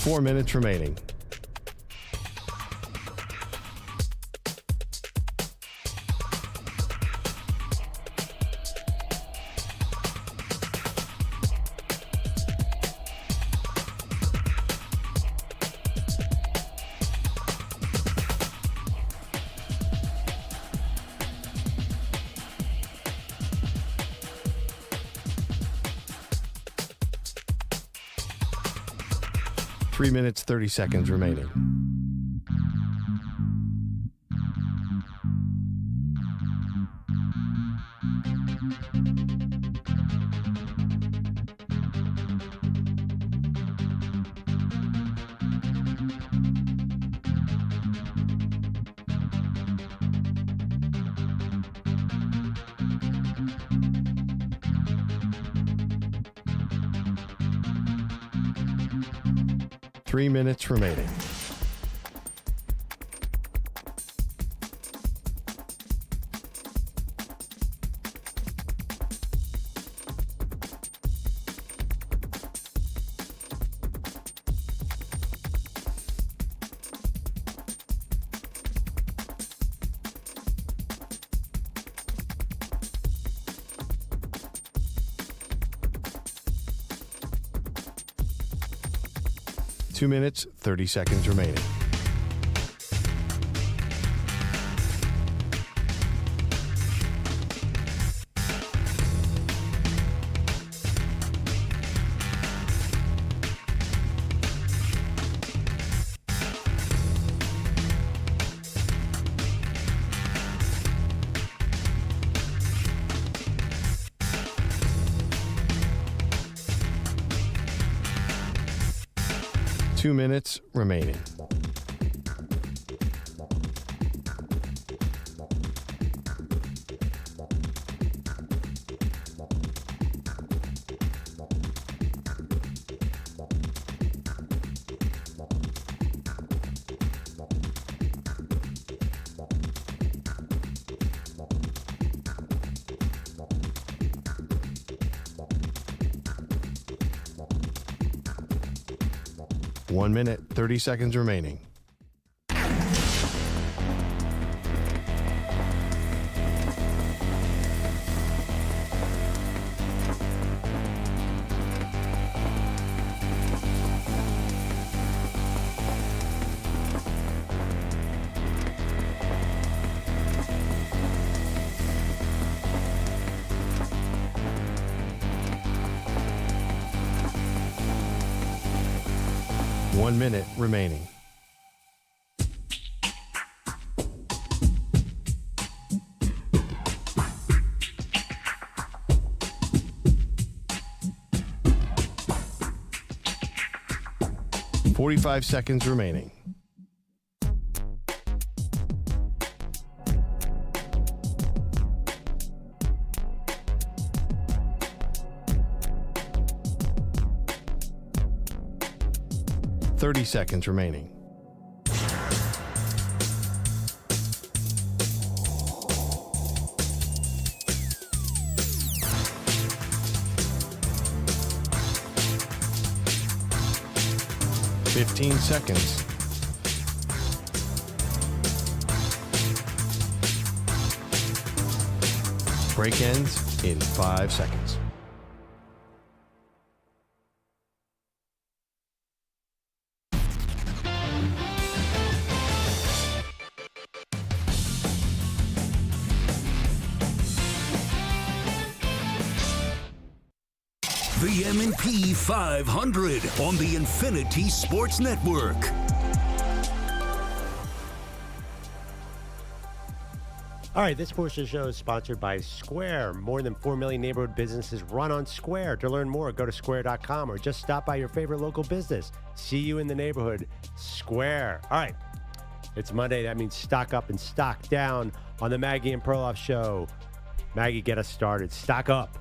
Four minutes remaining. Three minutes, 30 seconds remaining. 3 minutes remaining. Two minutes, 30 seconds remaining. Two minutes remaining. One minute, 30 seconds remaining. One minute remaining. .45 seconds remaining. .30 seconds remaining. .15 seconds. Break ends in 5 seconds.
The M&P 500 on the Infinity Sports Network.
All right, this portion of the show is sponsored by Square. More than 4 million neighborhood businesses run on Square. To learn more, go to square.com or just stop by your favorite local business. See you in the neighborhood. Square. All right, it's Monday. That means stock up and stock down on the Maggie and Perloff Show. Maggie, get us started. Stock up.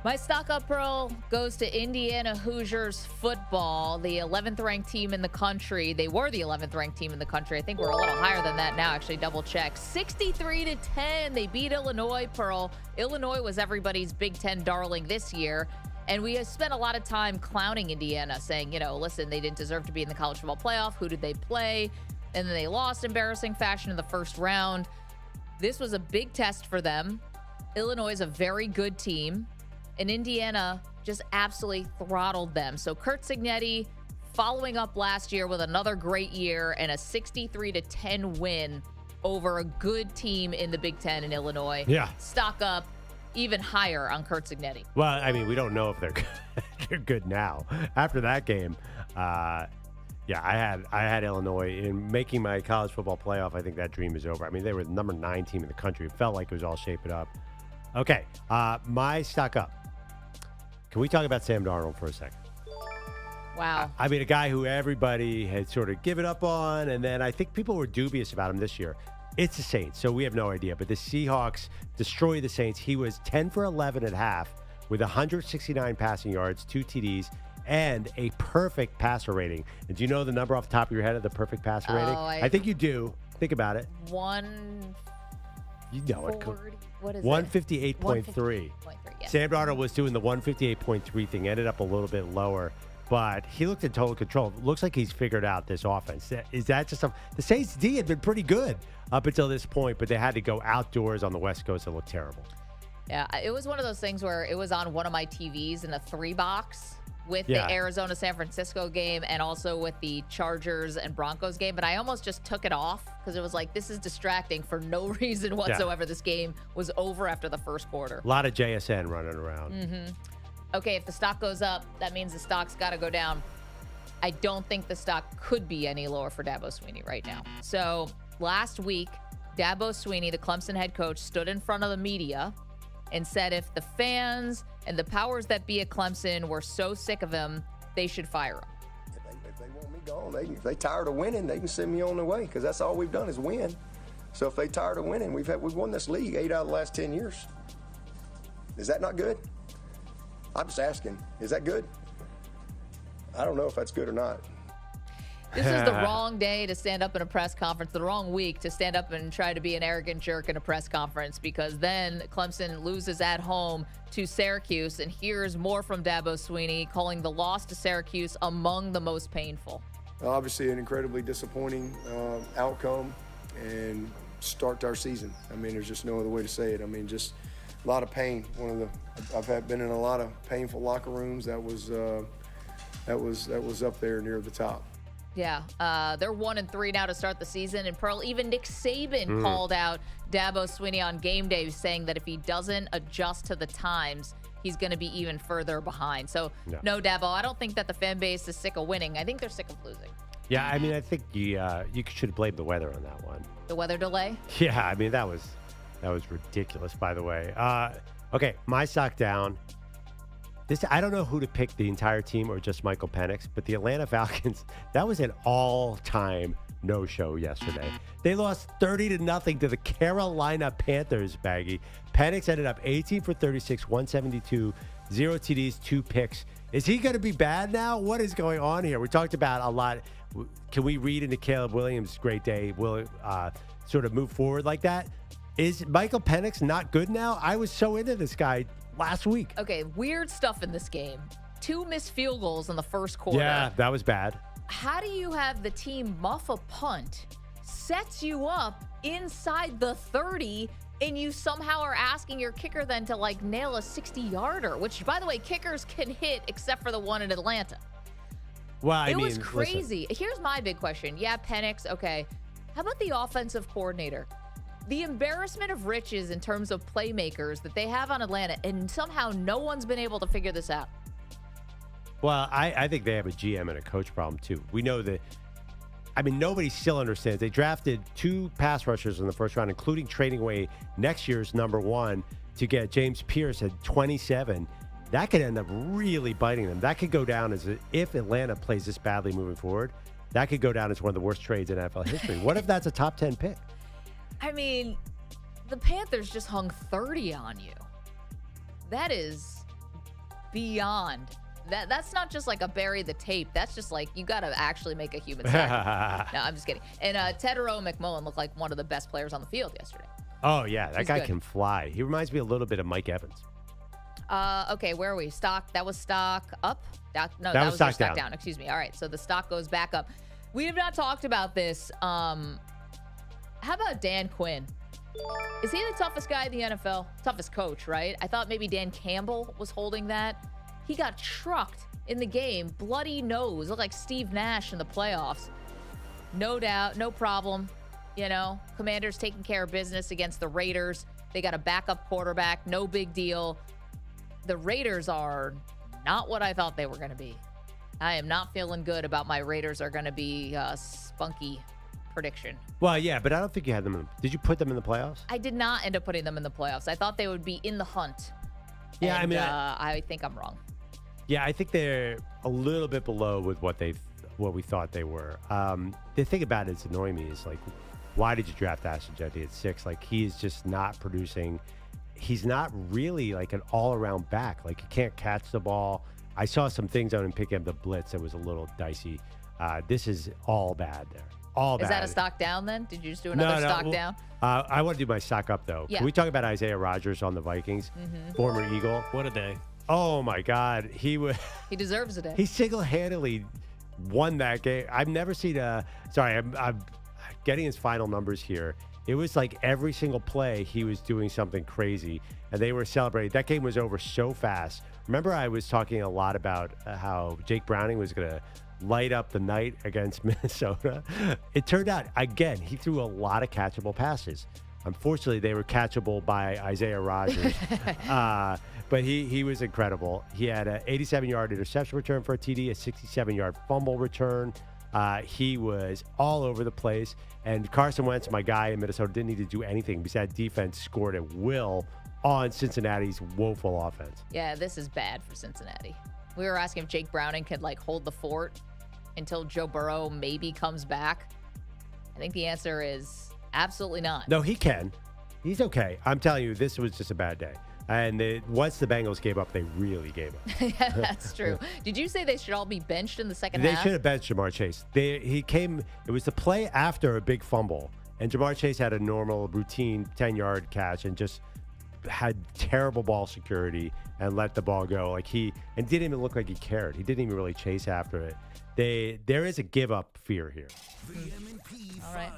My stock up roll goes to Indiana Hoosiers football, the 11th ranked team in the country. They were the 11th ranked team in the country. I think we're a little higher than that now, actually double check. 63-10, they beat Illinois, Pearl. Illinois was everybody's Big Ten darling this year. And we have spent a lot of time clowning Indiana, saying, you know, listen, they didn't deserve to be in the college football playoff. Who did they play? And then they lost embarrassing fashion in the first round. This was a big test for them. Illinois is a very good team. And Indiana just absolutely throttled them. So Curt Cignetti following up last year with another great year and a 63-10 win over a good team in the Big Ten in Illinois.
Yeah.
Stock up even higher on Curt Cignetti.
Well, I mean, we don't know if they're good. They're good now. After that game, I had Illinois in making my college football playoff. I think that dream is over. I mean, they were the number 9 team in the country. It felt like it was all shaping up. Okay, my stock up. Can we talk about Sam Darnold for a second?
Wow.
I mean, a guy who everybody had sort of given up on, and then I think people were dubious about him this year. It's the Saints, so we have no idea. But the Seahawks destroyed the Saints. He was 10 for 11 at half with 169 passing yards, 2 TDs, and a perfect passer rating. And do you know the number off the top of your head of the perfect passer rating? I think you do. Think about it. You know it.
What is
158.3.
Yeah.
Sam Darnold was doing the 158.3 thing, ended up a little bit lower, but he looked in total control. Looks like he's figured out this offense. Is that just the Saints D had been pretty good up until this point, but they had to go outdoors on the West Coast and look terrible.
Yeah, it was one of those things where it was on one of my TVs in a 3-box with the Arizona-San Francisco game and also with the Chargers and Broncos game. But I almost just took it off because it was like, this is distracting for no reason whatsoever. Yeah. This game was over after the first quarter.
A lot of JSN running around.
Mm-hmm. Okay, if the stock goes up, that means the stock's got to go down. I don't think the stock could be any lower for Dabo Swinney right now. So last week, Dabo Swinney, the Clemson head coach, stood in front of the media and said if the fans and the powers that be at Clemson were so sick of him, they should fire him.
If they want me gone, if they tired of winning, they can send me on their way because that's all we've done is win. So if they tired of winning, we've won this league 8 out of the last 10 years. Is that not good? I'm just asking, is that good? I don't know if that's good or not.
This is the wrong day to stand up in a press conference, the wrong week to stand up and try to be an arrogant jerk in a press conference, because then Clemson loses at home to Syracuse. And here's more from Dabo Swinney, calling the loss to Syracuse among the most painful.
Obviously an incredibly disappointing outcome and start to our season. I mean, there's just no other way to say it. I mean, just a lot of pain. I've been in a lot of painful locker rooms. That was up there near the top.
Yeah, they're 1-3 now to start the season. And Pearl, even Nick Saban called out Dabo Swinney on game day, saying that if he doesn't adjust to the times, he's going to be even further behind. So, no, Dabo, I don't think that the fan base is sick of winning. I think they're sick of losing.
Yeah, I mean, I think you should blame the weather on that one.
The weather delay?
Yeah, I mean, that was ridiculous, by the way. Okay, my stock down. I don't know who to pick, the entire team or just Michael Penix, but the Atlanta Falcons, that was an all-time no-show yesterday. They lost 30-0 to the Carolina Panthers, Maggie. Penix ended up 18 for 36, 172, 0 TDs, 2 picks. Is he going to be bad now? What is going on here? We talked about a lot. Can we read into Caleb Williams' great day? Will it sort of move forward like that? Is Michael Penix not good now? I was so into this guy last week.
Okay, weird stuff in this game. 2 missed field goals in the first quarter.
Yeah, that was bad.
How do you have the team muff a punt, sets you up inside the 30, and you somehow are asking your kicker then to nail a 60-yarder, which, by the way, kickers can hit except for the one in Atlanta.
Well,
it was crazy. Listen. Here's my big question. Yeah, Penix, okay. How about the offensive coordinator? The embarrassment of riches in terms of playmakers that they have on Atlanta, and somehow no one's been able to figure this out.
Well, I think they have a GM and a coach problem, too. We know that, I mean, nobody still understands. They drafted 2 pass rushers in the first round, including trading away next year's number 1 to get James Pierce at 27. That could end up really biting them. That could go down as, if Atlanta plays this badly moving forward, that could go down as one of the worst trades in NFL history. What if that's a top 10 pick?
I mean, the Panthers just hung 30 on you. That is beyond. That's not just like a bury the tape. That's just like, you got to actually make a human sacrifice. No, I'm just kidding. And Tedero McMullen looked like one of the best players on the field yesterday.
Oh, yeah. That guy can fly. He reminds me a little bit of Mike Evans.
Okay, where are we? Stock. That was stock up? That was stock down. Excuse me. All right, so the stock goes back up. We have not talked about this. How about Dan Quinn? Is he the toughest guy in the NFL? Toughest coach, right? I thought maybe Dan Campbell was holding that. He got trucked in the game. Bloody nose. Looked like Steve Nash in the playoffs. No doubt. No problem. You know, Commanders taking care of business against the Raiders. They got a backup quarterback. No big deal. The Raiders are not what I thought they were going to be. I am not feeling good about my Raiders are going to be spunky prediction.
Well, yeah, but I don't think you had them. Did you put them in the playoffs?
I did not end up putting them in the playoffs. I thought they would be in the hunt.
Yeah,
and,
I mean,
I think I'm wrong.
Yeah, I think they're a little bit below with what we thought they were. The thing about it's annoying me is why did you draft Ashton Jeffy at 6? He is just not producing. He's not really an all-around back. He can't catch the ball. I saw some things on him picking up the blitz that was a little dicey. This is all bad there. All bad.
Is that a stock down then? Did you just do another stock down?
I want to do my stock up, though.
Yeah.
Can we talk about Isaiah Rodgers on the Vikings? Former Eagle.
What a day.
Oh, my God. He
deserves a day.
He single-handedly won that game. I've never seen I'm getting his final numbers here. It was like every single play he was doing something crazy, and they were celebrating. That game was over so fast. Remember, I was talking a lot about how Jake Browning was going to light up the night against Minnesota. It turned out, again, he threw a lot of catchable passes. Unfortunately, they were catchable by Isaiah Rodgers. But he was incredible. He had an 87-yard interception return for a TD, a 67-yard fumble return. He was all over the place. And Carson Wentz, my guy in Minnesota, didn't need to do anything because that defense scored at will on Cincinnati's woeful offense.
Yeah, this is bad for Cincinnati. We were asking if Jake Browning could hold the fort until Joe Burrow maybe comes back. I think the answer is absolutely not.
No, he can. He's okay. I'm telling you, this was just a bad day. And once the Bengals gave up, they really gave up.
Yeah, that's true. Did you say they should all be benched in the second
They
half?
should have benched Jamar Chase. It was the play after a big fumble, and Jamar Chase had a normal, routine 10-yard catch and just had terrible ball security and let the ball go. And didn't even look like he cared. He didn't even really chase after it. There is a give-up fear here.
All right.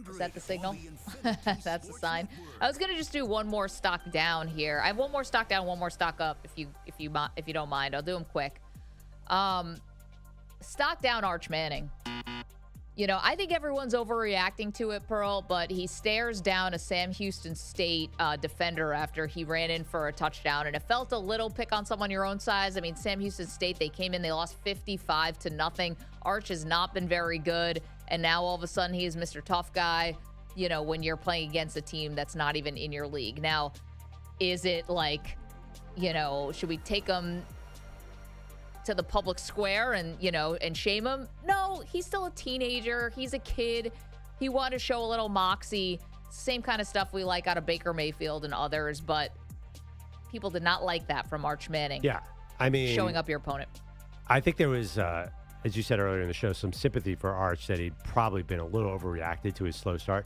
Is that the signal? That's the sign. I was going to just do one more stock down here. I have one more stock down, one more stock up if you don't mind. I'll do them quick. Stock down Arch Manning. I think everyone's overreacting to it, Pearl, but he stares down a Sam Houston State defender after he ran in for a touchdown, and it felt a little pick on someone your own size. I mean, Sam Houston State, they came in, they lost 55-0. Arch has not been very good, and now all of a sudden he is Mr. Tough Guy, when you're playing against a team that's not even in your league. Now, is it should we take him to the public square and shame him? No, he's still a teenager. He's a kid. He wanted to show a little moxie. Same kind of stuff we like out of Baker Mayfield and others, but people did not like that from Arch Manning.
Yeah, I mean,
showing up your opponent.
I think there was, as you said earlier in the show, some sympathy for Arch that he'd probably been a little overreacted to his slow start.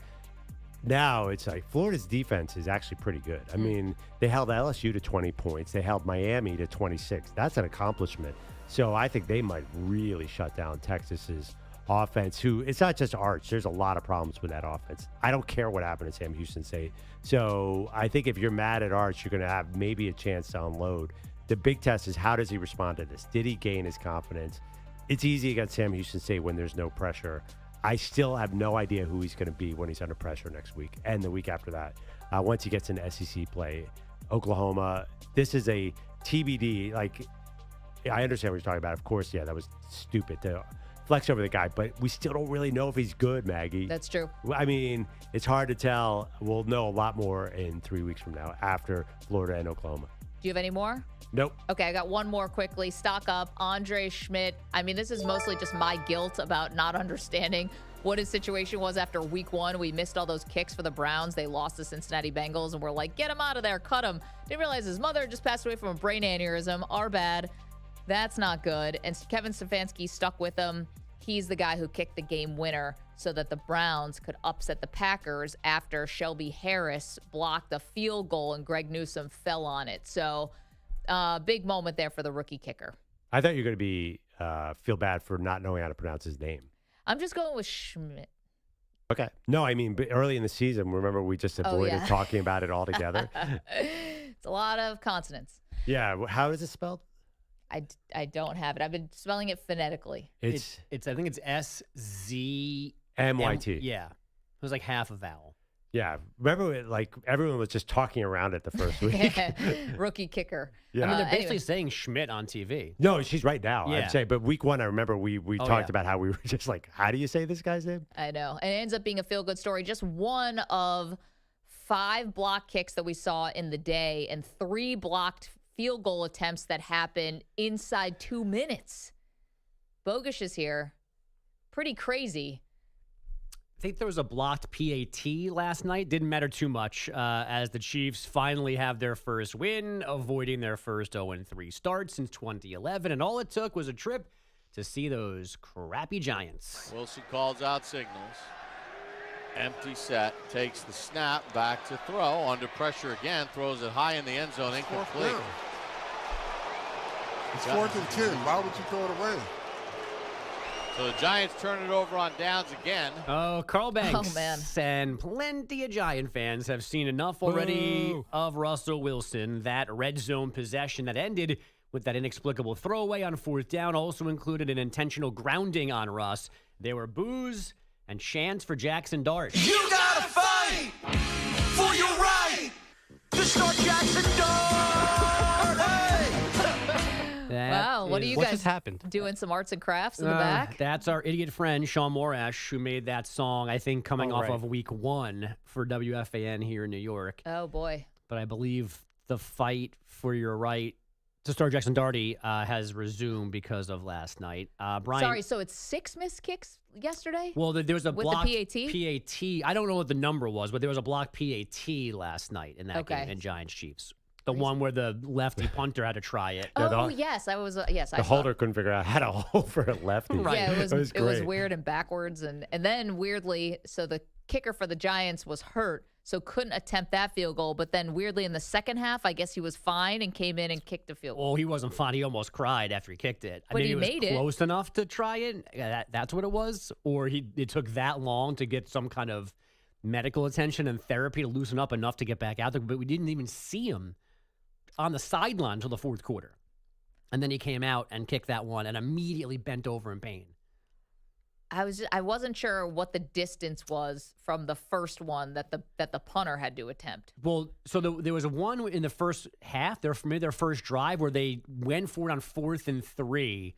Now it's like Florida's defense is actually pretty good. I mean, they held LSU to 20 points. They held Miami to 26. That's an accomplishment. So I think they might really shut down Texas's offense, it's not just Arch. There's a lot of problems with that offense. I don't care what happened to Sam Houston State. So I think if you're mad at Arch, you're going to have maybe a chance to unload. The big test is, how does he respond to this? Did he gain his confidence? It's easy against Sam Houston State when there's no pressure. I still have no idea who he's going to be when he's under pressure next week and the week after that. Once he gets into SEC play, Oklahoma, this is a TBD. I understand what you're talking about. Of course, yeah, that was stupid to flex over the guy, but we still don't really know if he's good, Maggie.
That's true.
I mean, it's hard to tell. We'll know a lot more in 3 weeks from now after Florida and Oklahoma.
Do you have any more?
Nope.
Okay, I got one more quickly. Stock up, Andre Schmidt. I mean, this is mostly just my guilt about not understanding what his situation was after week one. We missed all those kicks for the Browns. They lost the Cincinnati Bengals, and we're like, get him out of there, cut him. Didn't realize his mother just passed away from a brain aneurysm. Our bad. That's not good. And Kevin Stefanski stuck with him. He's the guy who kicked the game winner so that the Browns could upset the Packers after Shelby Harris blocked a field goal and Greg Newsome fell on it. So big moment there for the rookie kicker.
I thought you were going to be feel bad for not knowing how to pronounce his name.
I'm just going with Schmidt.
Okay. No, I mean, early in the season, remember, we just avoided talking about it altogether.
It's a lot of consonants.
Yeah. How is it spelled?
I don't have it. I've been spelling it phonetically.
It's I think it's SZMYT. Yeah. It was like half a vowel.
Yeah. Remember, everyone was just talking around it the first week.
Rookie kicker.
Yeah. I mean, they're basically saying Schmidt on TV.
No, she's right now,
Yeah.
I'd say. But week one, I remember we talked about how we were just like, how do you say this guy's name?
I know. And it ends up being a feel-good story. Just one of 5 block kicks that we saw in the day and 3 blocked field goal attempts that happen inside 2 minutes. Bogusch is here. Pretty crazy.
I think there was a blocked PAT last night. Didn't matter too much as the Chiefs finally have their first win, avoiding their first 0-3 start since 2011. And all it took was a trip to see those crappy Giants.
Wilson calls out signals. Empty set, takes the snap, back to throw. Under pressure again, throws it high in the end zone, incomplete.
It's 4th and 10. Why would you throw it away?
So the Giants turn it over on downs again.
Oh, Carl Banks and plenty of Giant fans have seen enough already of Russell Wilson. That red zone possession that ended with that inexplicable throwaway on 4th down also included an intentional grounding on Russ. There were boos and chants for Jackson Dart.
You gotta fight for your right to start Jackson Dart. Hey!
Wow, what do you
what
guys
just happened?
doing? Some arts and crafts in the back?
That's our idiot friend, Sean Morash, who made that song, I think, coming off
right.
of week 1 for WFAN here in New York.
Oh, boy.
But I believe the fight for your right to start Jackson Darty has resumed because of last night. Brian,
Sorry, so it's 6 missed kicks yesterday?
well, there was a
with
blocked
the PAT?
PAT. I don't know what the number was, but there was a blocked PAT last night in that game in Giants Chiefs. The one where the lefty punter had to try it.
Oh, yes. I was, yes. I
The
saw
holder couldn't figure out how to hold for a lefty.
Yeah, it was
great.
weird and backwards. And then weirdly, so the kicker for the Giants was hurt, so couldn't attempt that field goal. But then weirdly in the second half, I guess he was fine and came in and kicked a field goal.
Oh, he wasn't fine. He almost cried after he kicked it.
But
I mean,
he
was
made it.
close enough to try it. That's what it was. Or it took that long to get some kind of medical attention and therapy to loosen up enough to get back out there. But we didn't even see him on the sideline until the 4th quarter. And then he came out and kicked that one and immediately bent over in pain.
I wasn't sure what the distance was from the first one that the punter had to attempt.
Well, so there was one in the first half, their first drive, where they went for it on 4th and 3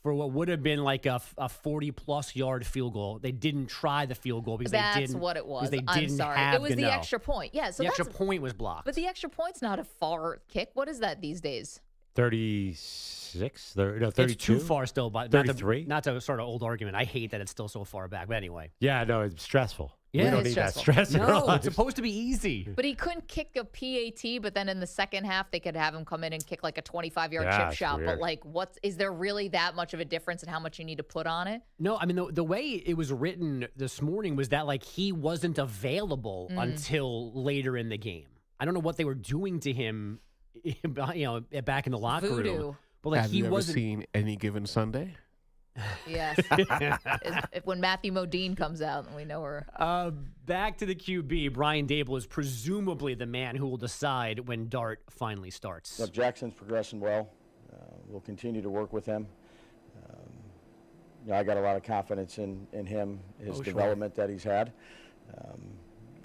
for what would have been like a 40-plus yard field goal. They didn't try the field goal because
That's
they didn't.
what it was.
They
I'm
didn't
sorry.
have
It was the
Gano.
extra point. Yeah, so
the extra
that's-
point was blocked.
But the extra point's not a far kick. What is that these days?
36? No, 32?
It's too far still. But
33?
Not to sort of old argument. I hate that it's still so far back. But anyway.
Yeah, no, it's stressful.
Yeah,
we don't
it's
need
stressful.
that stress in our
No,
lives.
it's supposed to be easy.
But he couldn't kick a PAT, but then in the second half, they could have him come in and kick like a 25-yard
Yeah,
chip
it's
shot.
weird.
But like, is there really that much of a difference in how much you need to put on it?
No, I mean, the way it was written this morning was that, like, he wasn't available until later in the game. I don't know what they were doing to him, back in the locker
Voodoo.
room. But, like,
Have
he
you ever
wasn't.
seen Any Given Sunday?
Yes. When Matthew Modine comes out, we know we're.
Back to the QB. Brian Dabo is presumably the man who will decide when Dart finally starts.
Look, Jackson's progressing well. We'll continue to work with him. I got a lot of confidence in him, his development that he's had.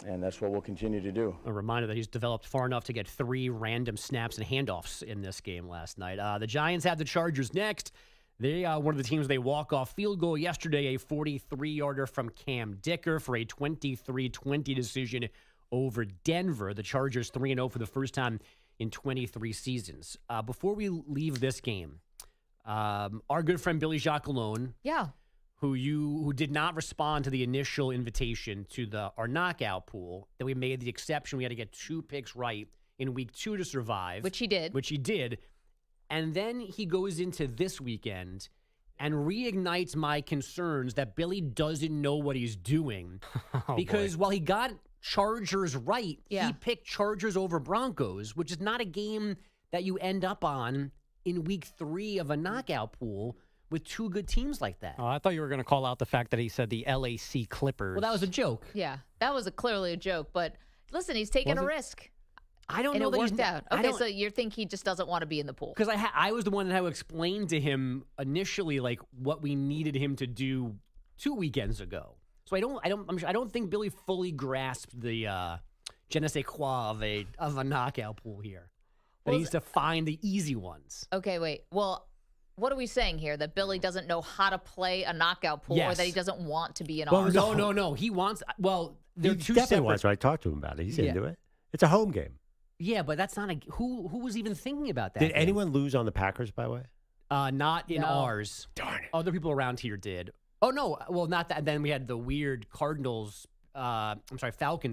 And that's what we'll continue to do.
A reminder that he's developed far enough to get 3 random snaps and handoffs in this game last night. The Giants have the Chargers next. They are one of the teams, they walk-off field goal yesterday, a 43-yarder from Cam Dicker for a 23-20 decision over Denver. The Chargers 3-0 for the first time in 23 seasons. Before we leave this game, our good friend Billy Jacquelone, who did not respond to the initial invitation to our knockout pool, that we made the exception. We had to get 2 picks right in week 2 to survive.
Which he did.
And then he goes into this weekend and reignites my concerns that Billy doesn't know what he's doing. Because while he got Chargers right, he picked Chargers over Broncos, which is not a game that you end up on in week 3 of a knockout pool with 2 good teams like that.
Oh, I thought you were going to call out the fact that he said the LAC Clippers.
Well, that was a joke.
Yeah, that was clearly a joke. But listen, he's taking a risk.
I don't
and
know
it
that
worked out.
I
Okay,
don't-
so you think he just doesn't want to be in the pool?
Because I was the one that had to explain to him initially, like, what we needed him to do 2 weekends ago. So I don't think Billy fully grasped the je ne sais quoi of a knockout pool here. But he needs to find the easy ones.
Okay, wait. Well, what are we saying here? That Billy doesn't know how to play a knockout pool, or
Yes.
that he doesn't want to be in
Well,
ours?
no. He wants. Well, they're
He
two
definitely
separate.
wants to. I talked to him about it. He's
Yeah.
into it. It's a home game.
Yeah, but that's not a. Who was even thinking about that?
Did
game?
anyone lose on the Packers, by the way?
Not in
No.
ours.
Darn it.
Other people around here did. Oh, no. Well, not that. Then we had the weird Falcons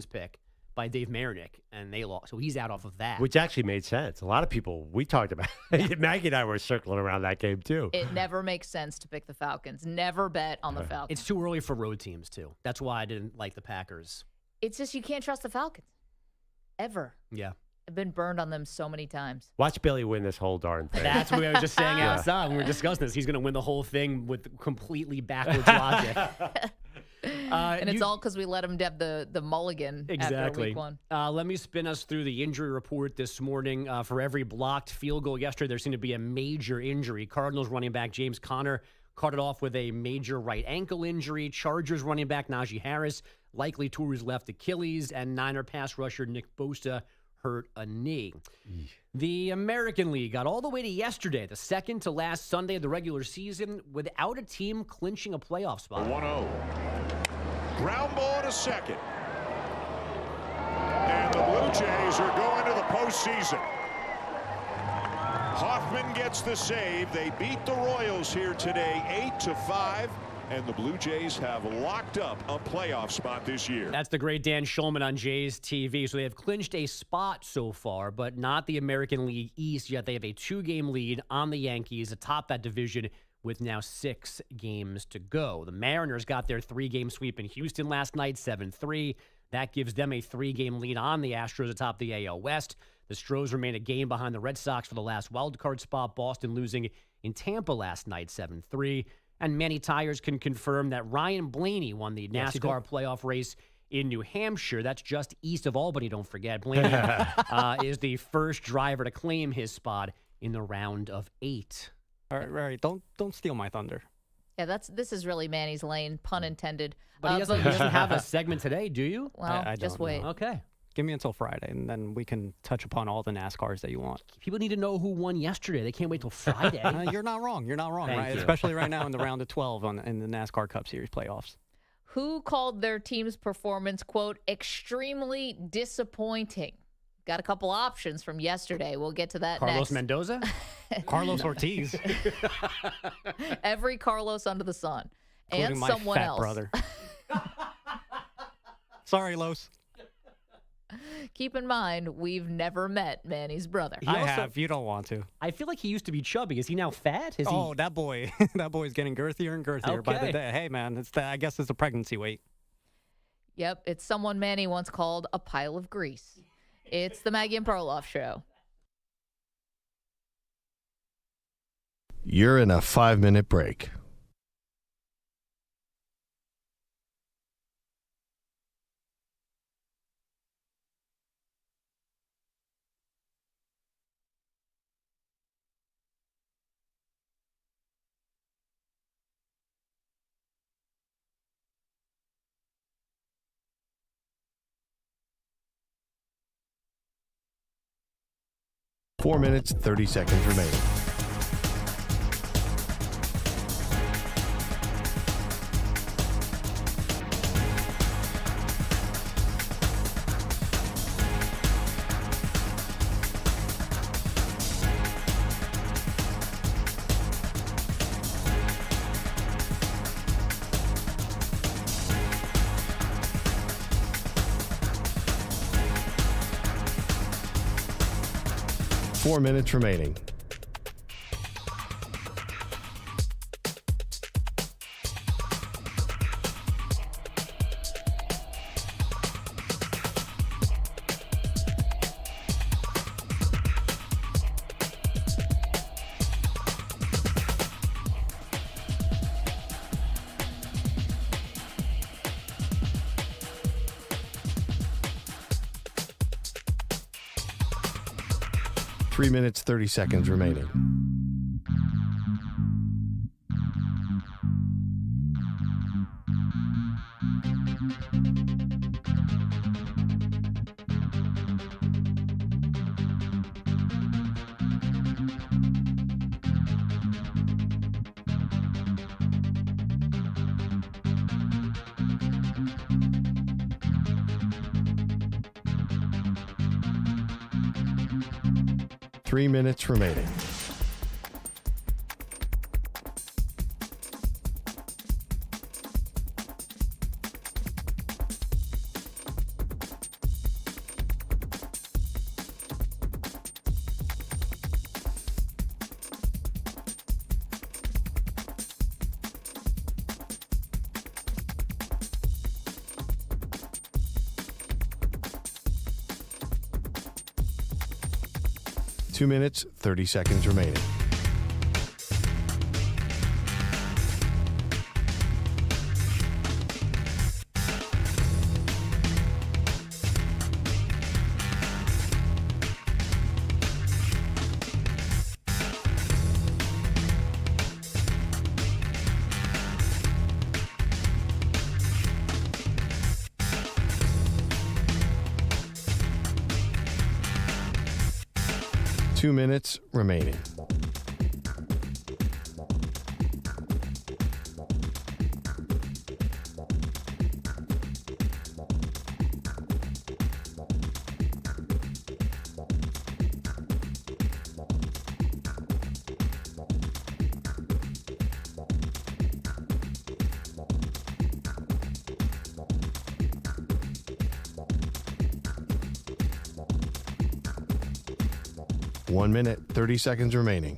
pick by Dave Marinick, and they lost. So he's out off of that.
Which actually made sense. A lot of people, we talked about Maggie and I were circling around that game, too.
It never makes sense to pick the Falcons. Never bet on the Falcons.
It's too early for road teams, too. That's why I didn't like the Packers.
It's just you can't trust the Falcons. Ever.
Yeah.
I've been burned on them so many times.
Watch Billy win this whole darn thing.
That's what we were just saying outside when we were discussing this. He's going to win the whole thing with completely backwards logic.
And it's all because we let him have the mulligan after week one.
Let me spin us through the injury report this morning. For every blocked field goal yesterday, there seemed to be a major injury. Cardinals running back James Conner caught it off with a major right ankle injury. Chargers running back Najee Harris likely tore his left Achilles. And Niner pass rusher Nick Bosa hurt a knee. The American League got all the way to yesterday, the second to last Sunday of the regular season, without a team clinching a playoff spot.
1-0. Ground ball to second. And the Blue Jays are going to the postseason. Hoffman gets the save. They beat the Royals here today 8-5. And the Blue Jays have locked up a playoff spot this year.
That's the great Dan Schulman on Jays TV. So they have clinched a spot so far, but not the American League East yet. They have a 2-game lead on the Yankees atop that division with now 6 games to go. The Mariners got their 3-game sweep in Houston last night, 7-3. That gives them a 3-game lead on the Astros atop the AL West. The Stros remain a game behind the Red Sox for the last wildcard spot. Boston losing in Tampa last night, 7-3. And Manny Tires can confirm that Ryan Blaney won the NASCAR playoff race in New Hampshire. That's just east of Albany, don't forget. Blaney is the first driver to claim his spot in the round of 8.
All right. Don't steal my thunder.
Yeah, this is really Manny's lane, pun intended.
But he doesn't have a segment today, do you?
Well,
I
just
don't
wait.
know.
Okay.
Give me until Friday, and then we can touch upon all the NASCARs that you want.
People need to know who won yesterday. They can't wait till Friday.
You're not wrong. You're not wrong,
Thank
right?
you.
Especially right now in the round of 12 in the NASCAR Cup Series playoffs.
Who called their team's performance, quote, extremely disappointing? Got a couple options from yesterday. We'll get to that
Carlos
next.
Mendoza?
Carlos Ortiz.
Every Carlos under the sun.
Including
And
my
someone
fat
else.
brother. Sorry, Los.
Keep in mind, we've never met Manny's brother.
I have. You don't want to.
I feel like he used to be chubby. Is he now fat?
That boy. That boy's getting girthier and girthier by the day. Hey, man, I guess it's a pregnancy weight.
Yep, it's someone Manny once called a pile of grease. It's the Maggie and Perloff Show.
You're in a 5-minute break. Four minutes, 30 seconds remaining. Four minutes remaining. Three minutes, 30 seconds remaining. Three minutes remaining. 2 minutes, 30 seconds remaining. Two minutes remaining. One minute, 30 seconds remaining.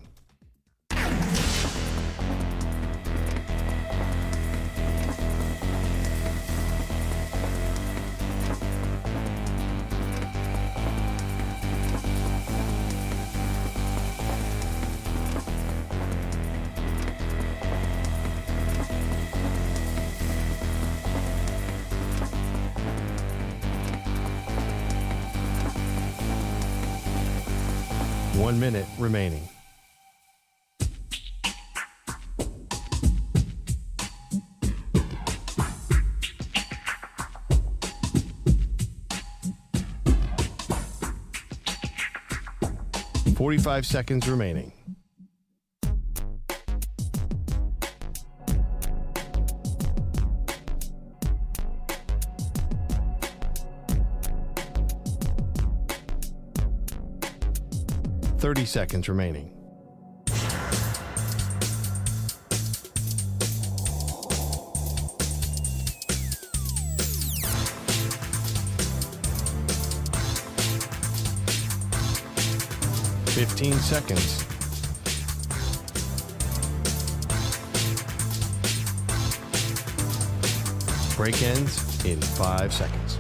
One minute remaining. Forty-five seconds remaining. Thirty seconds remaining. Fifteen seconds. Break ends in 5 seconds.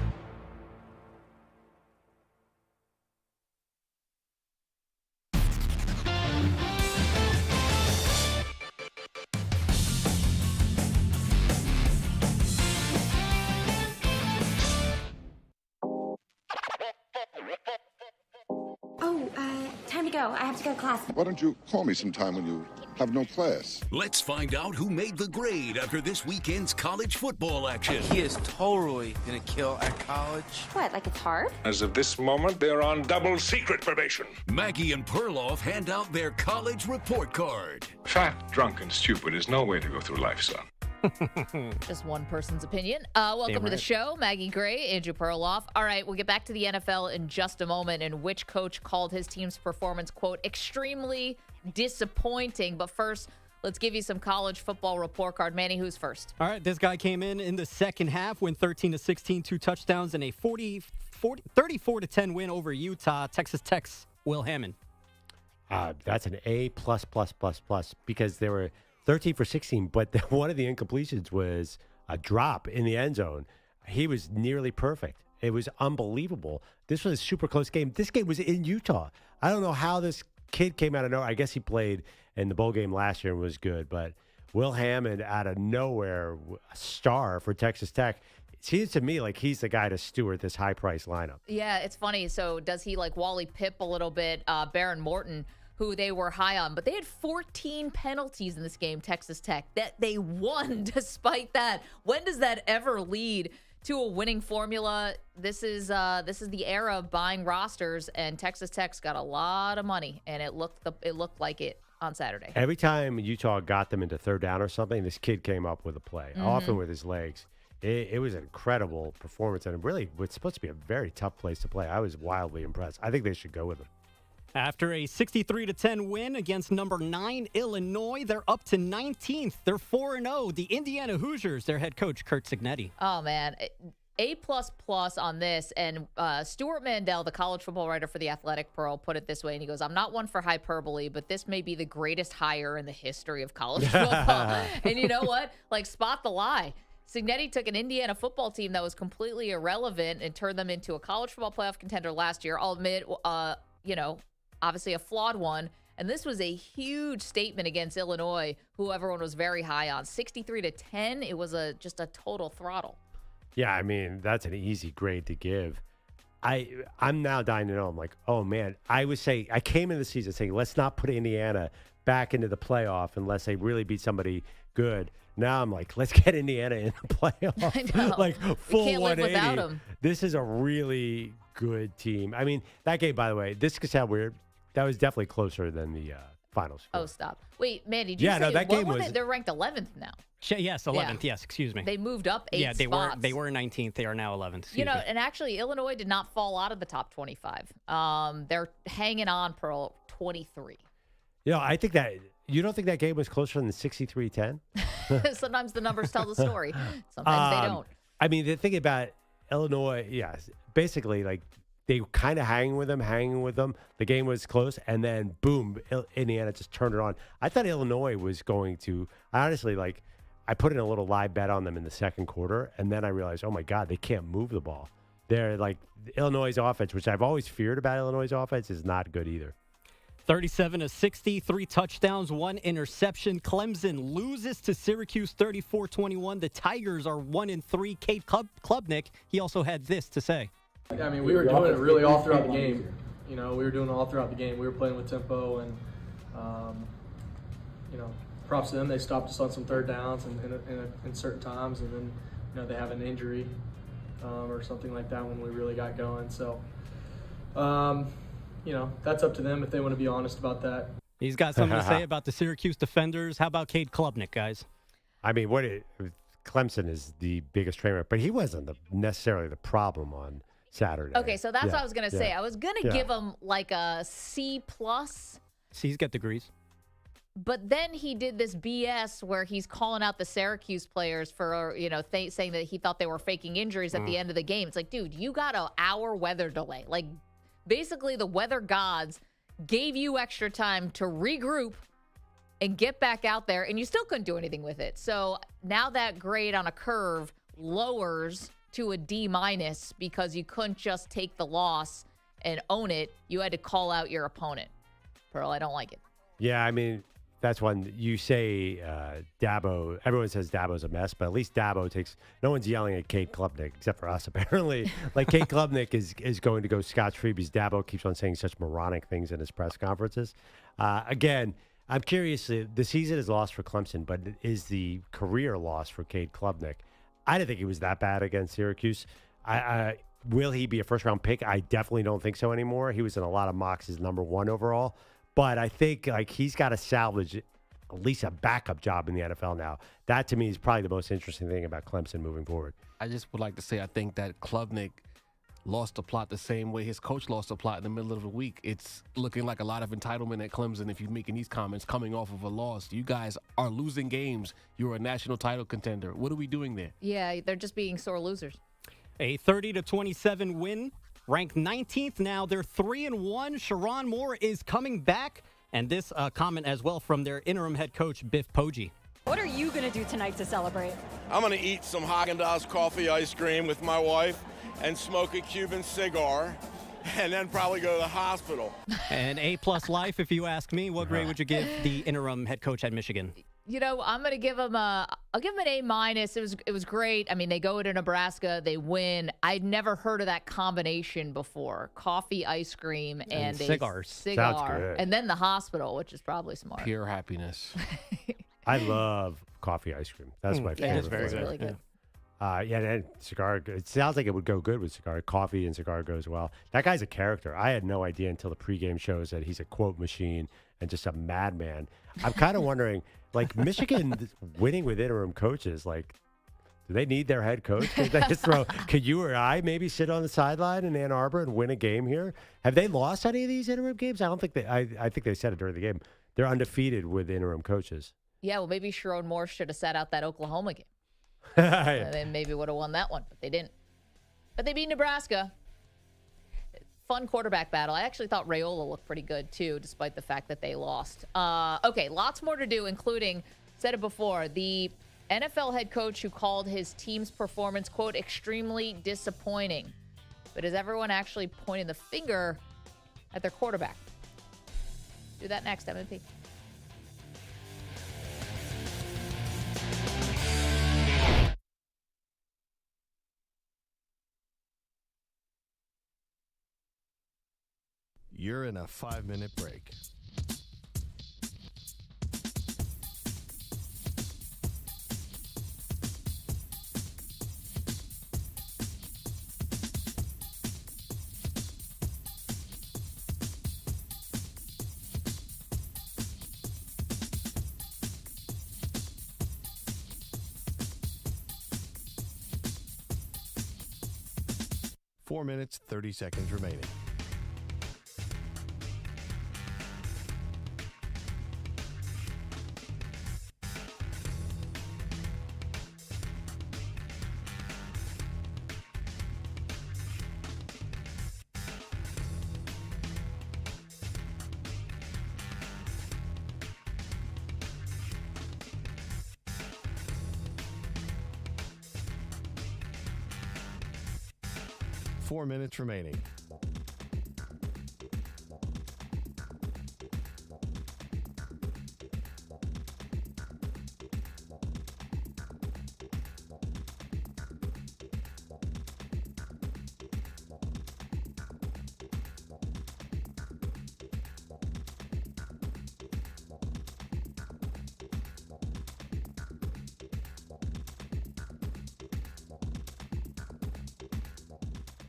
Time to go. I have to go to class.
Why don't you call me sometime when you have no class?
Let's find out who made the grade after this weekend's college football action.
He is totally gonna kill at college.
What, like it's hard?
As of this moment, they're on double secret probation.
Maggie and Perloff hand out their college report card.
Fat, drunk, and stupid is no way to go through life, son.
Just one person's opinion. Welcome to the show, Maggie Gray, Andrew Perloff. All right, we'll get back to the NFL in just a moment and which coach called his team's performance, quote, extremely disappointing. But first, let's give you some college football report card. Manny, who's first?
All right, this guy came in the second half, went 13-16, 2 touchdowns, and a 34-10 win over Utah. Texas Tech's Will Hammond.
That's an A++++, because they were 13 for 16, but one of the incompletions was a drop in the end zone. He was nearly perfect. It was unbelievable. This was a super close game. This game was in Utah. I don't know how this kid came out of nowhere. I guess he played in the bowl game last year and was good, but Will Hammond out of nowhere, a star for Texas Tech. It seems to me like he's the guy to steward this high-priced lineup.
Yeah, it's funny. So does he like Wally Pipp a little bit? Baron Morton, who they were high on, but they had 14 penalties in this game, Texas Tech, that they won despite that. When does that ever lead to a winning formula? This is the era of buying rosters, and Texas Tech's got a lot of money, and it looked like it on Saturday.
Every time Utah got them into third down or something, this kid came up with a play, often with his legs. It was an incredible performance, and really was supposed to be a very tough place to play. I was wildly impressed. I think they should go with him.
After a 63-10 win against number 9 Illinois, they're up to 19th. They're 4-0. The Indiana Hoosiers, their head coach, Curt Cignetti.
Oh, man. A++ on this. And Stuart Mandel, the college football writer for The Athletic, Pearl, put it this way. And he goes, I'm not one for hyperbole, but this may be the greatest hire in the history of college football. And you know what? Like, spot the lie. Cignetti took an Indiana football team that was completely irrelevant and turned them into a college football playoff contender last year. I'll admit, obviously a flawed one. And this was a huge statement against Illinois, who everyone was very high on. 63-10, it was just a total throttle.
Yeah, I mean, that's an easy grade to give. I'm now dying to know. I'm like, oh, man. I came into the season saying, let's not put Indiana back into the playoff unless they really beat somebody good. Now I'm like, let's get Indiana in the playoff.
I know.
Like, full
can't
180.
live without them.
This is a really good team. I mean, that game, by the way, this could sound weird. That was definitely closer than the final score.
Oh, stop. Wait, man, did you say
that game was...
They're ranked 11th now.
Yes, 11th. Yes, excuse me.
They moved up 8 spots.
Yeah, they were 19th. They are now 11th.
And actually, Illinois did not fall out of the top 25. They're hanging on for 23.
I think that... You don't think that game was closer than 63-10?
Sometimes the numbers tell the story. Sometimes they don't.
I mean, the thing about Illinois, basically, like, they kind of hanging with them. The game was close, and then, boom, Indiana just turned it on. I thought Illinois was going to, honestly, like, I put in a little live bet on them in the second quarter, and then I realized, oh, my God, they can't move the ball. They're, like, Illinois' offense, which I've always feared about Illinois' offense, is not good either.
37-60, 3 touchdowns, 1 interception. Clemson loses to Syracuse 34-21. The Tigers are 1-3. Cade Klubnik, he also had this to say.
I mean, we were doing it really all throughout the game. We were doing it all throughout the game. We were playing with tempo, and, props to them. They stopped us on some third downs in certain times, and then, they have an injury or something like that when we really got going. So, that's up to them if they want to be honest about that.
He's got something to say about the Syracuse defenders. How about Cade Klubnik, guys?
I mean, Clemson is the biggest trainer, but he wasn't necessarily the problem on Saturday.
Okay, so that's what I was going to say. I was going to give him like a C+.
C's got degrees.
But then he did this BS where he's calling out the Syracuse players for, saying that he thought they were faking injuries at the end of the game. It's like, dude, you got an hour weather delay. Like, basically the weather gods gave you extra time to regroup and get back out there, and you still couldn't do anything with it. So now that grade on a curve lowers to a D- because you couldn't just take the loss and own it. You had to call out your opponent. Pearl, I don't like it.
Yeah, I mean, that's when you say Dabo. Everyone says Dabo's a mess, but at least Dabo takes. No one's yelling at Cade Klubnik except for us, apparently. Like Cade Klubnik is going to go scotch-free because Dabo keeps on saying such moronic things in his press conferences. Again, I'm curious. The season is lost for Clemson, but it is the career loss for Cade Klubnik. I didn't think he was that bad against Syracuse. Will he be a first-round pick? I definitely don't think so anymore. He was in a lot of mocks as number 1 overall. But I think he's got to salvage at least a backup job in the NFL now. That, to me, is probably the most interesting thing about Clemson moving forward.
I just would like to say I think that Klubnik lost the plot the same way his coach lost the plot in the middle of the week. It's looking like a lot of entitlement at Clemson if you're making these comments coming off of a loss. You guys are losing games. You're a national title contender. What are we doing there?
Yeah, they're just being sore losers.
A 30-27 win. Ranked 19th now. They're 3-1. Sharon Moore is coming back. And this comment as well from their interim head coach, Biff Poggi.
What are you going to do tonight to celebrate?
I'm going to eat some Haagen-Dazs coffee ice cream with my wife and smoke a Cuban cigar and then probably go to the hospital.
An A-plus life, if you ask me. What grade would you give the interim head coach at Michigan?
I'm going to give him I'll give him an A-. It was great. I mean, they go to Nebraska, they win. I'd never heard of that combination before. Coffee, ice cream, and
cigars.
Cigar.
Sounds good.
And then the hospital, which is probably smart.
Pure happiness.
I love coffee ice cream. That's my favorite.
It is very good.
Really good.
And cigar. It sounds like it would go good with cigar. Coffee and cigar goes well. That guy's a character. I had no idea until the pregame shows that he's a quote machine and just a madman. I'm kind of wondering, like, Michigan winning with interim coaches, like, do they need their head coach? Could they just could you or I maybe sit on the sideline in Ann Arbor and win a game here? Have they lost any of these interim games? I don't think I think they said it during the game. They're undefeated with interim coaches.
Yeah, well, maybe Sharon Moore should have sat out that Oklahoma game. They maybe would have won that one, but they didn't. But they beat Nebraska. Fun quarterback battle. I actually thought Raiola looked pretty good, too, despite the fact that they lost. Okay, lots more to do, including, said it before, the NFL head coach who called his team's performance, quote, extremely disappointing. But is everyone actually pointing the finger at their quarterback? Do that next, MVP.
You're in a 5-minute break. Four minutes, 30 seconds remaining. Four minutes remaining.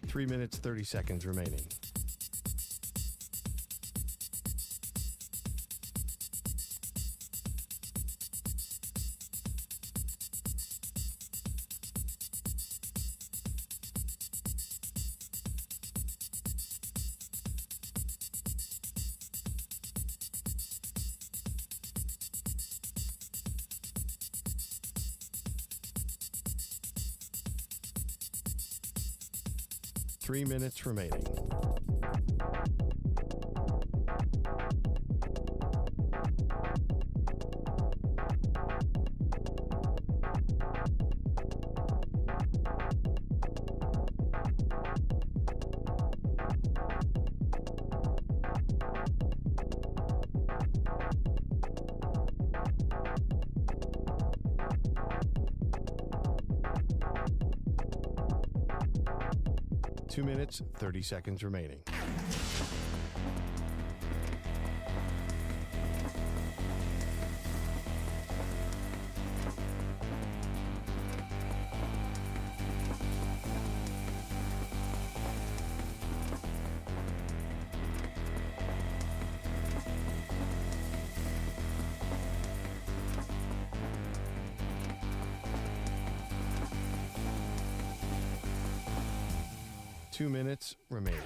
Three minutes, 30 seconds remaining. Three minutes remaining. Two minutes, 30 seconds remaining. Two minutes remaining.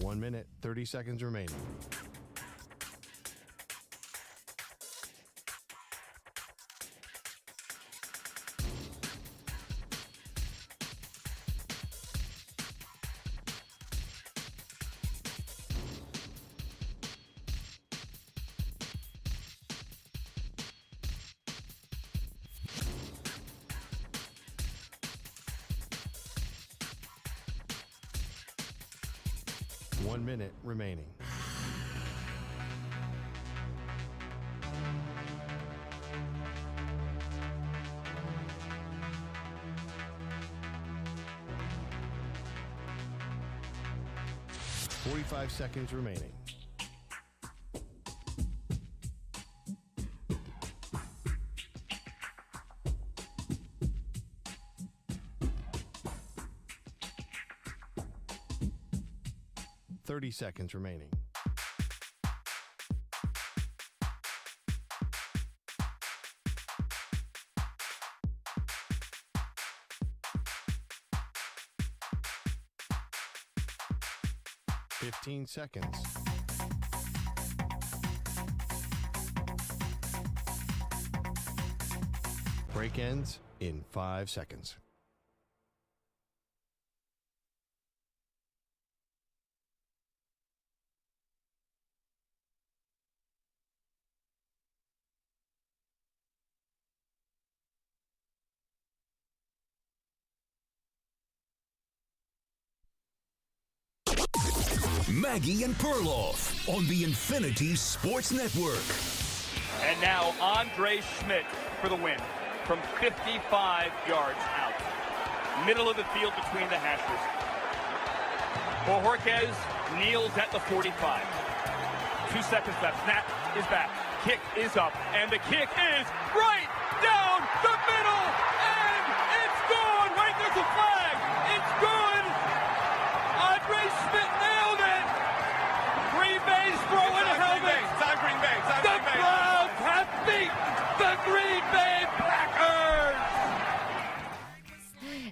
One minute, 30 seconds remaining. One minute remaining. Forty-five seconds remaining. Seconds remaining. Fifteen seconds. Break ends in 5 seconds.
Maggie and Perloff on the Infinity Sports Network.
And now Andre Schmidt for the win from 55 yards out. Middle of the field between the hashes. Bojorquez kneels at the 45. 2 seconds left. Snap is back. Kick is up. And the kick is right down the middle. And it's good. Wait, there's a flag. It's good. Andre Schmidt nailed it. Green Bay's throwing a helmet.
It's on Green Bay. It's on
The
Green Bay.
Browns have beat the Green Bay Packers.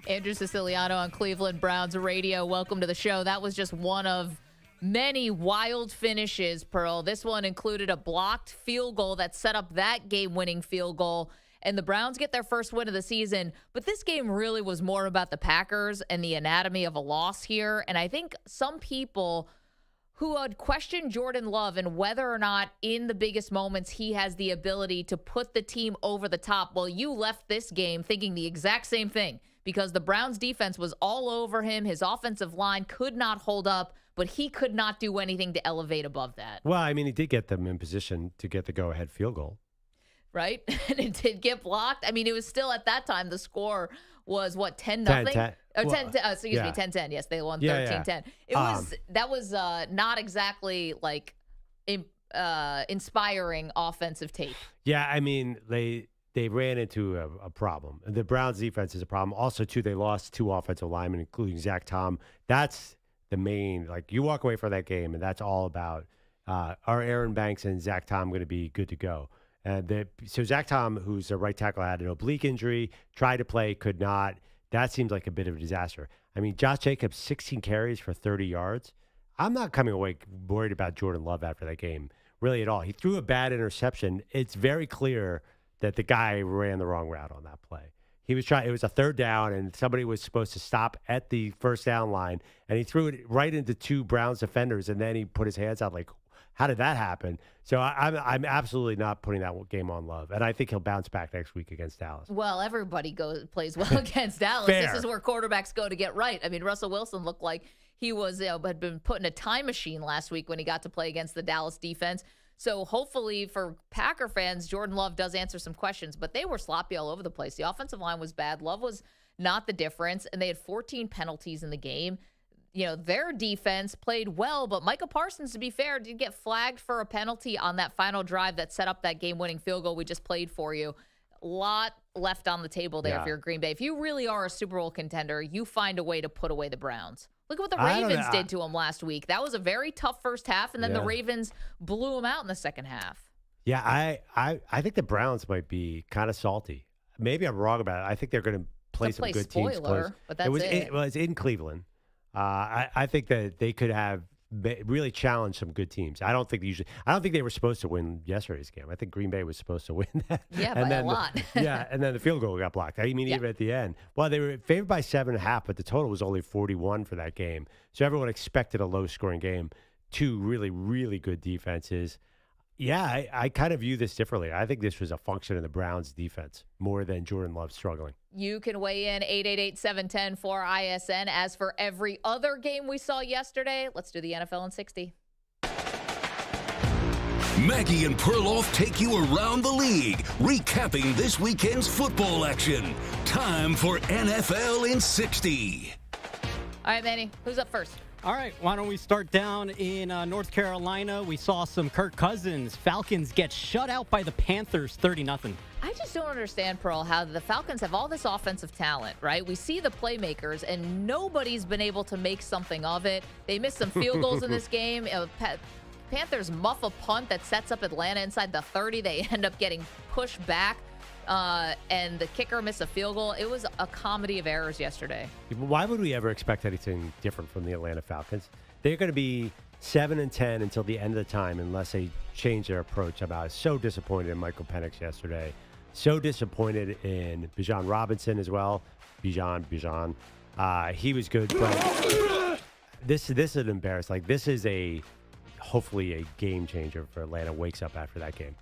Andrew Siciliano on Cleveland Browns Radio. Welcome to the show. That was just one of many wild finishes, Pearl. This one included a blocked field goal that set up that game-winning field goal, and the Browns get their first win of the season. But this game really was more about the Packers and the anatomy of a loss here. And I think some people who had questioned Jordan Love and whether or not in the biggest moments he has the ability to put the team over the top, well, you left this game thinking the exact same thing because the Browns defense was all over him. His offensive line could not hold up, but he could not do anything to elevate above that.
Well, I mean, he did get them in position to get the go-ahead field goal.
Right? And it did get blocked. I mean, it was still at that time, the score was what, 10-0?
10-10.
Or
Well,
10, excuse me, 10-10. Yes, they won 13-10. It was that was not exactly like inspiring offensive tape.
Yeah, I mean, they ran into a problem. The Browns defense is a problem. Also, too, they lost 2 offensive linemen, including Zach Tom. That's the main, like, you walk away from that game, and that's all about are Aaron Banks and Zach Tom going to be good to go? So Zach Tom, who's a right tackle, had an oblique injury, tried to play, could not. That seems like a bit of a disaster. I mean, Josh Jacobs, 16 carries for 30 yards. I'm not coming away worried about Jordan Love after that game, really at all. He threw a bad interception. It's very clear that the guy ran the wrong route on that play. He was trying. It was a third down, and somebody was supposed to stop at the first down line, and he threw it right into 2 Browns defenders, and then he put his hands out like, how did that happen? So I'm absolutely not putting that game on Love, and I think he'll bounce back next week against Dallas.
Well, everybody plays well against Dallas.
Fair.
This is where quarterbacks go to get right. I mean, Russell Wilson looked like he was had been put in a time machine last week when he got to play against the Dallas defense. So hopefully for Packer fans, Jordan Love does answer some questions, but they were sloppy all over the place. The offensive line was bad. Love was not the difference, and they had 14 penalties in the game. You know, their defense played well, but Micah Parsons, to be fair, did get flagged for a penalty on that final drive that set up that game-winning field goal we just played for you. A lot left on the table there if you're Green Bay. If you really are a Super Bowl contender, you find a way to put away the Browns. Look at what the Ravens did to them last week. That was a very tough first half, and then the Ravens blew them out in the second half.
Yeah, I think the Browns might be kind of salty. Maybe I'm wrong about it. I think they're going to play some good teams close.
But that's it.
Well, it's in Cleveland. I think that they could have really challenged some good teams. I don't think they were supposed to win yesterday's game. I think Green Bay was supposed to win that.
Yeah, by a lot.
And then the field goal got blocked. I mean, even at the end. Well, they were favored by 7.5, but the total was only 41 for that game. So everyone expected a low-scoring game. 2 really, really good defenses. Yeah, I kind of view this differently. I think this was a function of the Browns' defense more than Jordan Love struggling.
You can weigh in 888-710-4ISN. As for every other game we saw yesterday, let's do the NFL in 60.
Maggie and Perloff take you around the league, recapping this weekend's football action. Time for NFL in 60.
All right, Manny, who's up first?
All right, why don't we start down in North Carolina? We saw some Kirk Cousins. Falcons get shut out by the Panthers 30-0.
I just don't understand, Pearl, how the Falcons have all this offensive talent, right? We see the playmakers, and nobody's been able to make something of it. They missed some field goals in this game. Panthers muff a punt that sets up Atlanta inside the 30. They end up getting pushed back. And the kicker missed a field goal. It was a comedy of errors yesterday.
Why would we ever expect anything different from the Atlanta Falcons? They're going to be 7-10 until the end of the time unless they change their approach. I was so disappointed in Michael Penix yesterday. So disappointed in Bijan Robinson as well. Bijan. He was good, but this is an embarrassment. Like, this is hopefully a game changer for Atlanta. Wakes up after that game.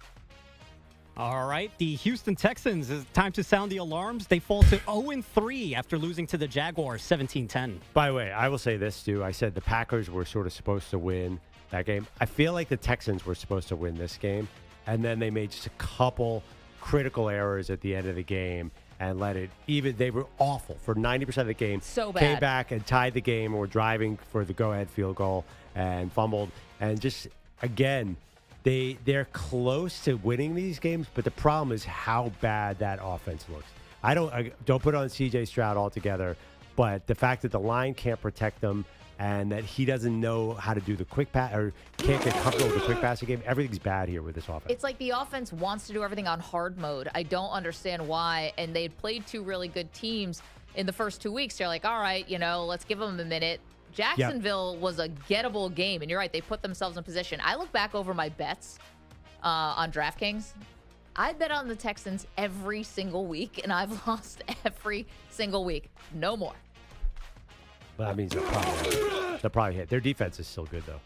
All right, the Houston Texans, is time to sound the alarms. They fall to 0-3 after losing to the Jaguars 17-10.
By the way, I will say this, too. I said the Packers were sort of supposed to win that game. I feel like the Texans were supposed to win this game, and then they made just a couple critical errors at the end of the game and they were awful for 90% of the game.
So bad.
Came back and tied the game or were driving for the go-ahead field goal and fumbled. And just, again, they're close to winning these games, but the problem is how bad that offense looks. I don't put on C.J. Stroud altogether, but the fact that the line can't protect them and that he doesn't know how to do the quick pass or can't get comfortable with the quick passing game, everything's bad here with this offense.
It's like the offense wants to do everything on hard mode. I don't understand why. And they played two really good teams in the first 2 weeks. They're like, all right, let's give them a minute. Jacksonville was a gettable game, and you're right, they put themselves in position. I look back over my bets on DraftKings. I bet on the Texans every single week, and I've lost every single week. No more.
Well, that means they'll probably hit. Their defense is still good, though.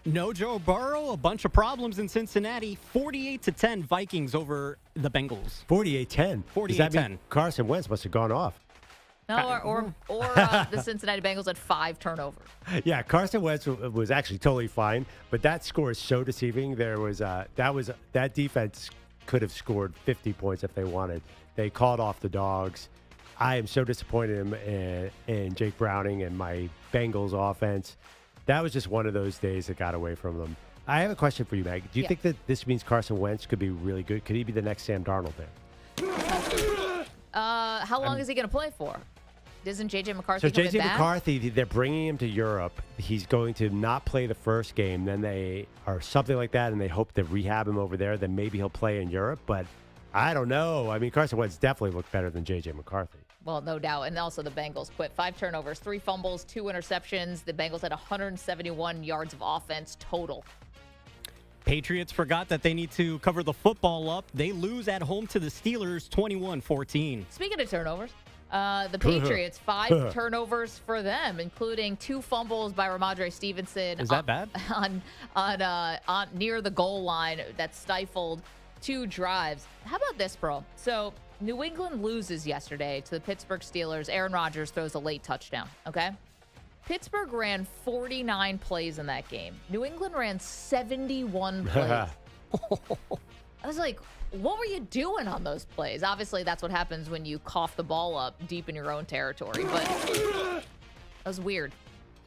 No Joe Burrow, a bunch of problems in Cincinnati. 48-10 Vikings over the Bengals.
48-10?
48-10.
Does that mean Carson Wentz must have gone off?
No, or the Cincinnati Bengals had 5 turnovers.
Yeah, Carson Wentz was actually totally fine, but that score is so deceiving. That defense could have scored 50 points if they wanted. They called off the dogs. I am so disappointed in Jake Browning and my Bengals offense. That was just one of those days that got away from them. I have a question for you, Meg. Do you think that this means Carson Wentz could be really good? Could he be the next Sam Darnold there?
How long is he going to play for? Isn't J.J. McCarthy
So J.J.
coming back?
McCarthy, they're bringing him to Europe. He's going to not play the first game. Then or something like that, and they hope to rehab him over there. Then maybe he'll play in Europe. But I don't know. I mean, Carson Wentz definitely looked better than J.J. McCarthy.
Well, no doubt. And also the Bengals quit. 5 turnovers, 3 fumbles, 2 interceptions. The Bengals had 171 yards of offense total.
Patriots forgot that they need to cover the football up. They lose at home to the Steelers 21-14.
Speaking of turnovers, the Patriots, 5 turnovers for them, including 2 fumbles by Ramondre Stevenson.
Is that bad?
On near the goal line that stifled 2 drives. How about this, bro? So New England loses yesterday to the Pittsburgh Steelers. Aaron Rodgers throws a late touchdown, okay? Pittsburgh ran 49 plays in that game. New England ran 71 plays. I was like, what were you doing on those plays? Obviously, that's what happens when you cough the ball up deep in your own territory, but that was weird.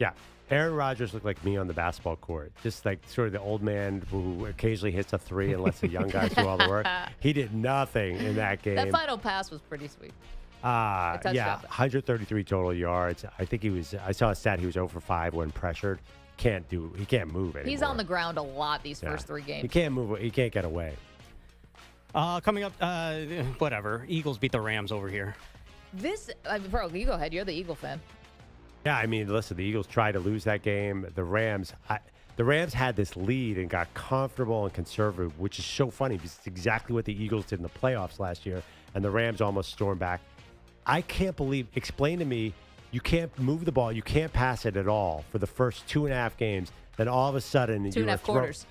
Yeah. Aaron Rodgers looked like me on the basketball court. Just like sort of the old man who occasionally hits a 3 and lets the young guys do all the work. He did nothing in that game.
That final pass was pretty sweet.
Yeah, 133 total yards. I think I saw a stat he was 0 for 5 when pressured. He can't move anymore.
He's on the ground a lot these first 3 games.
He can't move. He can't get away.
Coming up, whatever. Eagles beat the Rams over here.
Bro, you go ahead. You're the Eagle fan.
Yeah, I mean, listen, the Eagles tried to lose that game. The Rams had this lead and got comfortable and conservative, which is so funny because it's exactly what the Eagles did in the playoffs last year, and the Rams almost stormed back. I can't believe, explain to me, you can't move the ball, you can't pass it at all for the first 2.5 games, then all of a sudden...
2.5 quarters.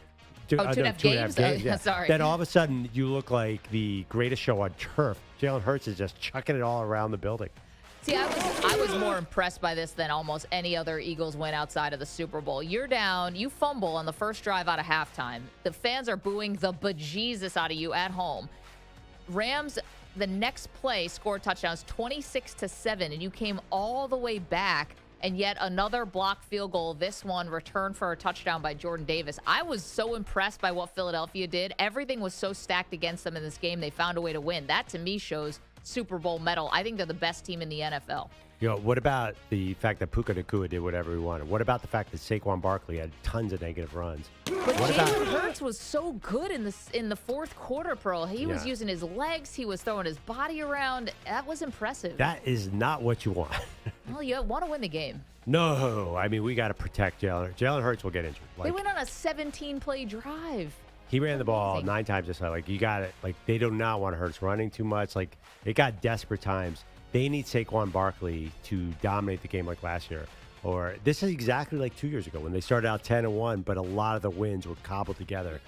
2.5 games?
Yeah.
Sorry.
Then all of a sudden, you look like the greatest show on turf. Jalen Hurts is just chucking it all around the building.
See, I was more impressed by this than almost any other Eagles win outside of the Super Bowl. You're down, you fumble on the first drive out of halftime. The fans are booing the bejesus out of you at home. Rams, the next play, scored touchdowns 26-7, and you came all the way back, and yet another blocked field goal, this one returned for a touchdown by Jordan Davis. I was so impressed by what Philadelphia did. Everything was so stacked against them in this game. They found a way to win. That, to me, shows Super Bowl medal. I think they're the best team in the NFL.
What about the fact that Puka Nacua did whatever he wanted? What about the fact that Saquon Barkley had tons of negative runs?
But Jalen Hurts was so good in the fourth quarter, Pearl. He was using his legs. He was throwing his body around. That was impressive.
That is not what you want.
Well, you want to win the game.
No. I mean, we got to protect Jalen. Jalen Hurts will get injured.
They went on a 17-play drive.
He ran the ball 9 times this time. Like, you got it. Like, they do not want Hurts running too much. Like, it got desperate times. They need Saquon Barkley to dominate the game like last year. Or this is exactly like 2 years ago when they started out 10-1, but a lot of the wins were cobbled together.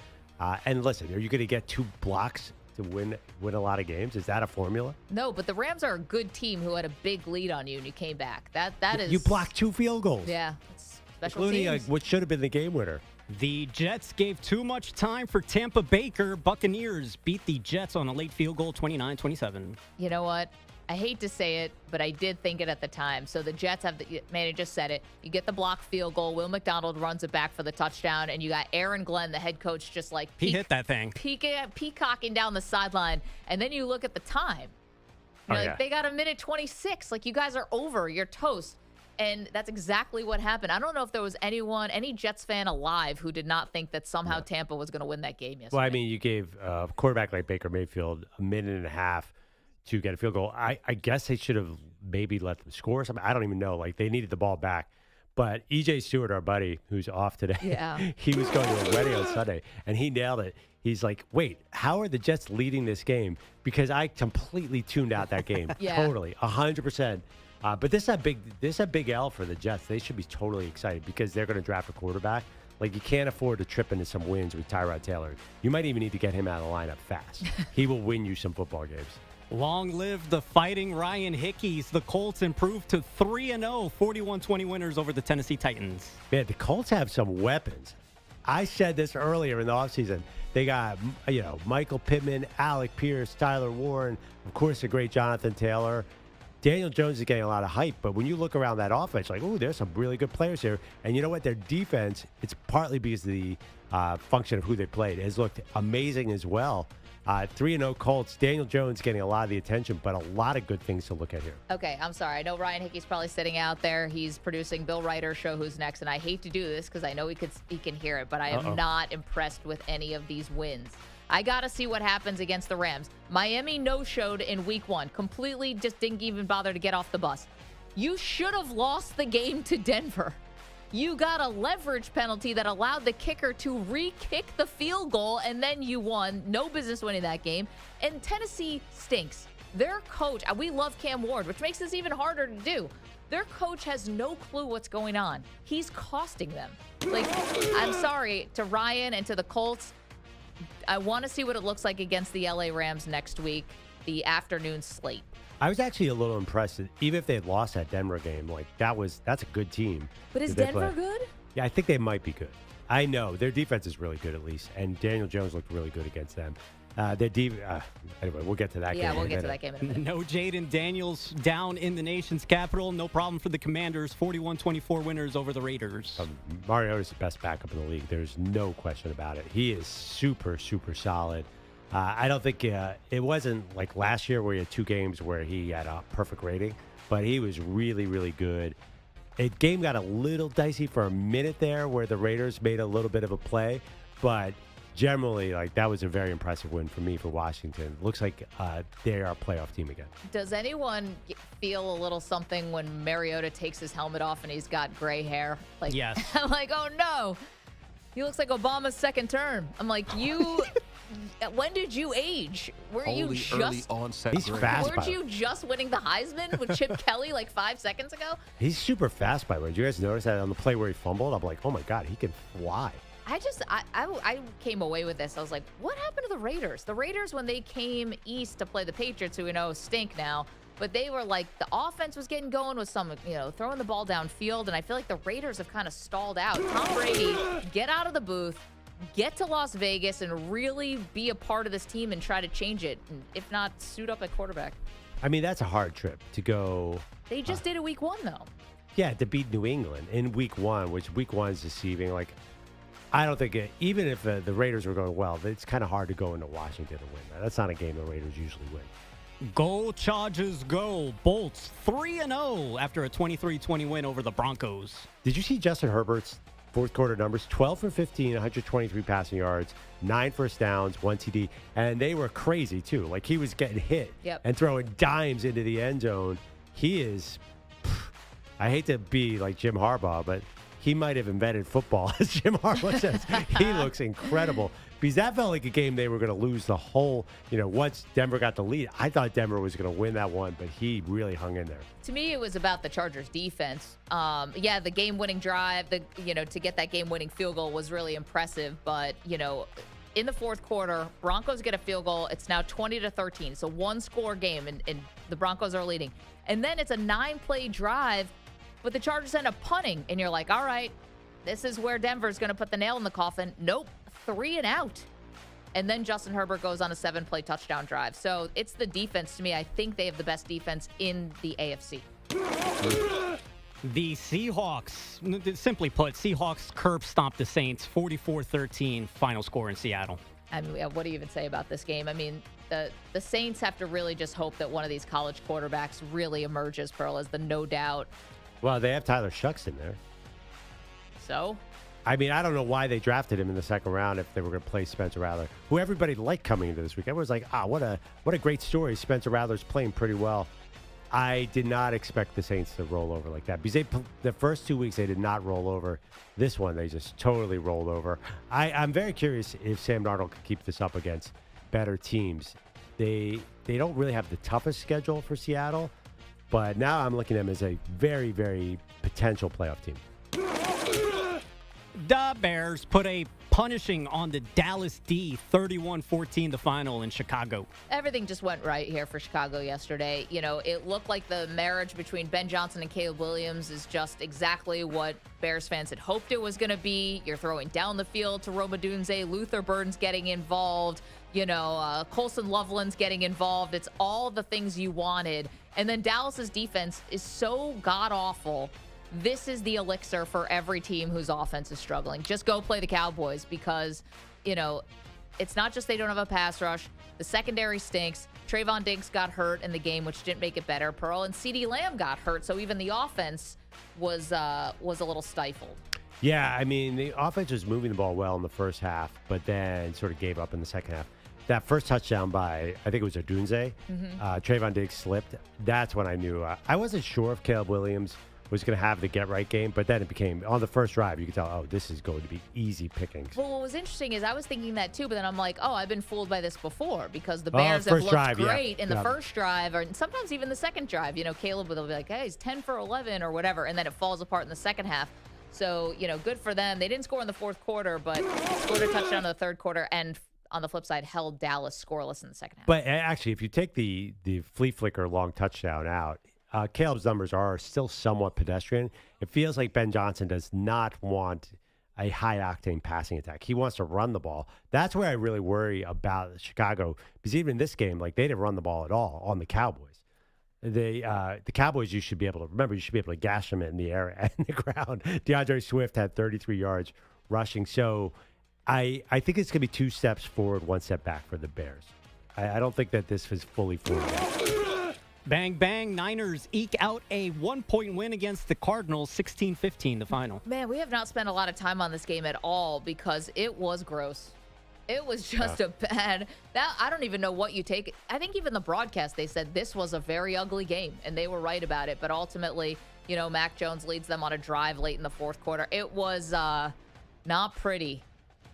And listen, are you going to get 2 blocks to win a lot of games? Is that a formula?
No, but the Rams are a good team who had a big lead on you and you came back. That is.
You blocked 2 field goals.
Yeah, it's special
including
teams.
what should have been the game winner.
The Jets gave too much time for Tampa Baker. Buccaneers beat the Jets on a late field goal, 29-27.
You know what? I hate to say it, but I did think it at the time. So the Jets have Manny just said it. You get the block field goal. Will McDonald runs it back for the touchdown, and you got Aaron Glenn, the head coach, just like
he hit that thing,
peacocking down the sideline. And then you look at the time. You're like, they got a minute 26. Like, you guys are over. You're toast. And that's exactly what happened. I don't know if there was any Jets fan alive who did not think that somehow Tampa was going to win that game yesterday.
Well, I mean, you gave a quarterback like Baker Mayfield a minute and a half to get a field goal. I guess they should have maybe let them score something. I don't even know. Like, they needed the ball back. But E.J. Stewart, our buddy, who's off today, he was going to a wedding on Sunday, and he nailed it. He's like, wait, how are the Jets leading this game? Because I completely tuned out that game. Totally, 100%. But this is a big L for the Jets. They should be totally excited because they're going to draft a quarterback. Like, you can't afford to trip into some wins with Tyrod Taylor. You might even need to get him out of the lineup fast. He will win you some football games.
Long live the Fighting Ryan Hickeys. The Colts improved to 3-0, 41-20 winners over the Tennessee Titans.
Man, the Colts have some weapons. I said this earlier in the offseason. They got, Michael Pittman, Alec Pierce, Tyler Warren, of course, the great Jonathan Taylor. Daniel Jones is getting a lot of hype, but when you look around that offense, like, there's some really good players here. And you know what? Their defense, it's partly because of the function of who they played, has looked amazing as well. 3-0 Colts. Daniel Jones getting a lot of the attention, but a lot of good things to look at here.
Okay, I'm sorry. I know Ryan Hickey's probably sitting out there. He's producing Bill Ryder's show, Who's Next, and I hate to do this because I know he can hear it, but I am not impressed with any of these wins. I got to see what happens against the Rams. Miami no-showed in week 1. Completely just didn't even bother to get off the bus. You should have lost the game to Denver. You got a leverage penalty that allowed the kicker to re-kick the field goal, and then you won. No business winning that game. And Tennessee stinks. Their coach, we love Cam Ward, which makes this even harder to do. Their coach has no clue what's going on. He's costing them. Like, I'm sorry to Ryan and to the Colts. I want to see what it looks like against the LA Rams next week, the afternoon slate.
I was actually a little impressed that even if they had lost that Denver game, like that's a good team.
But is Denver good?
Yeah, I think they might be good. I know their defense is really good at least, and Daniel Jones looked really good against them. Anyway, we'll get to that game.
Yeah, we'll get to that game in a minute.
No Jaden Daniels down in the nation's capital. No problem for the Commanders. 41-24 winners over the Raiders.
Mariota's the best backup in the league. There's no question about it. He is super, super solid. I don't think it wasn't like last year where he had 2 games where he had a perfect rating, but he was really, really good. The game got a little dicey for a minute there where the Raiders made a little bit of a play, but generally, like, that was a very impressive win for me for Washington. Looks like they are a playoff team again.
Does anyone feel a little something when Mariota takes his helmet off and he's got gray hair? Like,
yes.
I'm like, oh no, he looks like Obama's second term. I'm like, you. When did you age? Were you just
early onset?
He's fast.
Weren't you just winning the Heisman with Chip Kelly like 5 seconds ago?
He's super fast, by the way. Did you guys notice that on the play where he fumbled? I'm like, oh my God, he can fly.
I came away with this. I was like, what happened to the Raiders? The Raiders, when they came east to play the Patriots, who we know stink now, but they were like, the offense was getting going with some, throwing the ball downfield, and I feel like the Raiders have kind of stalled out. Tom Brady, get out of the booth, get to Las Vegas, and really be a part of this team and try to change it. And if not, suit up at quarterback.
I mean, that's a hard trip to go.
They just did it week 1, though.
Yeah, to beat New England in week 1, which week 1 is deceiving. Like, I don't think even if the Raiders were going well, it's kind of hard to go into Washington and win that. That's not a game the Raiders usually win.
Go Chargers, go. Bolts 3-0 after a 23-20 win over the Broncos.
Did you see Justin Herbert's fourth quarter numbers? 12 for 15, 123 passing yards, 9 first downs, 1 TD. And they were crazy, too. Like, he was getting hit and throwing dimes into the end zone. He is, I hate to be like Jim Harbaugh, but he might have invented football, as Jim Harbaugh says. He looks incredible. Because that felt like a game they were going to lose the whole, once Denver got the lead. I thought Denver was going to win that one, but he really hung in there.
To me, it was about the Chargers defense. The game-winning drive, to get that game-winning field goal was really impressive. But, in the fourth quarter, Broncos get a field goal. It's now 20-13. It's a one-score game, and the Broncos are leading. And then it's a 9-play drive, but the Chargers end up punting. And you're like, all right, this is where Denver's going to put the nail in the coffin. Nope. 3 and out. And then Justin Herbert goes on a 7-play touchdown drive. So it's the defense to me. I think they have the best defense in the AFC.
The Seahawks, simply put, Seahawks curb stomped the Saints 44-13 final score in Seattle.
I mean, what do you even say about this game? I mean, the Saints have to really just hope that one of these college quarterbacks really emerges, Pearl, as the no doubt.
Well, they have Tyler Shucks in there.
So?
I mean, I don't know why they drafted him in the second round if they were going to play Spencer Rattler, who everybody liked coming into this week. Everyone's like, what a great story. Spencer Rattler's playing pretty well. I did not expect the Saints to roll over like that because the first 2 weeks they did not roll over. This one, they just totally rolled over. I'm very curious if Sam Darnold can keep this up against better teams. They don't really have the toughest schedule for Seattle, but now I'm looking at them as a very, very potential playoff team.
The Bears put a punishing on the Dallas D, 31-14 the final in Chicago.
Everything just went right here for Chicago yesterday. It looked like the marriage between Ben Johnson and Caleb Williams is just exactly what Bears fans had hoped it was going to be. You're throwing down the field to Roma Dunze, Luther Burden's getting involved, Colson Loveland's getting involved. It's all the things you wanted. And then Dallas's defense is so god-awful. This is the elixir for every team whose offense is struggling. Just go play the Cowboys because, it's not just they don't have a pass rush. The secondary stinks. Trayvon Diggs got hurt in the game, which didn't make it better. Pearl and CeeDee Lamb got hurt, so even the offense was a little stifled.
Yeah, I mean, the offense was moving the ball well in the first half, but then sort of gave up in the second half. That first touchdown by, I think it was Odunze, Trayvon Diggs slipped. That's when I knew. I wasn't sure if Caleb Williams was going to have the get-right game, but then it became, on the first drive, you could tell, this is going to be easy pickings.
Well, what was interesting is I was thinking that too, but then I'm like, I've been fooled by this before because the Bears have looked great in the first drive, or sometimes even the second drive. Caleb will be like, hey, he's 10 for 11 or whatever, and then it falls apart in the second half. So, good for them. They didn't score in the fourth quarter, but scored a touchdown in the third quarter, and on the flip side, held Dallas scoreless in the second half.
But actually, if you take the flea flicker long touchdown out, Caleb's numbers are still somewhat pedestrian. It feels like Ben Johnson does not want a high-octane passing attack. He wants to run the ball. That's where I really worry about Chicago, because even in this game, they didn't run the ball at all on the Cowboys. The Cowboys, you should be able to gash them in the air and the ground. DeAndre Swift had 33 yards rushing. So I think it's going to be 2 steps forward, 1 step back for the Bears. I don't think that this is fully forward yet.
Bang, bang. Niners eke out a 1-point win against the Cardinals, 16-15 the final.
Man, we have not spent a lot of time on this game at all because it was gross. It was just a bad. I don't even know what you take. I think even the broadcast, they said this was a very ugly game, and they were right about it. But ultimately, Mac Jones leads them on a drive late in the fourth quarter. It was not pretty.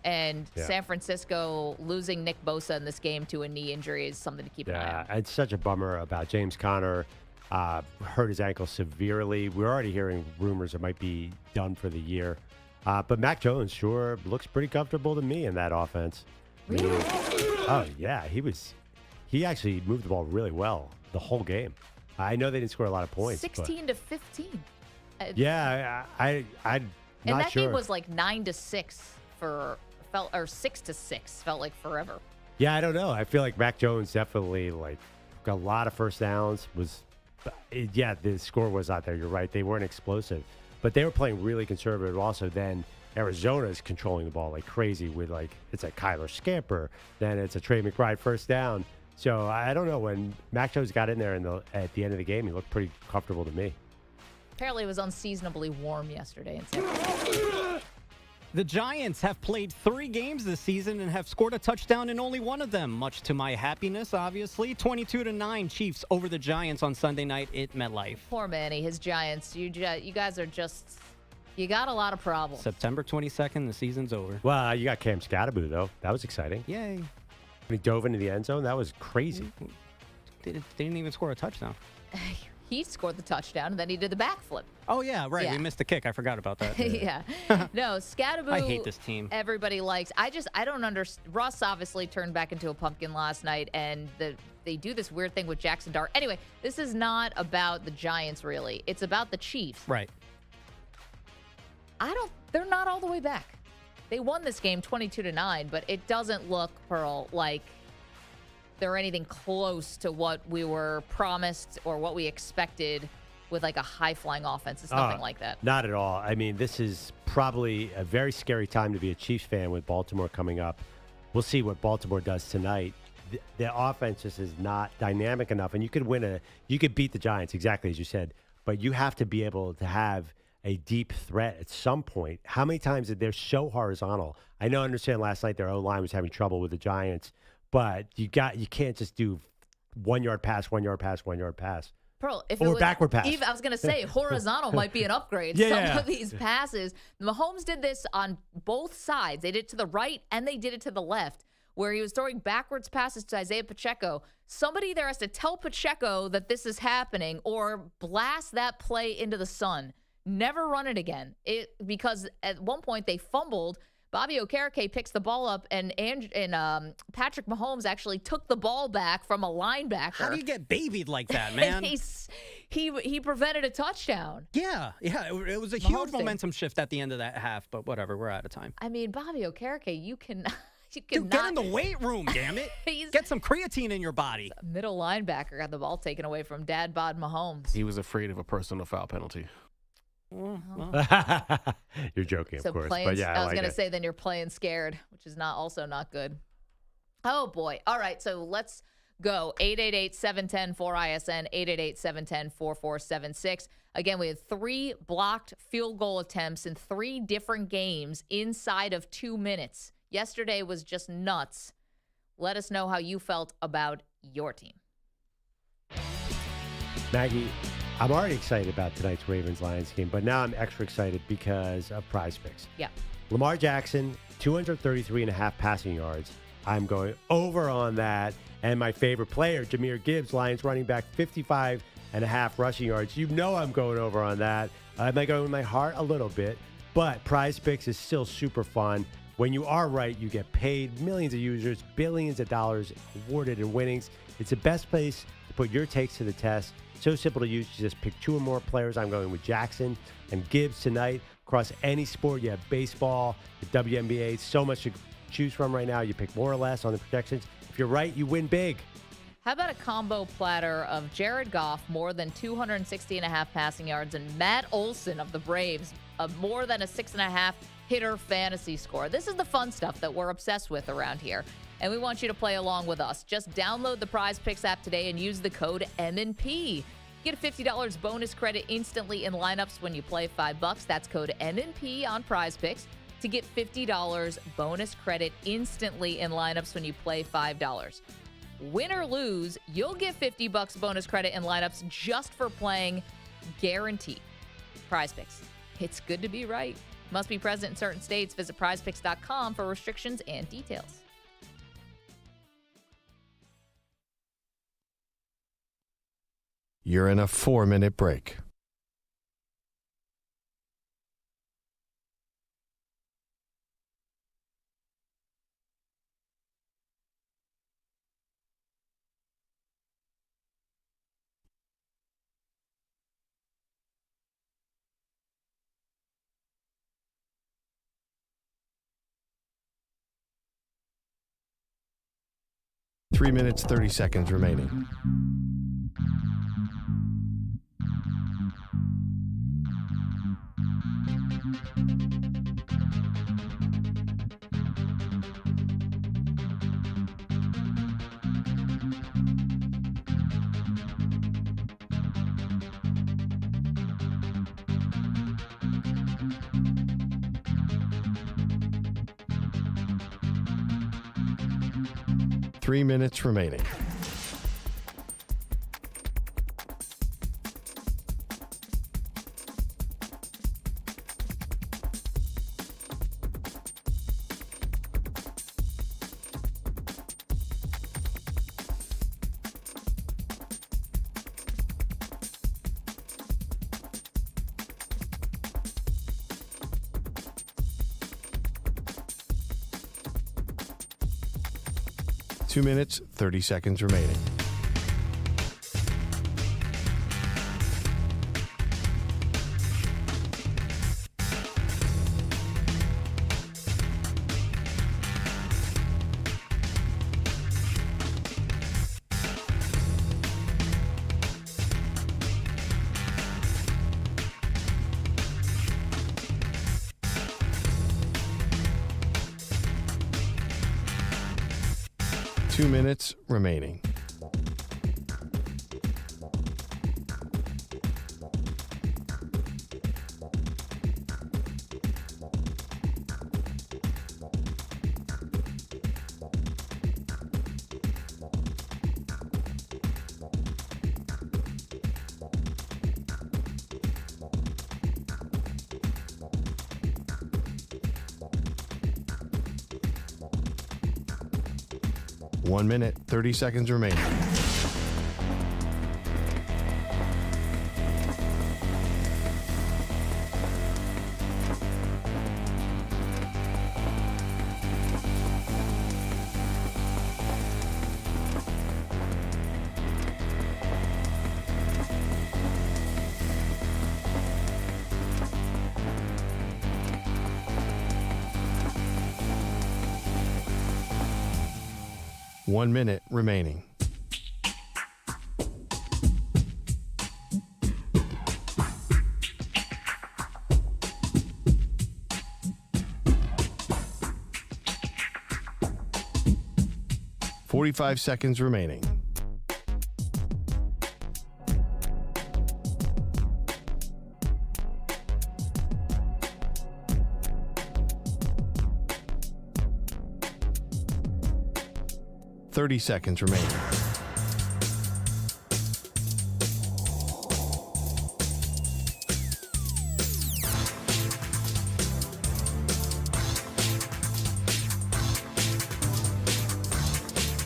And San Francisco losing Nick Bosa in this game to a knee injury is something to keep an eye on.
Yeah, it's such a bummer about James Conner. Hurt his ankle severely. We're already hearing rumors it might be done for the year. But Mac Jones sure looks pretty comfortable to me in that offense.
Really?
He actually moved the ball really well the whole game. I know they didn't score a lot of points.
16-15.
I'm not
and that
sure.
game was like 9-6 or 6-6. Felt like forever.
Yeah, I don't know. I feel like Mac Jones definitely got a lot of first downs. The score was out there. You're right. They weren't explosive, but they were playing really conservative. Also, then Arizona is controlling the ball like crazy with it's a Kyler Scamper, then it's a Trey McBride first down. So I don't know, when Mac Jones got in there at the end of the game, he looked pretty comfortable to me.
Apparently, it was unseasonably warm yesterday in San Francisco.
The Giants have played 3 games this season and have scored a touchdown in only one of them, much to my happiness, obviously. 22-9 Chiefs over the Giants on Sunday night at MetLife.
Poor Manny, his Giants. You guys are just You got a lot of problems.
September 22nd, the season's over.
Well, you got Cam Scatterbo, though. That was exciting.
Yay.
When he dove into the end zone, that was crazy.
They didn't even score a touchdown.
He scored the touchdown, and then he did the backflip.
Oh, yeah, right.
Yeah.
We missed the kick. I forgot about that.
Yeah. No, Scatterbo.
I hate this team.
Everybody likes. I don't understand. Russ obviously turned back into a pumpkin last night, and they do this weird thing with Jackson Dart. Anyway, this is not about the Giants, really. It's about the Chiefs.
Right.
They're not all the way back. They won this game 22-9, but it doesn't look, Pearl, like they're anything close to what we were promised or what we expected with like a high-flying offense. It's nothing like that.
Not at all. I mean, this is probably a very scary time to be a Chiefs fan with Baltimore coming up. We'll see what Baltimore does tonight. The offense just is not dynamic enough, and you could beat the Giants, exactly as you said, but you have to be able to have a deep threat at some point. How many times they're so horizontal? I understand last night their O-line was having trouble with the Giants, but you can't just do 1 yard pass, 1 yard pass, 1 yard pass.
Pearl, if
or
it was
backward pass.
I was going to say horizontal might be an upgrade. Some of these passes, Mahomes did this on both sides. They did it to the right and they did it to the left, where he was throwing backwards passes to Isaiah Pacheco. Somebody there has to tell Pacheco that this is happening or blast that play into the sun. Never run it again. Because at one point they fumbled. Bobby Okereke picks the ball up, and Patrick Mahomes actually took the ball back from a linebacker.
How do you get babied like that, man?
he prevented a touchdown.
Yeah. It was a huge momentum shift at the end of that half, but whatever. We're out of time.
I mean, Bobby Okereke, you can.
Dude, get in the weight room, damn it. Get some creatine in your body.
Middle linebacker got the ball taken away from Dad Bod Mahomes.
He was afraid of a personal foul penalty.
You're joking, of course. But yeah,
I was going to say, then you're playing scared, which is also not good. Oh, boy. All right, so let's go. 888-710-4ISN, 888-710-4476. Again, we had 3 blocked field goal attempts in 3 different games inside of 2 minutes. Yesterday was just nuts. Let us know how you felt about your team.
Maggie, I'm already excited about tonight's Ravens-Lions game, but now I'm extra excited because of PrizePicks.
Yeah.
Lamar Jackson, 233.5 passing yards. I'm going over on that. And my favorite player, Jahmyr Gibbs, Lions running back, 55.5 rushing yards. You know I'm going over on that. I might go with my heart a little bit, but PrizePicks is still super fun. When you are right, you get paid, millions of users, billions of dollars awarded in winnings. It's the best place to put your takes to the test. So simple to use. You just pick 2 or more players. I'm going with Jackson and Gibbs tonight. Across any sport, you have baseball, the WNBA, so much to choose from right now. You pick more or less on the projections. If you're right, you win big.
How about a combo platter of Jared Goff, more than 260.5 passing yards, and Matt Olson of the Braves, more than a 6.5 hitter fantasy score? This is the fun stuff that we're obsessed with around here. And we want you to play along with us. Just download the PrizePicks app today and use the code MNP. Get a $50 bonus credit instantly in lineups when you play $5. That's code MNP on PrizePicks to get $50 bonus credit instantly in lineups when you play $5. Win or lose, you'll get $50 bonus credit in lineups just for playing guaranteed. PrizePicks. It's good to be right. Must be present in certain states. Visit prizepicks.com for restrictions and details.
You're in a 4-minute break. Three minutes, 30 seconds remaining. Three minutes remaining. 2 minutes, 30 seconds remaining. Two minutes remaining. One minute, 30 seconds remaining. One minute remaining. Forty-five seconds remaining. Thirty seconds remaining.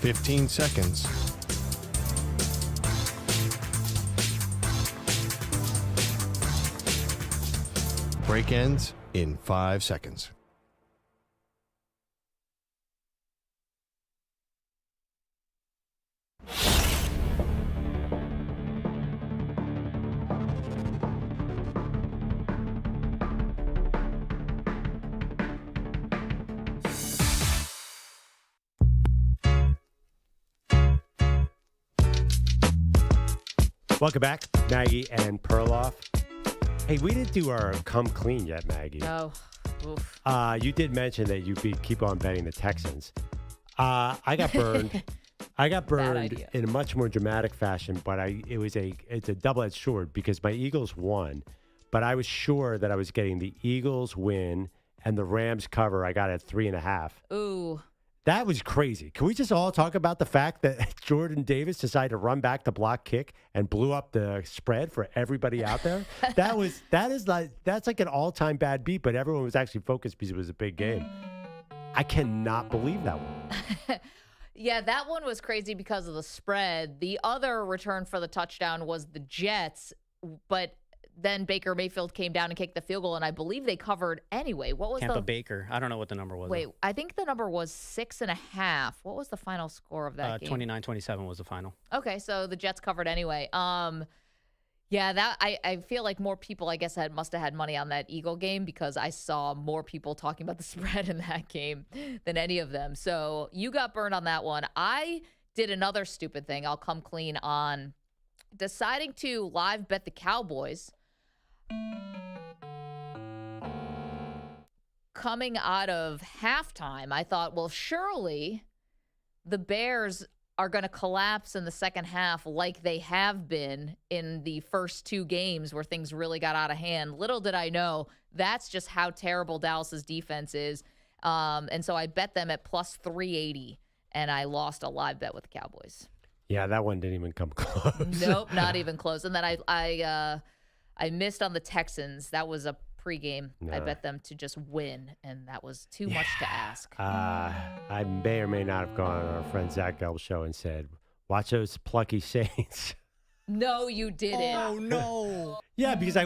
Fifteen seconds. Break ends in 5 seconds.
Welcome back, Maggie and Perloff. Hey, we didn't do our come clean yet, Maggie.
Oh, oof.
You did mention that you keep on betting the Texans. I got burned. I got burned in a much more dramatic fashion, but it's a double-edged sword because my Eagles won, but I was sure that I was getting the Eagles win and the Rams cover. I got at 3.5.
Ooh.
That was crazy. Can we just all talk about the fact that Jordan Davis decided to run back the block kick and blew up the spread for everybody out there? That's like an all-time bad beat, but everyone was actually focused because it was a big game. I cannot believe that one.
Yeah, that one was crazy because of the spread. The other return for the touchdown was the Jets, but then Baker Mayfield came down and kicked the field goal, and I believe they covered anyway. What was
Tampa Baker? I don't know what the number was.
Wait, I think the number was 6.5. What was the final score of that game?
29-27 was the final.
Okay, so the Jets covered anyway. Yeah, that I feel like more people, I guess, must have had money on that Eagle game because I saw more people talking about the spread in that game than any of them. So you got burned on that one. I did another stupid thing. I'll come clean on deciding to live bet the Cowboys. Coming out of halftime, I thought, well, surely the Bears are going to collapse in the second half like they have been in the first two games where things really got out of hand. Little did I know that's just how terrible Dallas's defense is. And so I bet them at plus 380, and I lost a live bet with the Cowboys.
Yeah, that one didn't even come close.
Nope, not even close. And then I missed on the Texans. That was a pregame.
Nah.
I bet them to just win, and that was too much to ask.
I may or may not have gone on our friend Zach Bell's show and said, watch those plucky Saints.
No, you didn't.
Oh, no.
Yeah, because I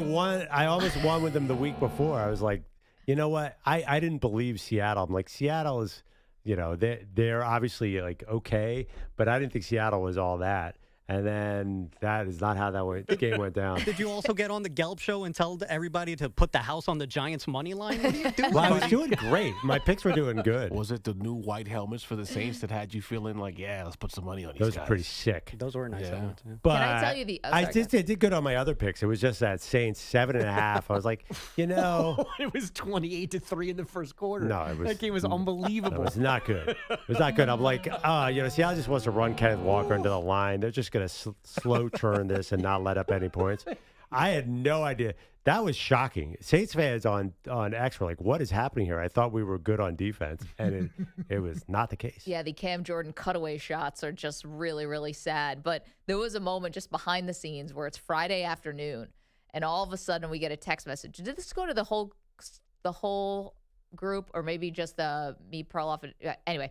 almost won with them the week before. I was like, you know what? I didn't believe Seattle. I'm like, Seattle is they're obviously like okay, but I didn't think Seattle was all that. And then that is not how the game went down.
Did you also get on the Gelb show and tell everybody to put the house on the Giants' money line? What are you doing?
Well, I was doing great. My picks were doing good.
Was it the new white helmets for the Saints that had you feeling like, yeah, let's put some money on these
Those
guys?
are pretty sick.
Those were nice helmets. Yeah.
But
Can I tell you
I did good on my other picks. It was just that Saints 7.5. I was like,
it was 28-3 in the first quarter.
No, it was
that game was unbelievable.
It was not good. It was not good. I'm like, Seattle just wants to run Kenneth Walker into the line. They're just going to slow turn this and not let up any points. I had no idea. That was shocking. Saints fans on X were like, what is happening here? I thought we were good on defense, and it was not the case.
Yeah, the Cam Jordan cutaway shots are just really, really sad. But there was a moment just behind the scenes where it's Friday afternoon, and all of a sudden we get a text message. Did this go to the whole group, or maybe just me, Perloff? Anyway,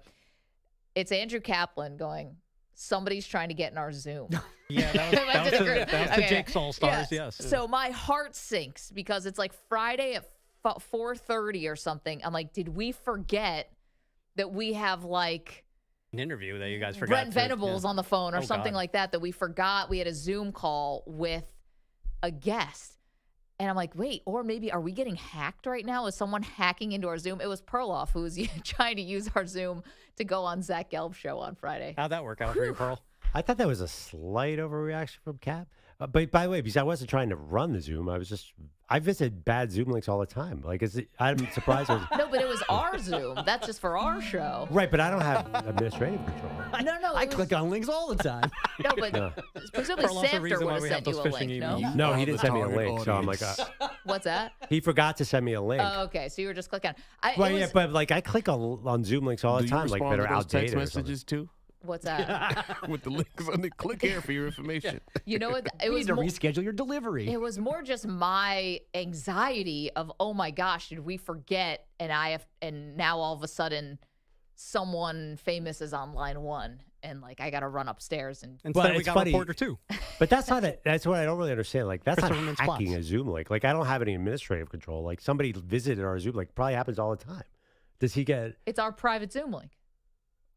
it's Andrew Kaplan going, somebody's trying to get in our Zoom.
Yeah, that was the Jake's All-Stars, yes.
So my heart sinks because it's like Friday at 4:30 or something. I'm like, did we forget that we have like
an interview that you guys forgot?
Brent Venables on the phone or something like that we forgot we had a Zoom call with a guest. And I'm like, wait, or maybe are we getting hacked right now? Is someone hacking into our Zoom? It was Perloff who was trying to use our Zoom to go on Zach Gelb's show on Friday.
How'd that work out for you, Pearl?
I thought that was a slight overreaction from Cap. But by the way, because I wasn't trying to run the Zoom, I visit bad Zoom links all the time. Like, I'm surprised.
No, but it was our Zoom. That's just for our show.
Right, but I don't have administrative control.
No.
I click on links all the time.
No, but presumably Safter would have sent you a link, no?
No, he didn't send me a link, so I'm like,
what's that?
He forgot to send me a link.
Oh, okay, so you were just clicking.
But like I click on Zoom links all the time, like that are outdated.
Text messages too?
What's that?
With the links on the click here for your information.
You know what? It was
need to reschedule your delivery.
It was more just my anxiety of, oh my gosh, did we forget? And now all of a sudden, someone famous is on line one, and like I got to run upstairs and.
Instead, we got a reporter too.
But that's not it. That's what I don't really understand. Like that's not hacking
plots.
a Zoom link. Like I don't have any administrative control. Like somebody visited our Zoom link. Probably happens all the time. Does he get?
It's our private Zoom link.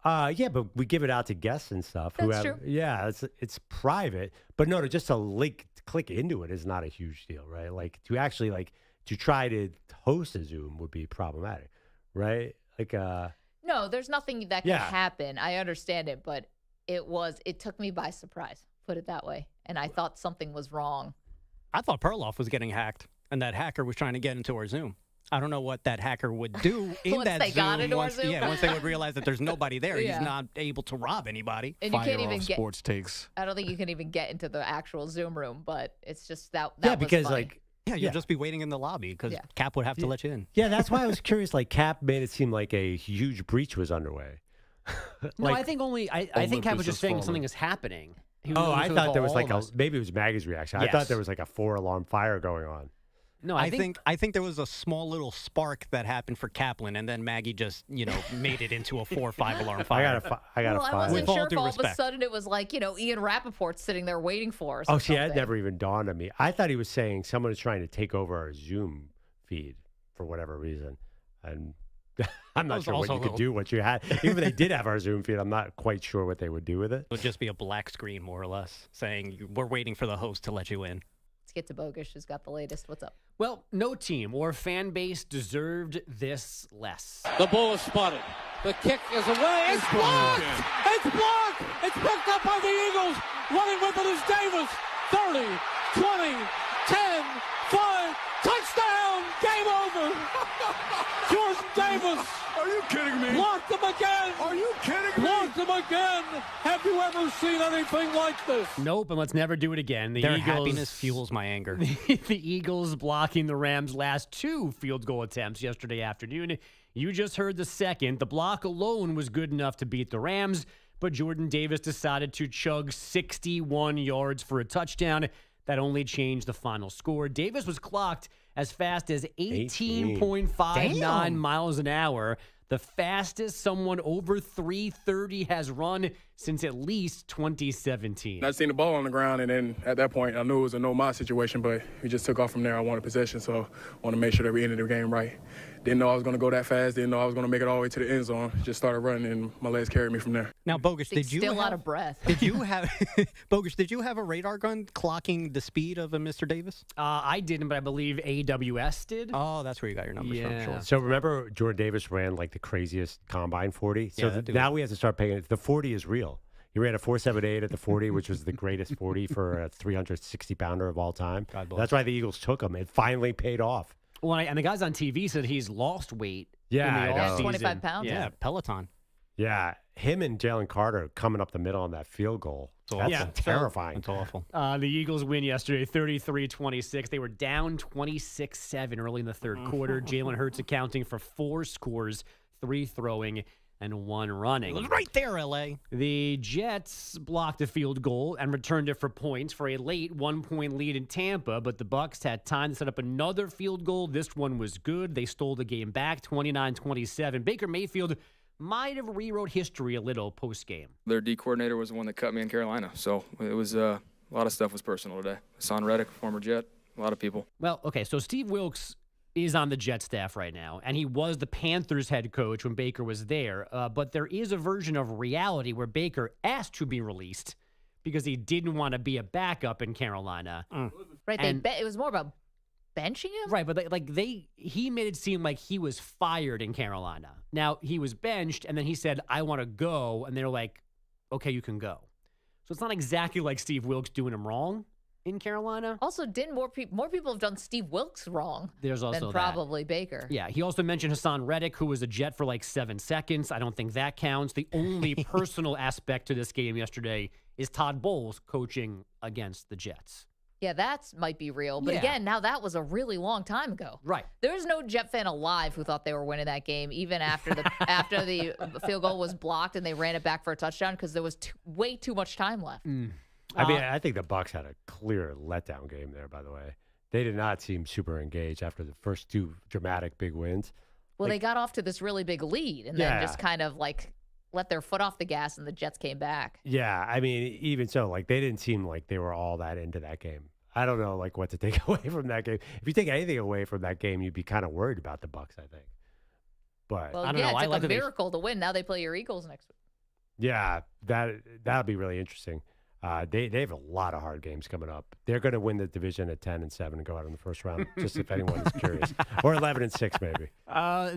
Yeah, but we give it out to guests and stuff.
That's true.
Yeah, it's private. But no, just to click into it is not a huge deal, right? Like to actually to try to host a Zoom would be problematic, right? Like
No, there's nothing that can happen. I understand it, but it took me by surprise, put it that way. And I thought something was wrong.
I thought Perloff was getting hacked, and that hacker was trying to get into our Zoom. I don't know what that hacker would do in
once
that
they
Zoom.
got into our Zoom?
Yeah, once they would realize that there's nobody there,
Yeah.
he's not able to rob anybody.
And you can't even
sports takes.
I don't think you can even get into the actual Zoom room, but it's just that
yeah,
was
because
funny.
You'll just be waiting in the lobby because Cap would have to let you in.
Yeah, that's why I was curious. Like Cap made it seem like a huge breach was underway.
No, I think I think Cap was just saying something is happening.
I thought there was maybe it was Maggie's reaction.
Yes.
I thought there was like a 4-alarm fire going on.
No,
I think there was a small little spark that happened for Kaplan, and then Maggie just made it into a 4 or 5 alarm fire.
I gotta
I
find
wasn't
it.
sure if all of a sudden it was like Ian Rappaport's sitting there waiting for us.
Oh,
or
see, that
something.
never even dawned on me. I thought he was saying someone is trying to take over our Zoom feed for whatever reason, and I'm not sure what you could do. What you had, even if they did have our Zoom feed, I'm not quite sure what they would do with it.
It would just be a black screen, more or less, saying we're waiting for the host to let you in.
Let's get to Bogusch, who's got the latest. What's up?
Well, no team or fan base deserved this less.
The ball is spotted. The kick is away. It's blocked! It's blocked! It's picked up by the Eagles. Running with it is Davis. 30, 20, 10, 5. Touchdown! Game over! Jordan Davis!
Are you kidding me?
Blocked him again!
Are you kidding me?
Blocked him again! Have you ever seen anything like this?
Nope, and let's never do it again.
Their happiness fuels my anger.
The Eagles blocking the Rams' last 2 field goal attempts yesterday afternoon. You just heard the second. The block alone was good enough to beat the Rams, but Jordan Davis decided to chug 61 yards for a touchdown. That only changed the final score. Davis was clocked as fast as 18.59 miles an hour, the fastest someone over 330 has run since at least 2017.
I seen the ball on the ground, and then at that point, I knew it was a no-my situation, but we just took off from there. I wanted possession, so I want to make sure that we ended the game right. Didn't know I was going to go that fast. Didn't know I was going to make it all the way to the end zone. Just started running, and my legs carried me from there.
Now, Bogusch, did you
still out of breath?
Did you have Bogusch? Did you have a radar gun clocking the speed of a Mr. Davis?
I didn't, but I believe AWS did.
Oh, that's where you got your numbers from. Sure.
So remember, Jordan Davis ran like the craziest combine 40. So now we have to start paying. The 40 is real. He ran a 4.78 at the 40, which was the greatest 40 for a 360-pounder of all time. That's why the Eagles took him. It finally paid off.
Well, and the guys on TV said he's lost weight.
Yeah,
in the
I know.
25 pounds.
Yeah, Peloton.
Yeah, him and Jalen Carter coming up the middle on that field goal. That's terrifying.
It's awful.
The Eagles win yesterday, 33-26. They were down 26-7 early in the third quarter. Jalen Hurts accounting for 4 scores, 3 throwing, and 1 running.
It was right there, L.A.
The Jets blocked a field goal and returned it for points for a late 1-point lead in Tampa, but the Bucs had time to set up another field goal. This one was good. They stole the game back, 29-27. Baker Mayfield might have rewrote history a little post-game.
Their D coordinator was the one that cut me in Carolina, so it was a lot of stuff was personal today. Hassan Reddick, former Jet, a lot of people.
Well, okay, so Steve Wilkes is on the Jet staff right now, and he was the Panthers head coach when Baker was there. But there is a version of reality where Baker asked to be released because he didn't want to be a backup in Carolina.
Right, it was more about benching him?
Right, but he made it seem like he was fired in Carolina. Now, he was benched, and then he said, I want to go, and they're like, okay, you can go. So it's not exactly like Steve Wilkes doing him wrong in Carolina.
Also, didn't more people have done Steve Wilkes wrong
There's also
than probably Baker?
Yeah, he also mentioned Hassan Reddick, who was a Jet for like 7 seconds. I don't think that counts. The only personal aspect to this game yesterday is Todd Bowles coaching against the Jets.
Yeah, that might be real. But again, now that was a really long time ago.
Right.
There's no Jet fan alive who thought they were winning that game, even after the field goal was blocked and they ran it back for a touchdown because there was way too much time left.
I mean, I think the Bucs had a clear letdown game there, by the way. They did not seem super engaged after the first 2 dramatic big wins.
Well, they got off to this really big lead and then just kind of like let their foot off the gas and the Jets came back.
Yeah, I mean, even so, like they didn't seem like they were all that into that game. I don't know like what to take away from that game. If you take anything away from that game, you'd be kind of worried about the Bucs, I think. But
well,
I don't know.
It took a miracle to win. Now they play your Eagles next week.
Yeah, that'll be really interesting. They have a lot of hard games coming up. They're going to win the division at 10-7 and go out in the first round, just if anyone is curious. Or 11-6 maybe.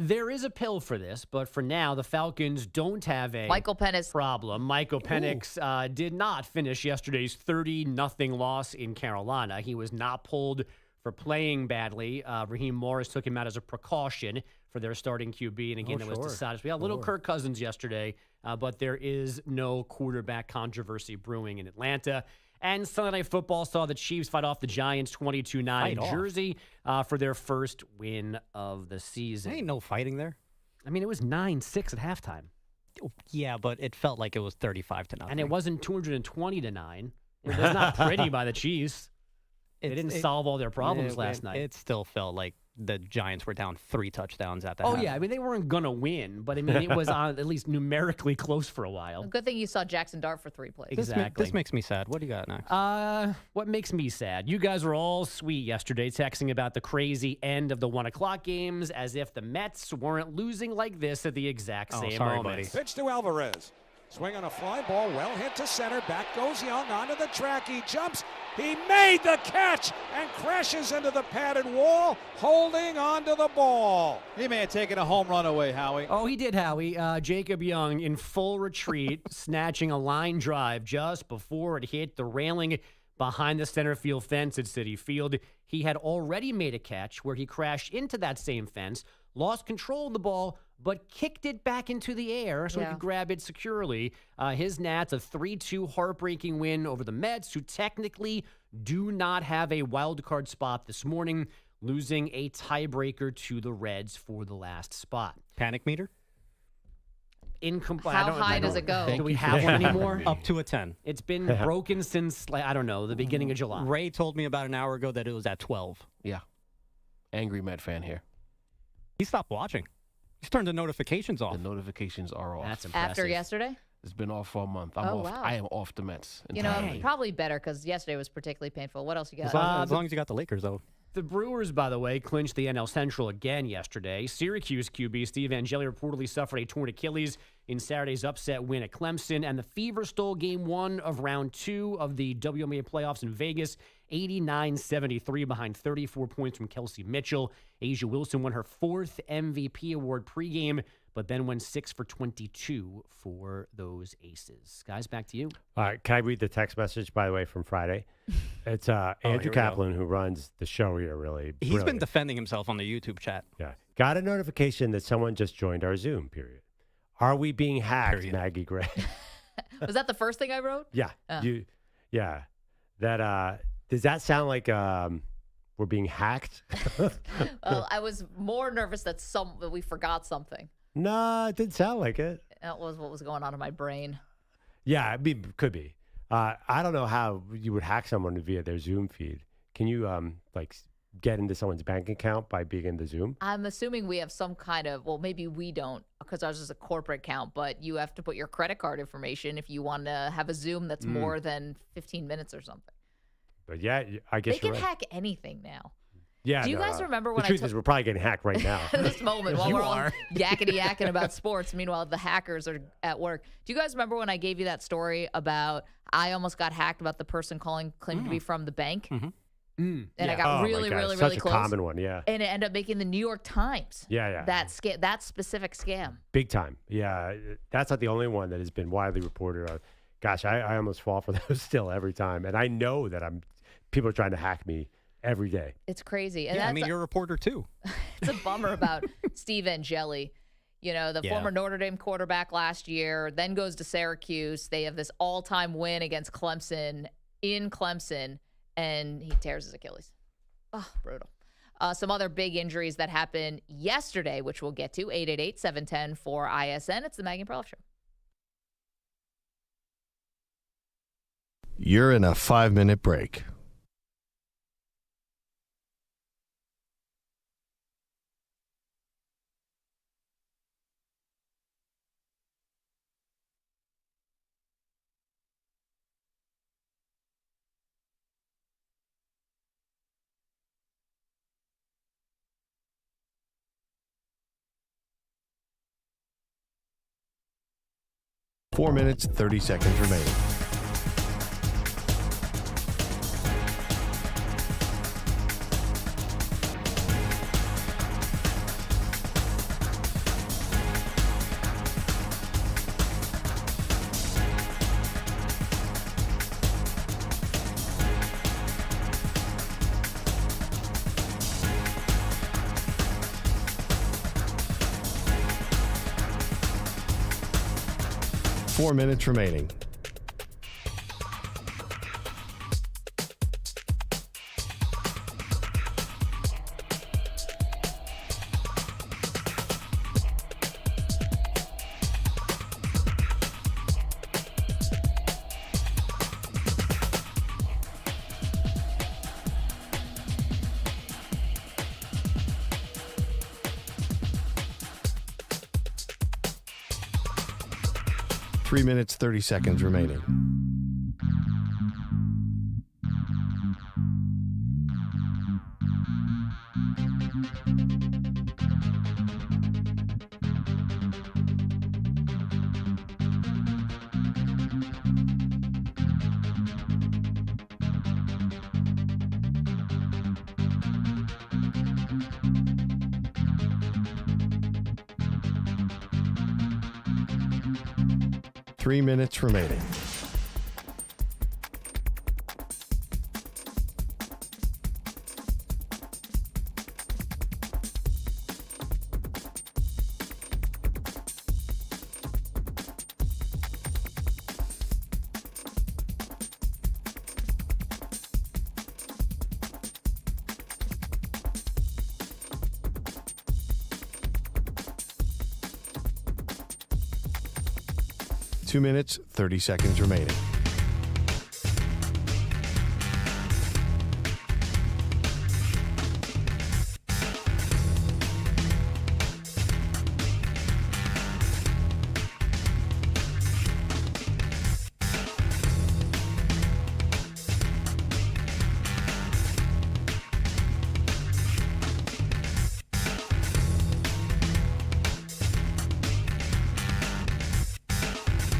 There is a pill for this, but for now, the Falcons don't have a
Michael Penix
problem. Michael Penix did not finish yesterday's 30-0 loss in Carolina. He was not pulled for playing badly. Raheem Morris took him out as a precaution for their starting QB, and again, that was decided. We had a little Kirk Cousins yesterday, but there is no quarterback controversy brewing in Atlanta. And Sunday Night Football saw the Chiefs fight off the Giants 22-9 in Jersey for their first win of the season.
Ain't no fighting there.
I mean, it was 9-6 at halftime.
Yeah, but it felt like it was 35-0.
And it wasn't 220-9. It was not pretty by the Chiefs. They didn't solve all their problems last night.
It still felt like the Giants were down 3 touchdowns at that.
Oh, yeah. I mean, they weren't going to win, but I mean, it was at least numerically close for a while.
Good thing you saw Jackson Dart for 3 plays.
Exactly.
This makes me sad. What do you got next?
What makes me sad? You guys were all sweet yesterday texting about the crazy end of the 1 o'clock games as if the Mets weren't losing like this at the exact same moment.
Buddy. Pitch to Alvarez. Swing on a fly ball, well hit to center. Back goes Young onto the track. He jumps. He made the catch and crashes into the padded wall, holding onto the ball.
He may have taken a home run away, Howie.
Oh, he did, Howie. Jacob Young in full retreat, snatching a line drive just before it hit the railing behind the center field fence at Citi Field. He had already made a catch where he crashed into that same fence, lost control of the ball, but kicked it back into the air so he could grab it securely. His Nats, a 3-2 heartbreaking win over the Mets, who technically do not have a wild card spot this morning, losing a tiebreaker to the Reds for the last spot.
Panic meter?
How high does it go?
Do we have one anymore?
Up to a 10.
It's been broken since, I don't know, the beginning of July.
Ray told me about an hour ago that it was at 12.
Yeah. Angry Met fan here.
He stopped watching. He's turned the notifications off.
The notifications are off.
That's impressive.
After yesterday?
has been off for a month.
Wow.
I am off the Mets.
You know, probably better because yesterday was particularly painful. What else you got?
As long as you got the Lakers, though.
The Brewers, by the way, clinched the NL Central again yesterday. Syracuse QB Steve Angeli reportedly suffered a torn Achilles in Saturday's upset win at Clemson, and the Fever stole Game 1 of Round 2 of the WNBA playoffs in Vegas, 89-73 behind 34 points from Kelsey Mitchell. Asia Wilson won her 4th MVP award pregame, but then went 6 for 22 for those Aces. Guys, back to you.
All right. Can I read the text message, by the way, from Friday? It's Andrew Kaplan, who runs the show here, really.
He's been defending himself on the YouTube chat.
Yeah. Got a notification that someone just joined our Zoom, period. Are we being hacked, Maggie Gray?
Was that the first thing I wrote?
Yeah. Yeah. That, does that sound like we're being hacked?
Well, I was more nervous that we forgot something.
No, it didn't sound like it.
That was what was going on in my brain.
Yeah, I mean, could be. I don't know how you would hack someone via their Zoom feed. Can you get into someone's bank account by being in the Zoom?
I'm assuming we have some kind of, well, maybe we don't because ours is a corporate account, but you have to put your credit card information if you want to have a Zoom that's more than 15 minutes or something.
But yeah, I guess
they can
right.
hack anything now.
Yeah.
Do you guys remember when
the truth is we're probably getting hacked right now.
At this moment, while we're all yakety-yakking about sports, meanwhile, the hackers are at work. Do you guys remember when I gave you that story about I almost got hacked about the person claiming to be from the bank?
Mm-hmm.
And I got really
Such
close.
a common one, yeah.
And it ended up making the New York Times.
Yeah.
That specific scam.
Big time. Yeah. That's not the only one that has been widely reported on. Gosh, I almost fall for those still every time. And I know that people are trying to hack me every day.
It's crazy. And
yeah, I mean, you're a reporter too.
It's a bummer about Steve Angeli. You know, the former Notre Dame quarterback last year, then goes to Syracuse. They have this all-time win against Clemson in Clemson, and he tears his Achilles. Oh, brutal. Some other big injuries that happened yesterday, which we'll get to, 888-710-4ISN. It's the Maggie Perloff Show.
You're in a 5-minute break. Four minutes, 30 seconds remaining. Four minutes remaining. Three minutes, 30 seconds remaining. Three minutes remaining. Two minutes, 30 seconds remaining.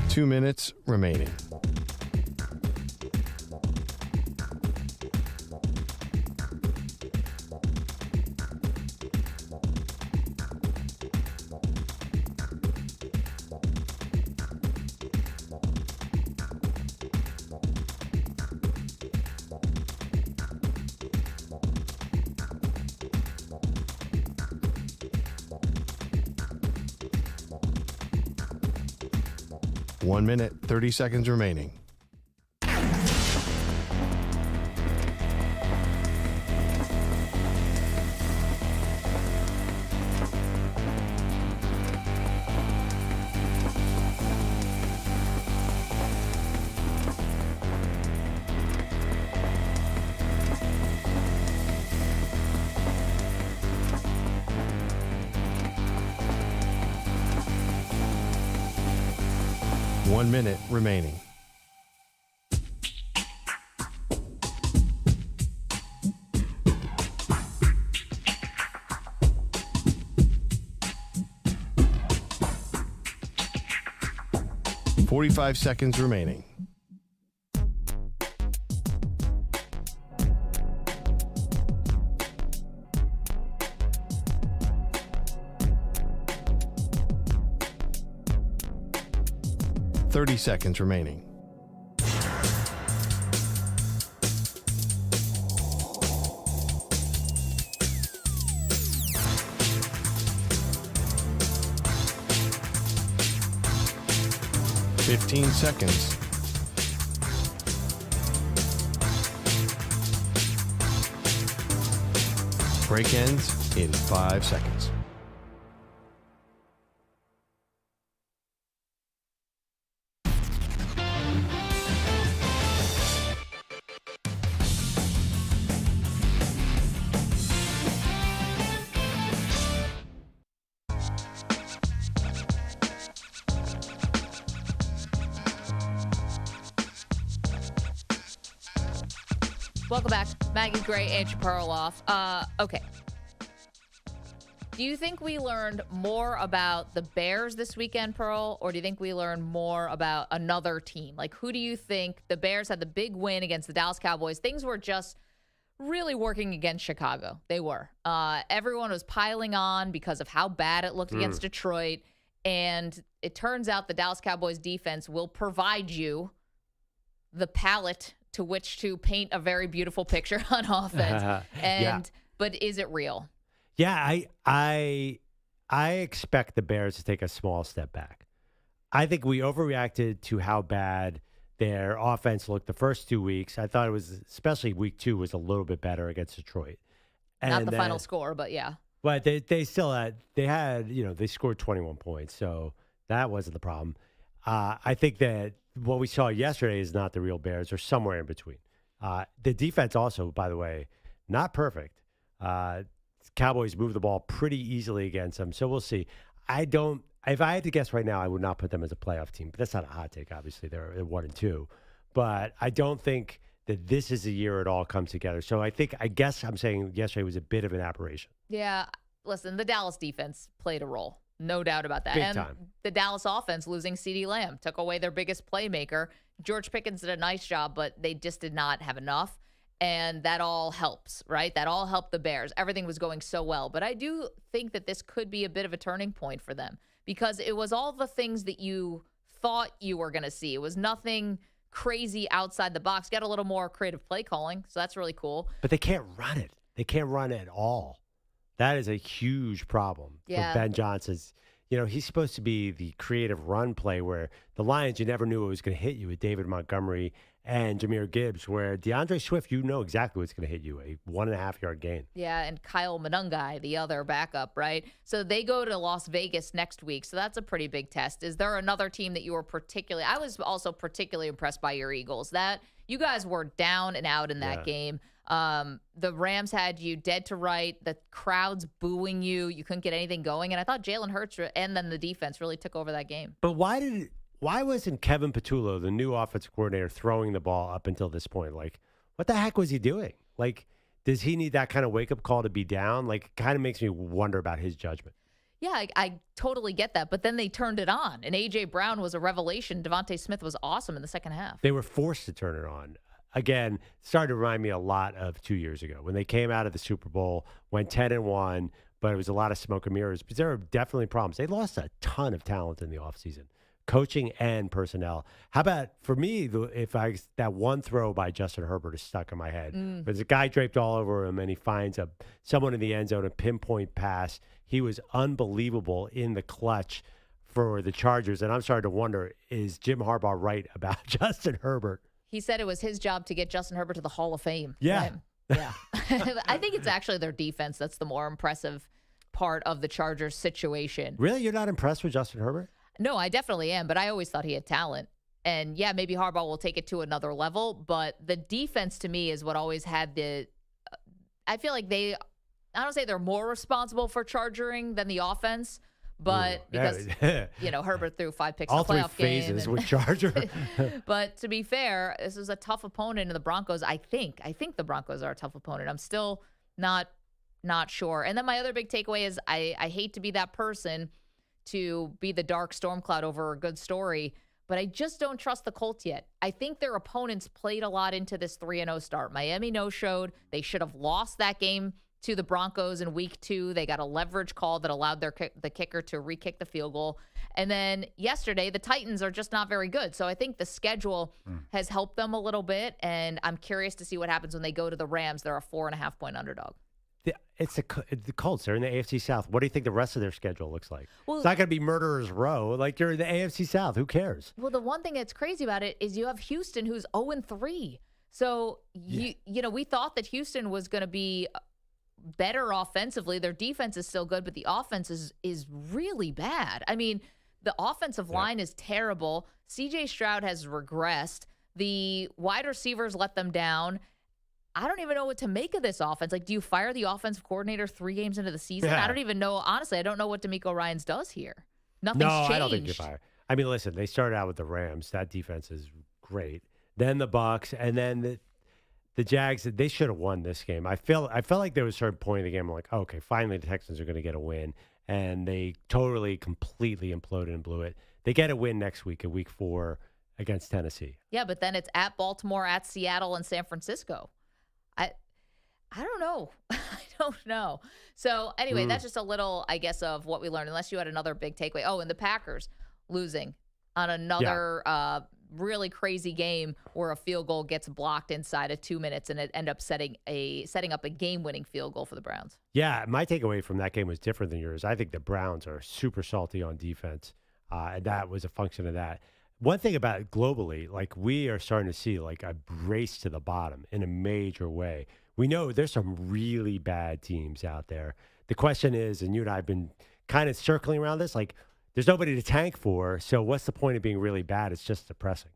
2 minutes remaining. One minute, 30 seconds remaining. One minute remaining. .45 seconds remaining. .30 seconds remaining. .15 seconds. Break ends in 5 seconds.
Welcome back. Maggie Gray, Andrew Perloff. Okay. Do you think we learned more about the Bears this weekend, Pearl, or do you think we learned more about another team? Like, who do you think? The Bears had the big win against the Dallas Cowboys. Things were just really working against Chicago. They were. Everyone was piling on because of how bad it looked against Detroit. And it turns out the Dallas Cowboys defense will provide you the palette to which to paint a very beautiful picture on offense. But is it real?
Yeah, I expect the Bears to take a small step back. I think we overreacted to how bad their offense looked the first 2 weeks. I thought it was, especially week 2, was a little bit better against Detroit. And
not the final score, but yeah.
But they still had, they scored 21 points, so that wasn't the problem. I think that what we saw yesterday is not the real Bears, or somewhere in between. The defense also, by the way, not perfect. Cowboys moved the ball pretty easily against them, so we'll see. If I had to guess right now, I would not put them as a playoff team. But that's not a hot take, obviously. They're 1-2. But I don't think that this is the year it all comes together. So I guess I'm saying yesterday was a bit of an aberration.
Yeah, listen, the Dallas defense played a role. No doubt about that.
Big time.
The Dallas offense losing CeeDee Lamb took away their biggest playmaker. George Pickens did a nice job, but they just did not have enough. And that all helps, right? That all helped the Bears. Everything was going so well. But I do think that this could be a bit of a turning point for them because it was all the things that you thought you were going to see. It was nothing crazy outside the box. Got a little more creative play calling, so that's really cool.
But they can't run it. They can't run it at all. That is a huge problem for Ben Johnson's. He's supposed to be the creative run play where the Lions, you never knew it was going to hit you with David Montgomery and Jahmyr Gibbs, where DeAndre Swift, you know exactly what's going to hit you, a 1.5-yard gain.
Yeah, and Kyle Monungai, the other backup, right? So they go to Las Vegas next week, so that's a pretty big test. Is there another team that you were I was also particularly impressed by your Eagles. That you guys were down and out in that game. The Rams had you dead to right. The crowd's booing you. You couldn't get anything going. And I thought Jalen Hurts and then the defense really took over that game.
But why wasn't Kevin Patullo, the new offensive coordinator, throwing the ball up until this point? Like, what the heck was he doing? Like, does he need that kind of wake-up call to be down? Like, it kind of makes me wonder about his judgment.
Yeah, I totally get that. But then they turned it on, and A.J. Brown was a revelation. Devontae Smith was awesome in the second half.
They were forced to turn it on. Again, started to remind me a lot of 2 years ago when they came out of the Super Bowl, went 10-1, but it was a lot of smoke and mirrors. But there were definitely problems. They lost a ton of talent in the offseason, coaching and personnel. How about, for me, that one throw by Justin Herbert is stuck in my head. There's a guy draped all over him, and he finds someone in the end zone, a pinpoint pass. He was unbelievable in the clutch for the Chargers. And I'm starting to wonder, is Jim Harbaugh right about Justin Herbert?
He said it was his job to get Justin Herbert to the Hall of Fame.
Yeah.
Yeah. I think it's actually their defense that's the more impressive part of the Chargers situation.
Really? You're not impressed with Justin Herbert?
No, I definitely am, but I always thought he had talent. And yeah, maybe Harbaugh will take it to another level, but the defense to me is what always had I feel like I don't say they're more responsible for charging than the offense, but because, Herbert threw 5 picks in the playoff game.
All 3 phases with Charger.
But to be fair, this is a tough opponent in the Broncos. I think the Broncos are a tough opponent. I'm still not sure. And then my other big takeaway is I hate to be that person to be the dark storm cloud over a good story, but I just don't trust the Colts yet. I think their opponents played a lot into this 3-0 start. Miami no-showed. They should have lost that game to the Broncos in week 2. They got a leverage call that allowed the kicker to re-kick the field goal. And then yesterday, the Titans are just not very good. So I think the schedule has helped them a little bit, and I'm curious to see what happens when they go to the Rams. They're a 4.5-point underdog.
It's the Colts. They're in the AFC South. What do you think the rest of their schedule looks like?
Well,
it's not going to be murderer's row. Like, you're in the AFC South. Who cares?
Well, the one thing that's crazy about it is you have Houston, who's 0-3. So, we thought that Houston was going to be better offensively. Their defense is still good, but the offense is really bad. I mean, the offensive line is terrible. C.J. Stroud has regressed. The wide receivers let them down. I don't even know what to make of this offense. Like, do you fire the offensive coordinator 3 games into the season?
Yeah.
I don't even know. Honestly, I don't know what DeMeco Ryans does here. Nothing's changed.
I don't think you fire. I mean, listen, they started out with the Rams. That defense is great. Then the Bucs, and then the Jags. They should have won this game. I felt like there was a certain point in the game. I'm like, oh, okay, finally the Texans are going to get a win, and they completely imploded and blew it. They get a win next week in Week 4 against Tennessee.
Yeah, but then it's at Baltimore, at Seattle, and San Francisco. I don't know. I don't know. So anyway, that's just a little, I guess, of what we learned, unless you had another big takeaway. Oh, and the Packers losing on another really crazy game where a field goal gets blocked inside of 2 minutes, and it ended up setting up a game-winning field goal for the Browns.
Yeah, my takeaway from that game was different than yours. I think the Browns are super salty on defense, and that was a function of that. One thing about it globally, like, we are starting to see like a race to the bottom in a major way. We know there's some really bad teams out there. The question is, and you and I have been kind of circling around this, like, there's nobody to tank for. So what's the point of being really bad? It's just depressing.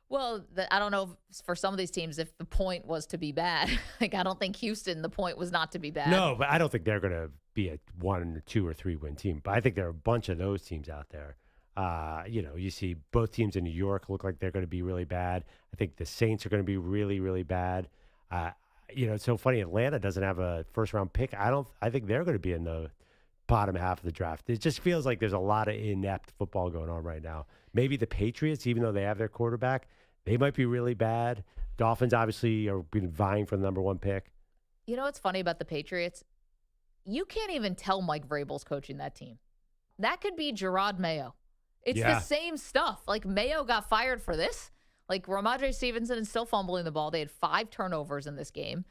Well, I don't know for some of these teams if the point was to be bad. Like, I don't think Houston, the point was not to be bad.
No, but I don't think they're going to be a 1 or 2 or 3 win team. But I think there are a bunch of those teams out there. You see both teams in New York look like they're going to be really bad. I think the Saints are going to be really, really bad. It's so funny. Atlanta doesn't have a first-round pick. I think they're going to be in the bottom half of the draft. It just feels like there's a lot of inept football going on right now. Maybe the Patriots, even though they have their quarterback, they might be really bad. Dolphins obviously are been vying for the number 1 pick.
You know what's funny about the Patriots? You can't even tell Mike Vrabel's coaching that team. That could be Gerard Mayo. It's the same stuff. Like, Mayo got fired for this. Like, Ramondre Stevenson is still fumbling the ball. They had 5 turnovers in this game.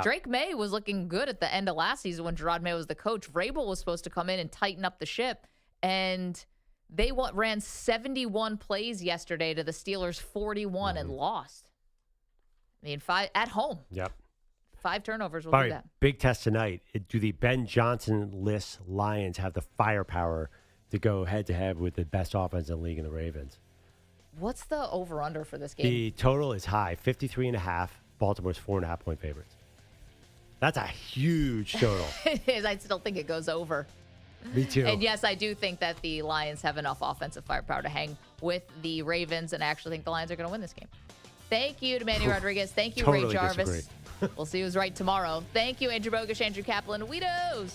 Drake May was looking good at the end of last season when Gerard Mayo was the coach. Vrabel was supposed to come in and tighten up the ship, and they ran 71 plays yesterday to the Steelers' 41 and lost. I mean, 5 at home.
Yep.
5 turnovers will
All
do
right,
that.
big test tonight. Do the Ben Johnson-less Lions have the firepower to go head-to-head with the best offense in the league in the Ravens?
What's the over-under for this game?
The total is high, 53.5. Baltimore's 4.5-point favorites. That's a huge total.
It is. I still think it goes over.
Me too.
And yes, I do think that the Lions have enough offensive firepower to hang with the Ravens, and I actually think the Lions are going to win this game. Thank you to Manny Rodriguez. Thank you,
totally
Ray Jarvis.
Disagree.
We'll see who's right tomorrow. Thank you, Andrew Bogusch, Andrew Kaplan. Weedos.